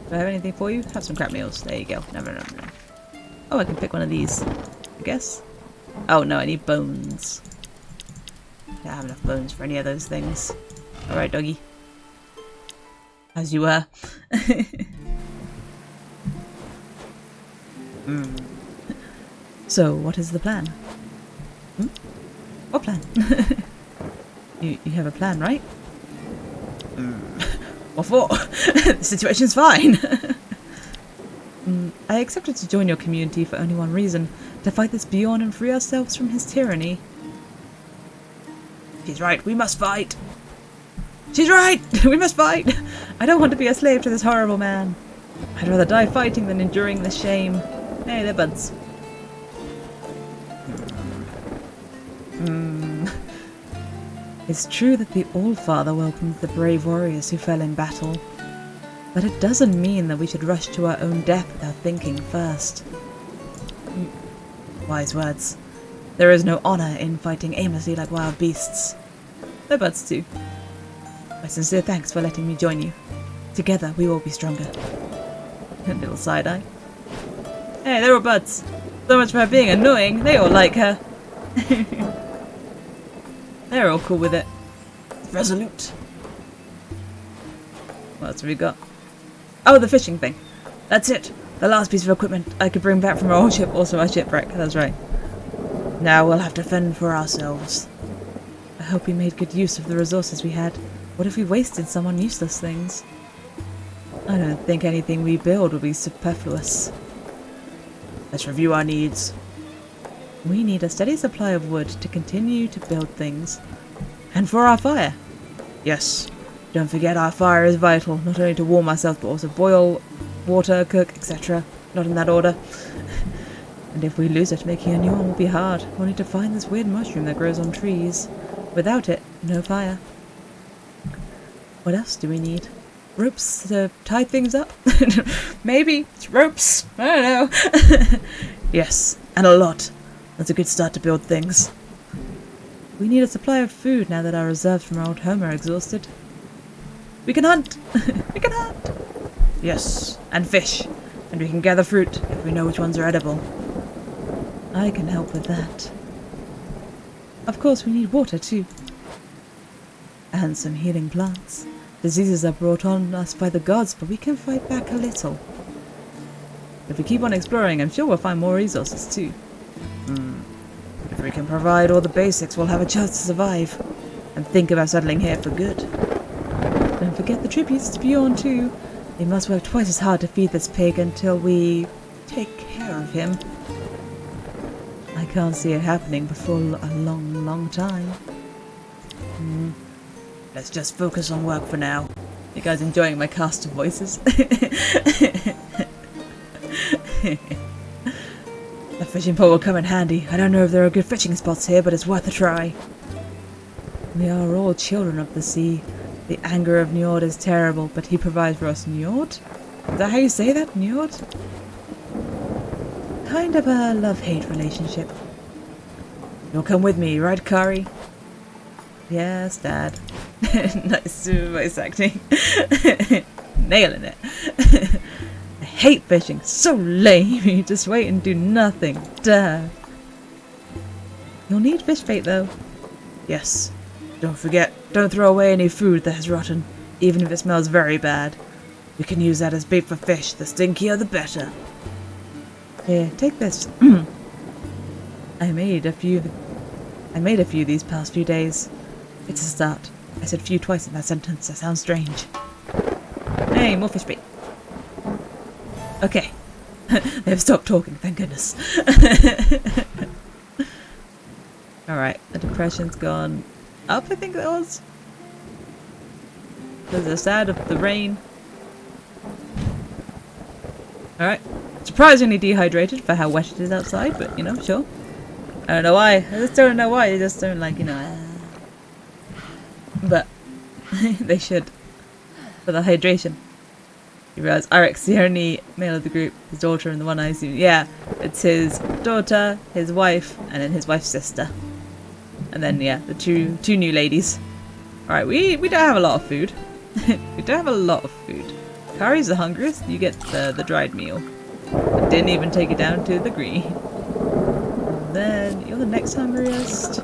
Do I have anything for you? Have some crap meals, there you go. No. Oh, I can pick one of these, I guess. Oh no, I need bones. I don't have enough bones for any of those things. Alright, doggy. As you were. So, what is the plan? What plan? you have a plan, right? What for? The situation's fine. I accepted to join your community for only one reason. To fight this Bjorn and free ourselves from his tyranny. She's right, we must fight! She's right! We must fight! I don't want to be a slave to this horrible man. I'd rather die fighting than enduring the shame. Hey, they're buds. It's true that the All-Father welcomes the brave warriors who fell in battle. But it doesn't mean that we should rush to our own death without thinking first. Wise words. There is no honor in fighting aimlessly like wild beasts. They're buds too. My sincere thanks for letting me join you. Together we will be stronger. A little side eye. Hey, they're all buds. So much for her being annoying. They all like her. They're all cool with it. Resolute. What else have we got? Oh, the fishing thing. That's it. The last piece of equipment I could bring back from our old ship, also our shipwreck. That's right. Now we'll have to fend for ourselves. I hope we made good use of the resources we had. What if we wasted some on useless things? I don't think anything we build will be superfluous. Let's review our needs. We need a steady supply of wood to continue to build things. And for our fire. Yes. Don't forget our fire is vital, not only to warm ourselves but also boil, water, cook, etc. Not in that order. And if we lose it, making a new one will be hard. We'll need to find this weird mushroom that grows on trees. Without it, no fire. What else do we need? ropes to tie things up? Maybe. It's ropes. I don't know. Yes, and a lot. That's a good start to build things. We need a supply of food now that our reserves from our old home are exhausted. We can hunt! We can hunt! Yes, and fish. And we can gather fruit if we know which ones are edible. I can help with that. Of course, we need water too. And some healing plants. Diseases are brought on us by the gods, but we can fight back a little. If we keep on exploring, I'm sure we'll find more resources too. If we can provide all the basics, we'll have a chance to survive. And think about settling here for good. Don't forget the tributes to Bjorn too. We must work twice as hard to feed this pig until we take care of him. I can't see it happening before a long, long time. Let's just focus on work for now. You guys enjoying my cast of voices? The fishing pole will come in handy. I don't know if there are good fishing spots here, but it's worth a try. We are all children of the sea. The anger of Njord is terrible, but he provides for us. Njord? Is that how you say that? Njord? Kind of a love-hate relationship. You'll come with me, right, Kari? Yes, Dad. Nice voice acting. Nailing it. I hate fishing. So lame. You just wait and do nothing. Duh. You'll need fish bait, though. Yes. Don't forget, don't throw away any food that has rotten, even if it smells very bad. We can use that as bait for fish. The stinkier, the better. Here, take this. I made a few these past few days. It's a start. I said few twice in that sentence. That sounds strange. Hey, more fish bait. Okay. They've stopped talking, thank goodness. Alright, the depression's gone up, I think that was. There's a sad of the rain. Alright. Surprisingly dehydrated for how wet it is outside, but you know, sure. I don't know why. I just don't know why. I just don't like, you know. But they should. For the hydration. You realise Irek's the only male of the group, his daughter and the one I assume. Yeah, it's his daughter, his wife, and then his wife's sister. And then, yeah, the two new ladies. Alright, we don't have a lot of food. We don't have a lot of food. Kari's the hungriest. You get the dried meal. I didn't even take it down to the green. And then you're the next hungriest.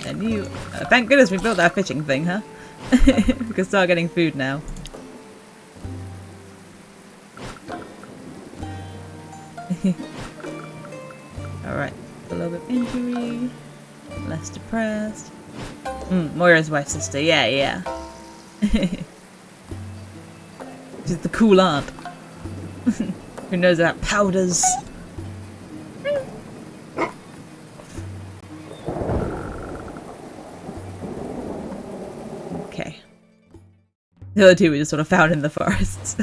And you... thank goodness we built that fishing thing, huh? We can start getting food now. Alright, a little bit of injury, less depressed. Moira's wife's sister, yeah. She's the cool aunt. Who knows about powders. Okay. The other two we just sort of found in the forests.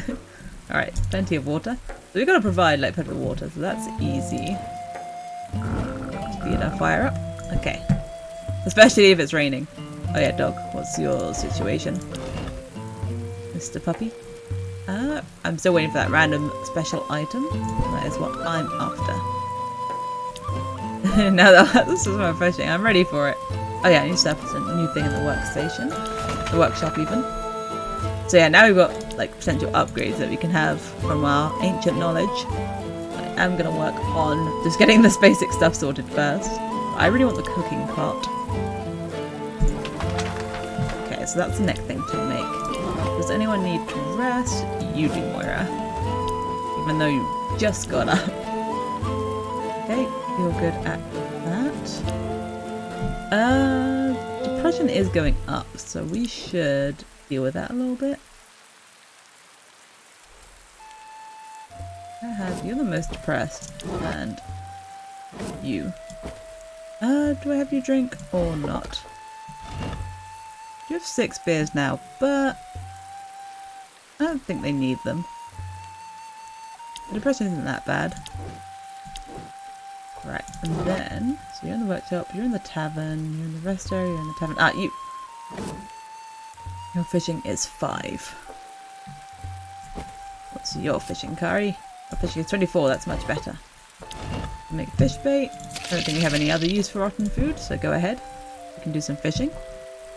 Alright, plenty of water. So we've got to provide like plenty of water, so that's easy. Speed our fire up. Okay. Especially if it's raining. Oh yeah, dog, what's your situation? Mr. Puppy? I'm still waiting for that random special item. That is what I'm after. Now that this is refreshing, I'm ready for it. Oh yeah, new stuff is a new thing in the workstation. The workshop even. So yeah, now we've got like potential upgrades that we can have from our ancient knowledge. I am going to work on just getting this basic stuff sorted first. I really want the cooking part. Okay, so that's the next thing to make. Does anyone need to rest? You do, Moira. Even though you just got up. Okay, you're good at that. Depression is going up, so we should deal with that a little bit. You're the most depressed, and you. Do I have you drink or not? You have 6 beers now, but I don't think they need them. The depression isn't that bad. Right, and then, so you're in the workshop, you're in the tavern, you're in the rest area, you're in the tavern. Ah, you! Your fishing is 5. What's your fishing, Kari? Your fishing is 24, that's much better. Make fish bait. I don't think you have any other use for rotten food, so go ahead. You can do some fishing.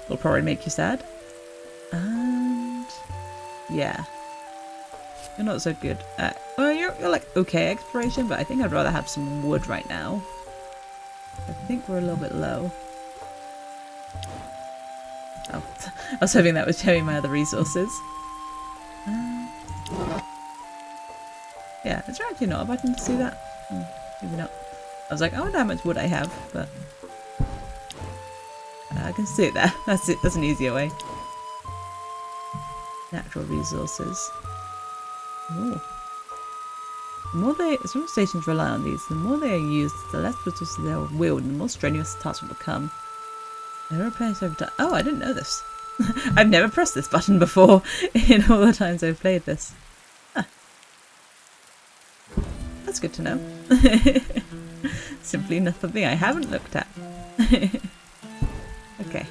It'll probably make you sad. And yeah. You're not so good at... Well, you're like okay exploration, but I think I'd rather have some wood right now. I think we're a little bit low. Oh, I was hoping that was showing my other resources. Yeah, is there actually not a button to see that? Maybe not. I was like, I wonder how much wood I have, but I can see it there. That's it. That's an easier way. Natural resources. Ooh. The more stations rely on these, the more they are used, the less resources they will wield, and the more strenuous the task will become. They replace over time. Oh, I didn't know this. I've never pressed this button before in all the times I've played this. Huh. That's good to know. Simply nothing I haven't looked at. Okay.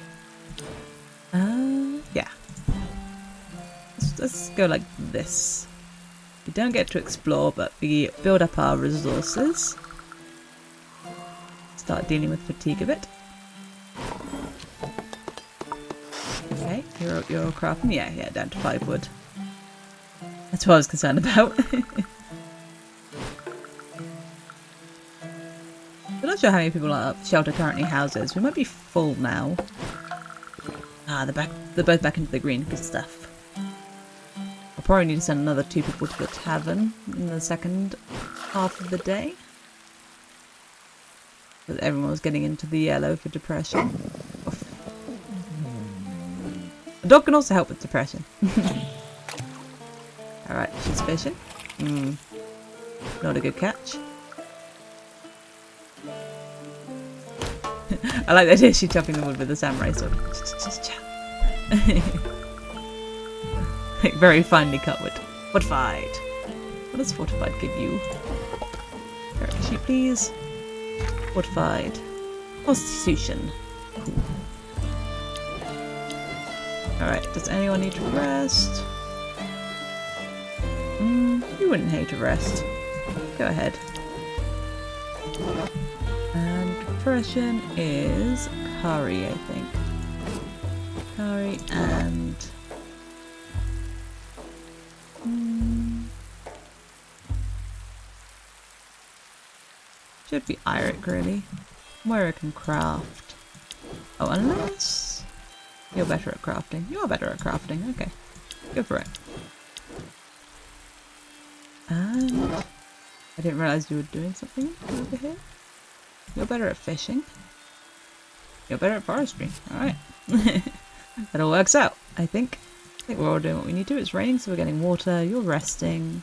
Yeah. Let's go like this. We don't get to explore, but we build up our resources. Start dealing with fatigue a bit. Okay, you're crafting. Yeah, down to 5 wood. That's what I was concerned about. I'm not sure how many people are shelter currently houses. We might be full now. Ah, they're both back into the green. Good stuff. I'll probably need to send another 2 people to the tavern in the second half of the day. But everyone was getting into the yellow for depression. Oof. A dog can also help with depression. Alright, she's fishing. Not a good catch. I like the idea she's chopping the wood with a samurai sword. Like very finely cut wood. Fortified. What does fortified give you? Sheep, please. Fortified. Constitution. Cool. Alright, does anyone need to rest? You wouldn't need to rest. Go ahead. And depression is Kari, I think. Kari and... should be Eirik, really. Moira can craft. Oh, unless... you're better at crafting. You're better at crafting, okay. Go for it. And... I didn't realise you were doing something over here. You're better at fishing. You're better at forestry. Alright. That all works out, I think. I think we're all doing what we need to. It's raining, so we're getting water. You're resting.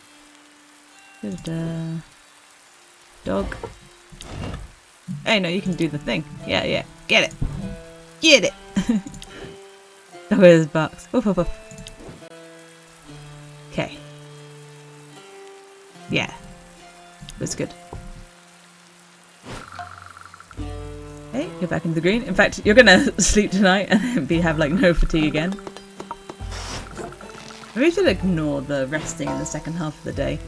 Dog. Hey, no, you can do the thing. Yeah. Get it. Get it. Dog with his barks. Woof, woof, woof. Okay. Yeah. That's good. Hey, you're back in the green. In fact, you're gonna sleep tonight and then have like no fatigue again. Maybe we should ignore the resting in the second half of the day.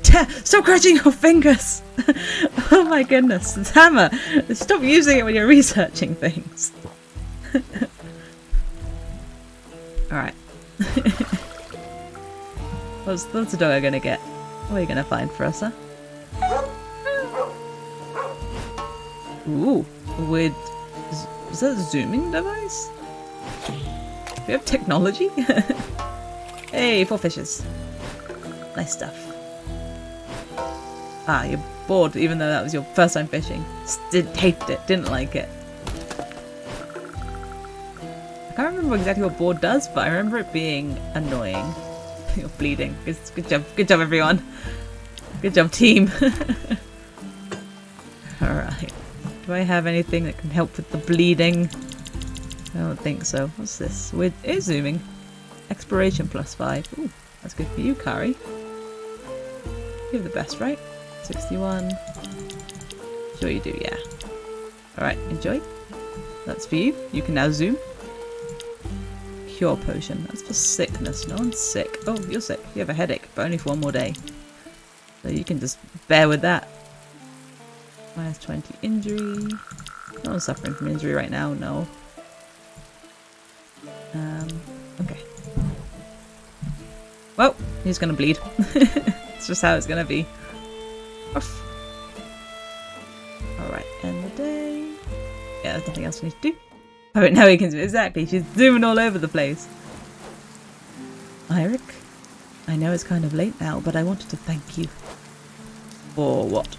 Stop crunching your fingers! Oh my goodness, it's hammer! Stop using it when you're researching things. Alright. What's the dog I'm gonna get? What are you gonna find for us, huh? Ooh, with... is that a zooming device? Do we have technology? Hey, 4 fishes. Nice stuff. Ah, you're bored even though that was your first time fishing. Hated it, didn't like it. I can't remember exactly what bored does, but I remember it being annoying. You're bleeding. Good job everyone. Good job team. Alright. Do I have anything that can help with the bleeding? I don't think so. What's this? With is zooming. Exploration +5. Ooh, that's good for you, Kari. You have the best, right? 61. Sure you do, yeah. Alright, enjoy. That's for you. You can now zoom. cure potion. That's for sickness. No one's sick. Oh, you're sick. You have a headache, but only for one more day. So you can just bear with that. Minus 20 injury. No one's suffering from injury right now, no. Okay. Well, he's gonna bleed. It's just how it's gonna be. Oof. Alright, end the day. Yeah, there's nothing else we need to do. Oh, now we can do exactly. She's zooming all over the place. Eirik, I know it's kind of late now, but I wanted to thank you. For what?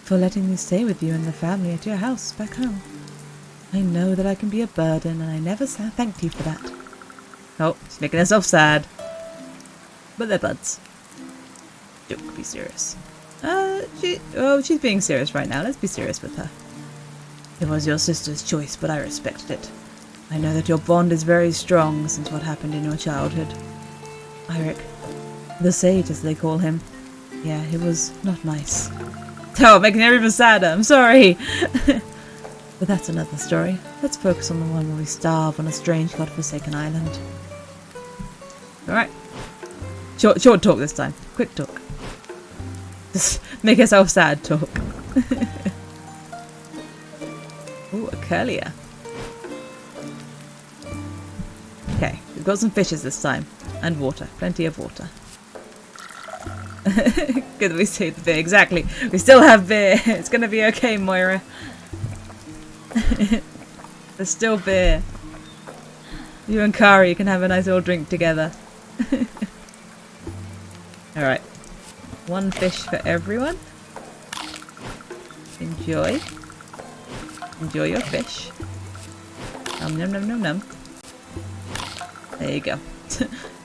For letting me stay with you and the family at your house back home. I know that I can be a burden, and I never thanked you for that. Oh, she's making herself sad. But they're buds. Don't be serious. She's being serious right now. Let's be serious with her. It was your sister's choice, but I respected it. I know that your bond is very strong since what happened in your childhood. Eirik, the sage as they call him. Yeah, it was not nice. Oh, making her even sadder. I'm sorry. But that's another story. Let's focus on the one where we starve on a strange godforsaken island. Alright. Short talk this time. Quick talk. Just make yourself sad talk. Ooh, a curlier. Okay, we've got some fishes this time. And water. Plenty of water. Good that we saved the beer. Exactly. We still have beer. It's going to be okay, Moira. There's still beer. You and Kari can have a nice little drink together. Alright. One fish for everyone. Enjoy. Enjoy your fish. Nom nom nom nom nom. There you go.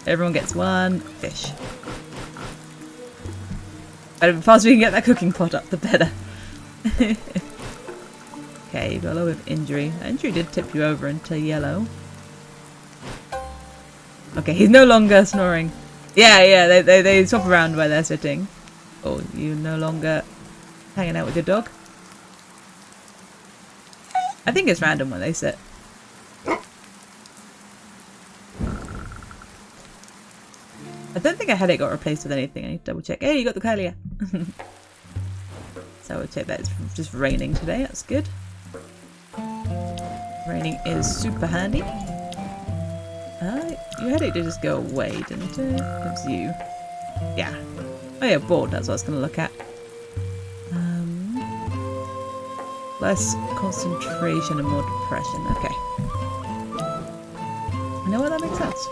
Everyone gets one fish. The faster we can get that cooking pot up, the better. Okay, you got a little bit of injury. That injury did tip you over into yellow. Okay, he's no longer snoring. Yeah, they swap around where they're sitting. Oh, you no longer hanging out with your dog? I think it's random when they sit. I don't think a headache got replaced with anything. I need to double check. Hey, you got the curlier. So I would check that it's just raining today. That's good. Raining is super handy. Your headache did just go away, didn't it? It was you. Yeah. Oh yeah, bored. That's what I was going to look at. Less concentration and more depression. Okay. You know what? That makes sense.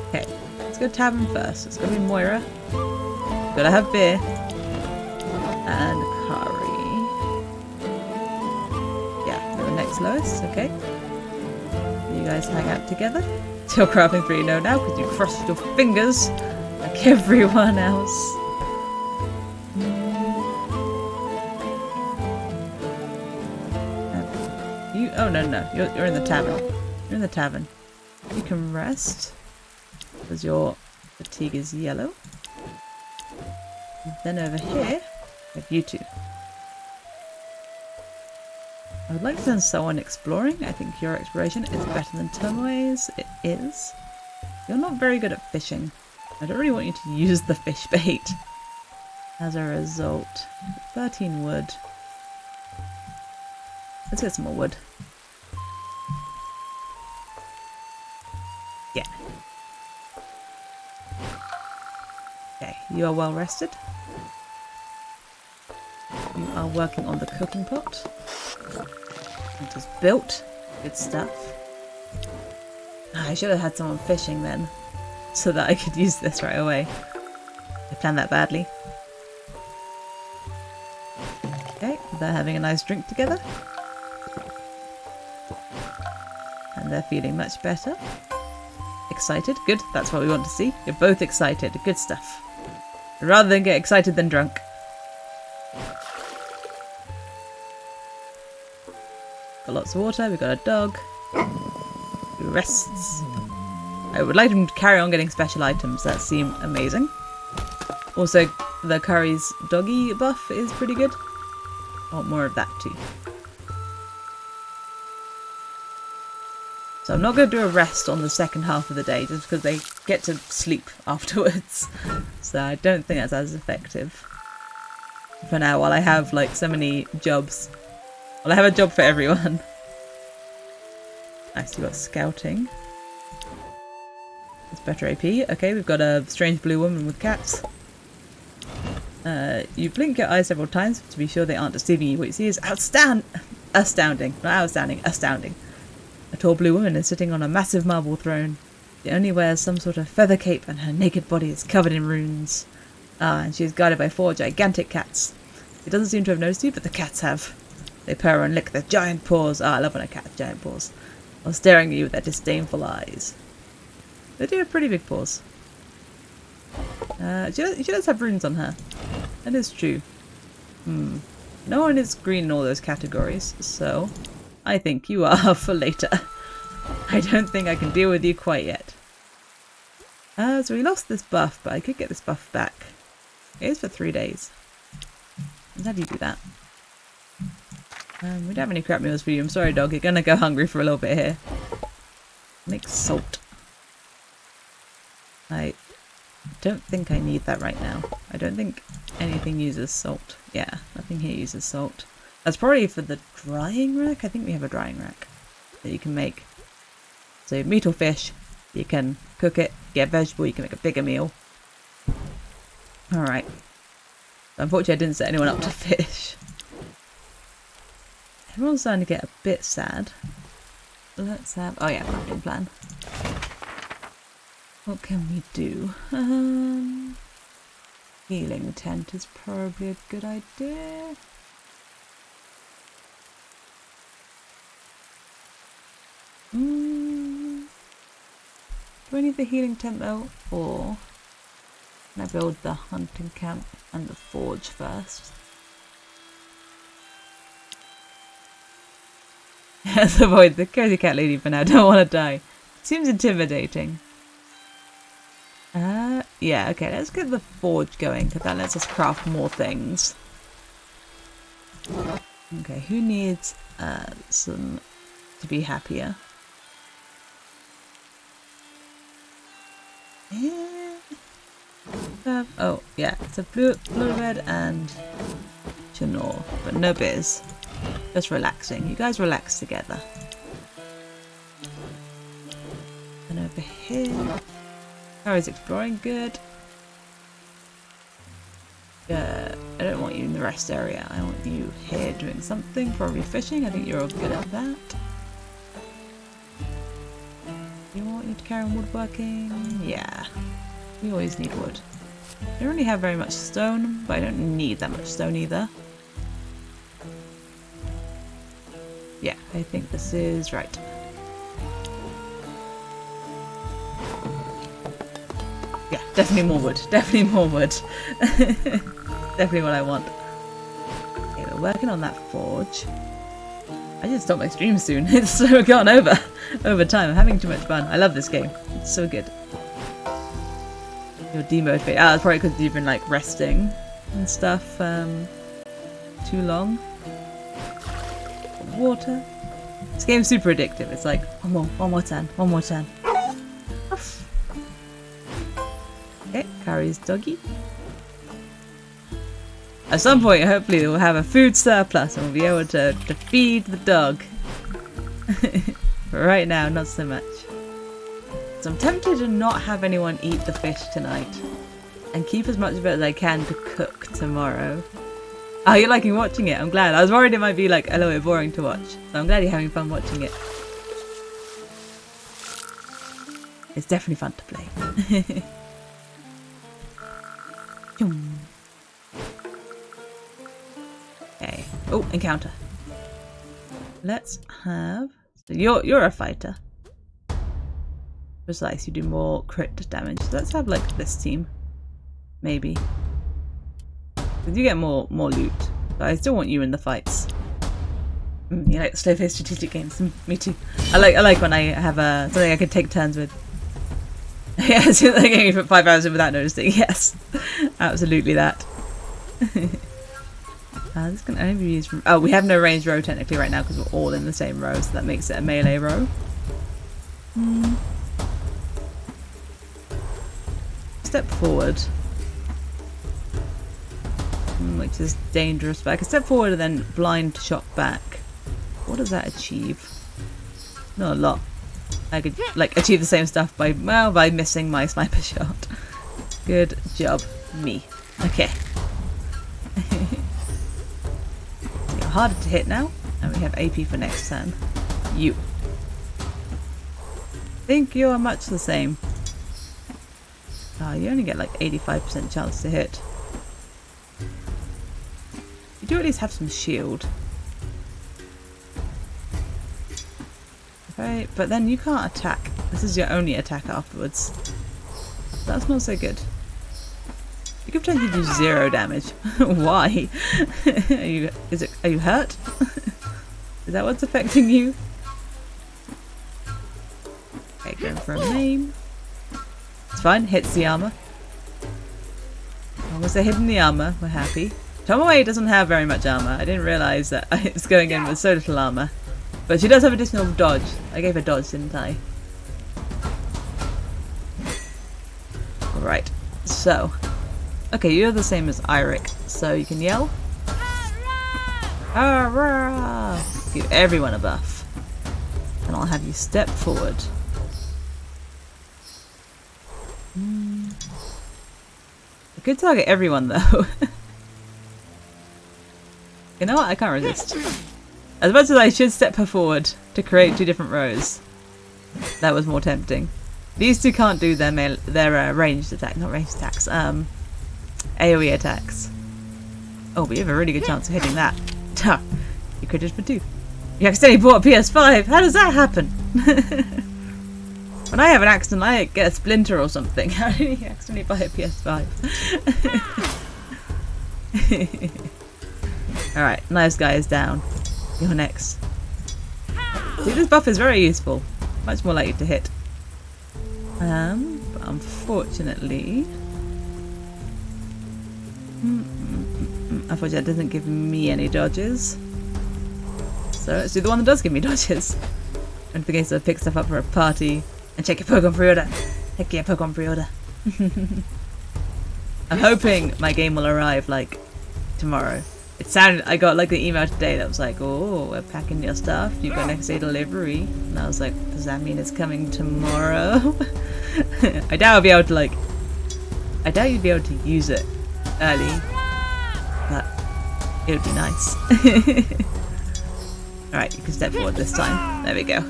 Okay. Let's go tavern first. It's going to be Moira. Gotta have beer. And Kari. Yeah, you're next lowest. Okay. You guys hang out together. Till crafting 3 know now because you crossed your fingers like everyone else. Oh no, you're in the tavern. You're in the tavern. You can rest because your fatigue is yellow. And then over here, we have you two. I would like to send someone exploring. I think your exploration is better than Tomoe's. It is. You're not very good at fishing. I don't really want you to use the fish bait. As a result, 13 wood. Let's get some more wood. Yeah. Okay, you are well rested. You are working on the cooking pot. It is built. Good stuff. I should have had someone fishing then, so that I could use this right away. I planned that badly. Okay, they're having a nice drink together. And they're feeling much better. Excited. Good. That's what we want to see. You're both excited. Good stuff. Rather than get excited than drunk. Got lots of water. We've got a dog. He rests. I would like him to carry on getting special items. That seem amazing. Also, the Kari's doggy buff is pretty good. I want more of that too. So I'm not going to do a rest on the second half of the day just because they get to sleep afterwards. So I don't think that's as effective for now, while I have like so many jobs. Well, I have a job for everyone. Nice, you got scouting. It's better AP. Okay, we've got a strange blue woman with cats. You blink your eyes several times to be sure they aren't deceiving you. What you see is astounding. Not outstanding, astounding. A tall blue woman is sitting on a massive marble throne. She only wears some sort of feather cape and her naked body is covered in runes. And she is guarded by 4 gigantic cats. She doesn't seem to have noticed you, but the cats have. They purr and lick their giant paws. I love when a cat has giant paws. While staring at you with their disdainful eyes. They do have pretty big paws. She does have runes on her. That is true. No one is green in all those categories, so I think you are for later. I don't think I can deal with you quite yet. So we lost this buff, but I could get this buff back. It is for 3 days. How do you do that? We don't have any crap meals for you. I'm sorry, dog. You're gonna go hungry for a little bit here. Make salt. I don't think I need that right now. I don't think anything uses salt. Yeah, nothing here uses salt. That's probably for the drying rack. I think we have a drying rack that you can make. So meat or fish, you can cook it. Get vegetable, you can make a bigger meal. Alright. Unfortunately, I didn't set anyone up to fish. Everyone's starting to get a bit sad. Let's have... oh yeah, crafting plan. What can we do? Healing tent is probably a good idea. Do I need the healing tent though? Or can I build the hunting camp and the forge first? Let's avoid the cozy cat lady for now. Don't want to die. Seems intimidating. Yeah, okay, let's get the forge going, because that lets us craft more things. Okay, who needs some to be happier? Yeah. Oh, yeah, it's a blue red and Chenor, but no biz. Just relaxing. You guys relax together. And over here... how is exploring? Good. I don't want you in the rest area. I want you here doing something, probably fishing. I think you're all good at that. You want you to carry on woodworking? Yeah. We always need wood. I don't really have very much stone, but I don't need that much stone either. Yeah, I think this is right. Yeah, definitely more wood. Definitely more wood. Definitely what I want. Okay, we're working on that forge. I should stop my stream soon. It's so gone over time. I'm having too much fun. I love this game. It's so good. You're demotivated. Ah, that's probably because you've been like resting and stuff too long. Water. This game's super addictive. It's like one more turn. Okay, Kari's doggy. At some point, hopefully, we'll have a food surplus and we'll be able to feed the dog. But right now, not so much. So I'm tempted to not have anyone eat the fish tonight and keep as much of it as I can to cook tomorrow. Oh, you're liking watching it. I'm glad. I was worried it might be like a little bit boring to watch. So I'm glad you're having fun watching it. It's definitely fun to play. Okay. Oh, encounter. Let's have... so you're a fighter. Precise, you do more crit damage. So let's have like this team. Maybe. Because you get more loot. But I still want you in the fights. You like slow-paced strategic games? Me too. I like when I have something I can take turns with. Yeah, so like you put 5 hours in without noticing. Yes, absolutely that. This can only be used from... oh, we have no ranged row technically right now because we're all in the same row, so that makes it a melee row. Step forward. Which is dangerous, but I can step forward and then blind shot back. What does that achieve? Not a lot. I could like achieve the same stuff by missing my sniper shot. Good job, me. Okay. You're harder to hit now, and we have AP for next turn. You. Think you are much the same. You only get like 85% chance to hit. You do at least have some shield. Right, but then you can't attack. This is your only attack afterwards. That's not so good. You could potentially do 0 damage. Why? Are you hurt? Is that what's affecting you? Okay, going for a maim. It's fine, hits the armor. As long as they're hitting the armor, we're happy. Tomoe doesn't have very much armor. I didn't realise that it's going in with so little armor. But she does have additional dodge. I gave her dodge, didn't I? Right, so. Okay, you're the same as Eirik, so you can yell. Hurrah! Give everyone a buff. And I'll have you step forward. I could target everyone though. You know what? I can't resist. As much as I should step her forward to create 2 different rows, that was more tempting. These two can't do their ranged attack, not ranged attacks, AoE attacks. Oh, but you have a really good chance of hitting that. You critted for 2. You accidentally bought a PS5. How does that happen? When I have an accident, I get a splinter or something. How did you accidentally buy a PS5? Alright, Knives Guy is down. You're next. See, this buff is very useful. Much more likely to hit. But unfortunately... Unfortunately, that doesn't give me any dodges. So let's do the one that does give me dodges. In the case of pick stuff up for a party and check your Pokemon pre-order. Heck yeah, Pokemon pre-order. I'm hoping my game will arrive like tomorrow. It sounded, I got like the email today that was like, oh, we're packing your stuff, you've got next day delivery. And I was like, does that mean it's coming tomorrow? I doubt I'll be able to like, I doubt you'd be able to use it early, but it would be nice. Alright, you can step forward this time. There we go.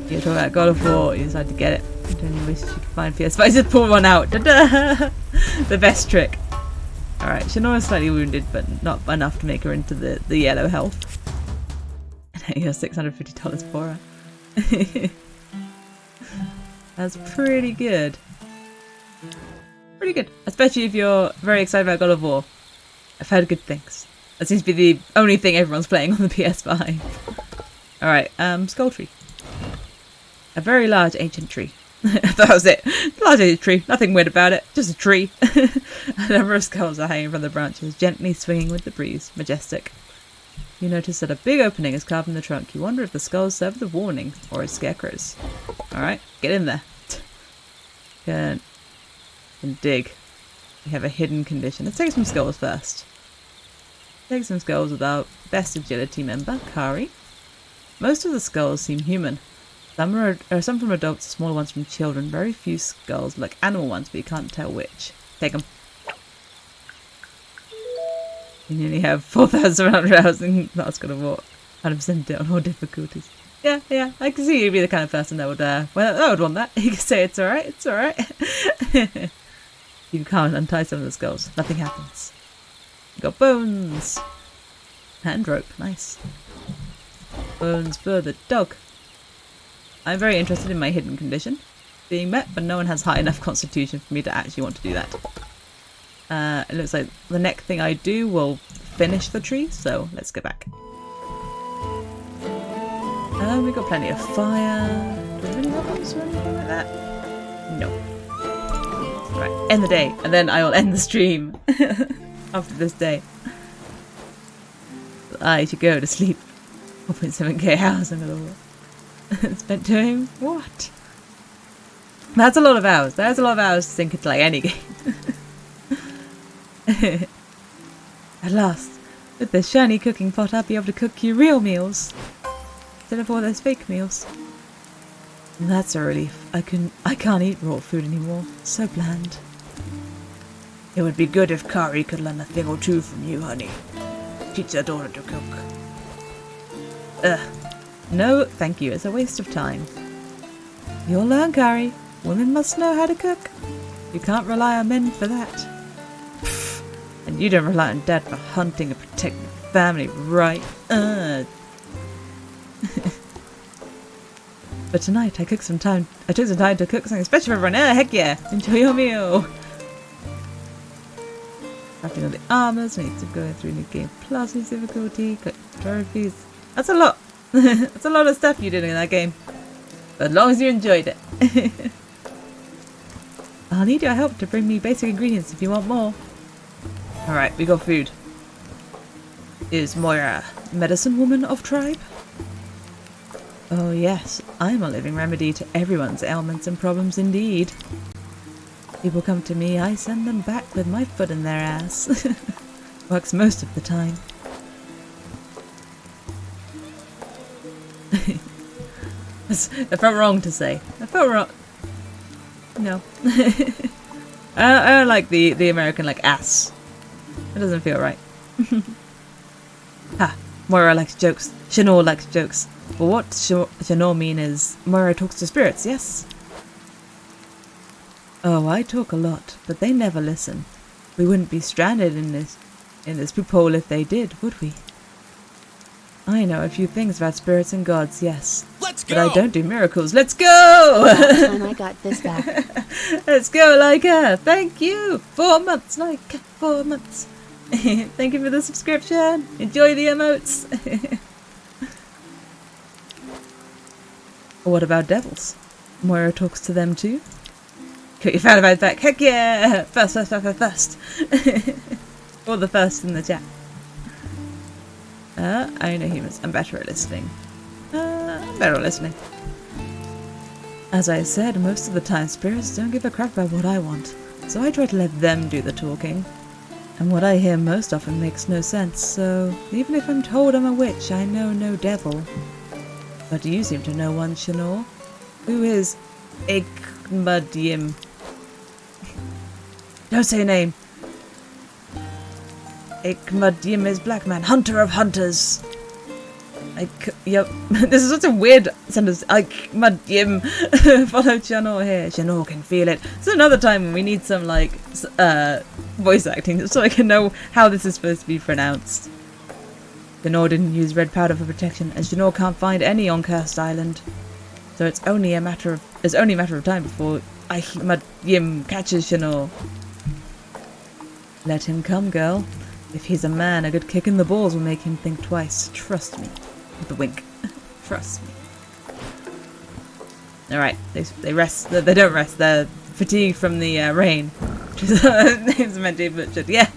You're talking about God of War, you decided to get it. I don't wish you could find PS5. I just pulled one out. The best trick. Alright, Shanoa's slightly wounded, but not enough to make her into the yellow health. And you're $650 for her. That's pretty good. Pretty good. Especially if you're very excited about God of War. I've heard good things. That seems to be the only thing everyone's playing on the PS5. Alright, Skull Tree. A very large ancient tree. That was it. Large ancient tree. Nothing weird about it. Just a tree. A number of skulls are hanging from the branches, gently swinging with the breeze. Majestic. You notice that a big opening is carved in the trunk. You wonder if the skulls serve the warning or as scarecrows. Alright, get in there. Can dig. We have a hidden condition. Let's take some skulls first. Take some skulls with our best agility member, Kari. Most of the skulls seem human. Some from adults, smaller ones from children. Very few skulls, like animal ones, but you can't tell which. Take them. You nearly have 4,700 hours in Last God of War. 100% down all difficulties. Yeah, I can see you'd be the kind of person that would, that would want that. You can say it's alright, it's alright. You can't untie some of the skulls. Nothing happens. You got bones. Hand rope, nice. Bones for the dog. I'm very interested in my hidden condition being met, but no one has high enough constitution for me to actually want to do that. It looks like the next thing I do will finish the tree, so let's go back. We've got plenty of fire. Do we have any weapons or anything like that? No. Right, end the day, and then I will end the stream after this day. I should go to sleep. 4.7k hours under the wall. Spent doing what? That's a lot of hours. There's a lot of hours to sink into like any game. At last, with this shiny cooking pot, I'll be able to cook you real meals instead of all those fake meals. And that's a relief. I can't eat raw food anymore. So bland. It would be good if Kari could learn a thing or two from you, honey. Teach her daughter to cook. Ugh. No, thank you. It's a waste of time. You'll learn, Kari. Women must know how to cook. You can't rely on men for that. Pfft. And you don't rely on Dad for hunting and protecting the family, right? But tonight I took some time to cook something special for everyone. Heck yeah! Enjoy your meal! Crafting all the armors, we need to go through New Game Plus difficulty, got trophies. That's a lot! That's a lot of stuff you did in that game. But as long as you enjoyed it. I'll need your help to bring me basic ingredients if you want more. Alright, we got food. Is Moira medicine woman of tribe? Oh yes, I'm a living remedy to everyone's ailments and problems indeed. People come to me, I send them back with my foot in their ass. Works most of the time. That felt wrong to say. I felt wrong. No. I don't like the American like ass. It doesn't feel right. Ha! Moira likes jokes. Shanor likes jokes. But what Shanor mean is Moira talks to spirits, yes? Oh, I talk a lot, but they never listen. We wouldn't be stranded in this poop hole if they did, would we? I know a few things about spirits and gods, yes. Let's go! But I don't do miracles. Let's go! And I got this back. Let's go, Laika! Thank you! 4 months, Laika! 4 months. Thank you for the subscription. Enjoy the emotes. What about devils? Moira talks to them too? Got your fan about back. Heck yeah! First. Or the first in the chat. I know humans. I'm better at listening. I'm better at listening. As I said, most of the time spirits don't give a crap about what I want, so I try to let them do the talking. And what I hear most often makes no sense, so even if I'm told I'm a witch, I know no devil. But you seem to know one, Shanor. Who is Ikmadim? Don't say a name. Ikmadim is black man, hunter of hunters. Yep. This is such a weird sentence. Ikmadim. Follow Shanor here. Shanor can feel it. So another time when we need some like voice acting, so I can know how this is supposed to be pronounced. Shanor didn't use red powder for protection, and Shanor can't find any on Cursed Island. So it's only a matter of time before Ikmadim catches Shanor. Let him come, girl. If he's a man, a good kick in the balls will make him think twice. Trust me. With a wink. Trust me. Alright, they rest. They don't rest. They're fatigued from the rain. Which is name's meant to be butchered. Yeah.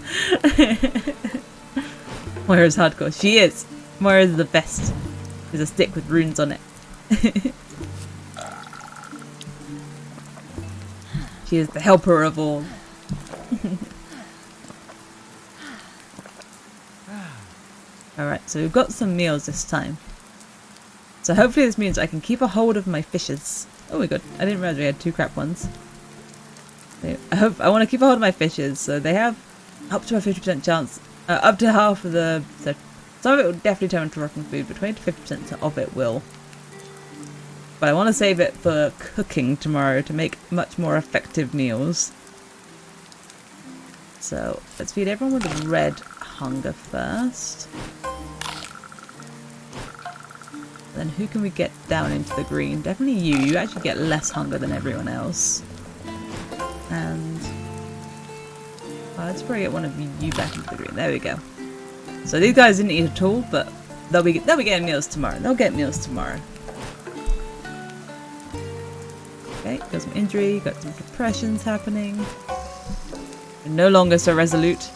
Moira's hardcore. She is. Moira's the best. There's a stick with runes on it. She is the helper of all. Alright, so we've got some meals this time. So hopefully this means I can keep a hold of my fishes. Oh my god, I didn't realize we had 2 crap ones. I want to keep a hold of my fishes, so they have up to a 50% chance, up to half of the... So some of it will definitely turn into rotten food, but 20 to 50% of it will. But I want to save it for cooking tomorrow to make much more effective meals. So let's feed everyone with red hunger first. Then who can we get down into the green? Definitely you. You actually get less hunger than everyone else. And let's probably get one of you back into the green. There we go. So these guys didn't eat at all, but they'll be getting meals tomorrow. They'll get meals tomorrow. Okay, got some injury, got some depressions happening. You're no longer so resolute.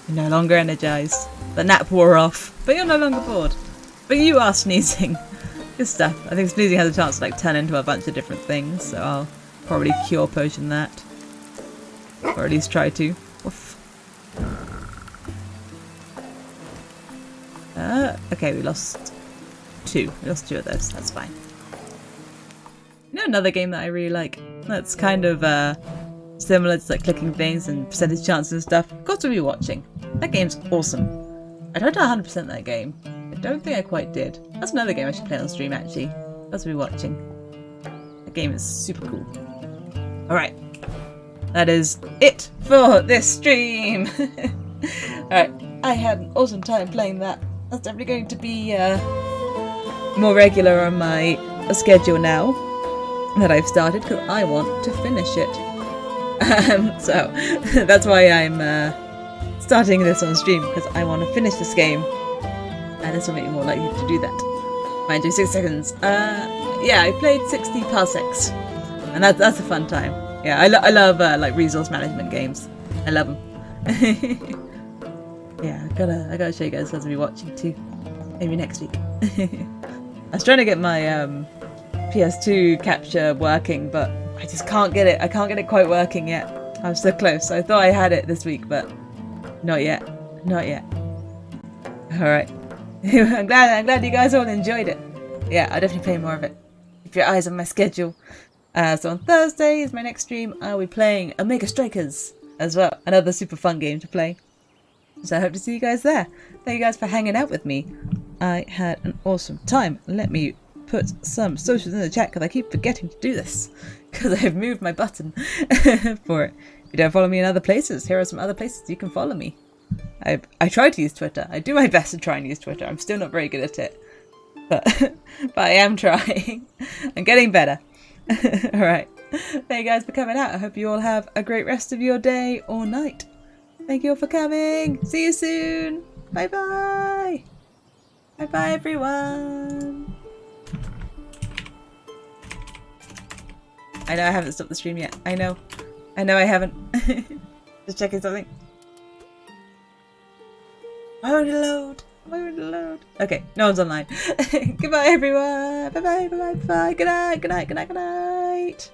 You're no longer energized. The nap wore off, but you're no longer bored. But you are sneezing. Good stuff. I think Sneezing has a chance to like turn into a bunch of different things, so I'll probably cure potion that. Or at least try to. Oof. Okay, we lost 2. We lost 2 of those. That's fine. You know another game that I really like? That's kind of similar to like clicking things and percentage chances and stuff. Got to be watching. That game's awesome. I tried to 100% that game. I don't think I quite did. That's another game I should play on stream actually. Got to be watching. That game is super cool. Alright. That is it for this stream. Alright. I had an awesome time playing that. That's definitely going to be more regular on my schedule now that I've started because I want to finish it. So that's why I'm starting this on stream, because I want to finish this game, and this will make me more likely to do that. Mind you, 6 seconds. Yeah, I played 60 parsecs, and that's a fun time. Yeah, I love like resource management games. I love them. Yeah, I gotta show you guys what to be watching too. Maybe next week. I was trying to get my PS2 capture working, but I just can't get it. I can't get it quite working yet. I'm so close. I thought I had it this week, but not yet. Not yet. Alright. I'm glad you guys all enjoyed it. Yeah, I'll definitely play more of it. Keep your eyes on my schedule. So on Thursday is my next stream. I'll be playing Omega Strikers as well. Another super fun game to play. So I hope to see you guys there. Thank you guys for hanging out with me. I had an awesome time. Let me put some socials in the chat because I keep forgetting to do this because I've moved my button for it. If you don't follow me in other places, here are some other places you can follow me. I try to use Twitter. I do my best to try and use Twitter. I'm still not very good at it, but I am trying. I'm getting better. All right. Thank you guys for coming out. I hope you all have a great rest of your day or night. Thank you all for coming. See you soon. Bye bye. Bye bye everyone. I know I haven't stopped the stream yet. I know I haven't. Just checking something. Why won't it load? Why won't it load? Okay, no one's online. Goodbye everyone. Bye bye, bye bye, bye bye. Good night, good night, good night, good night.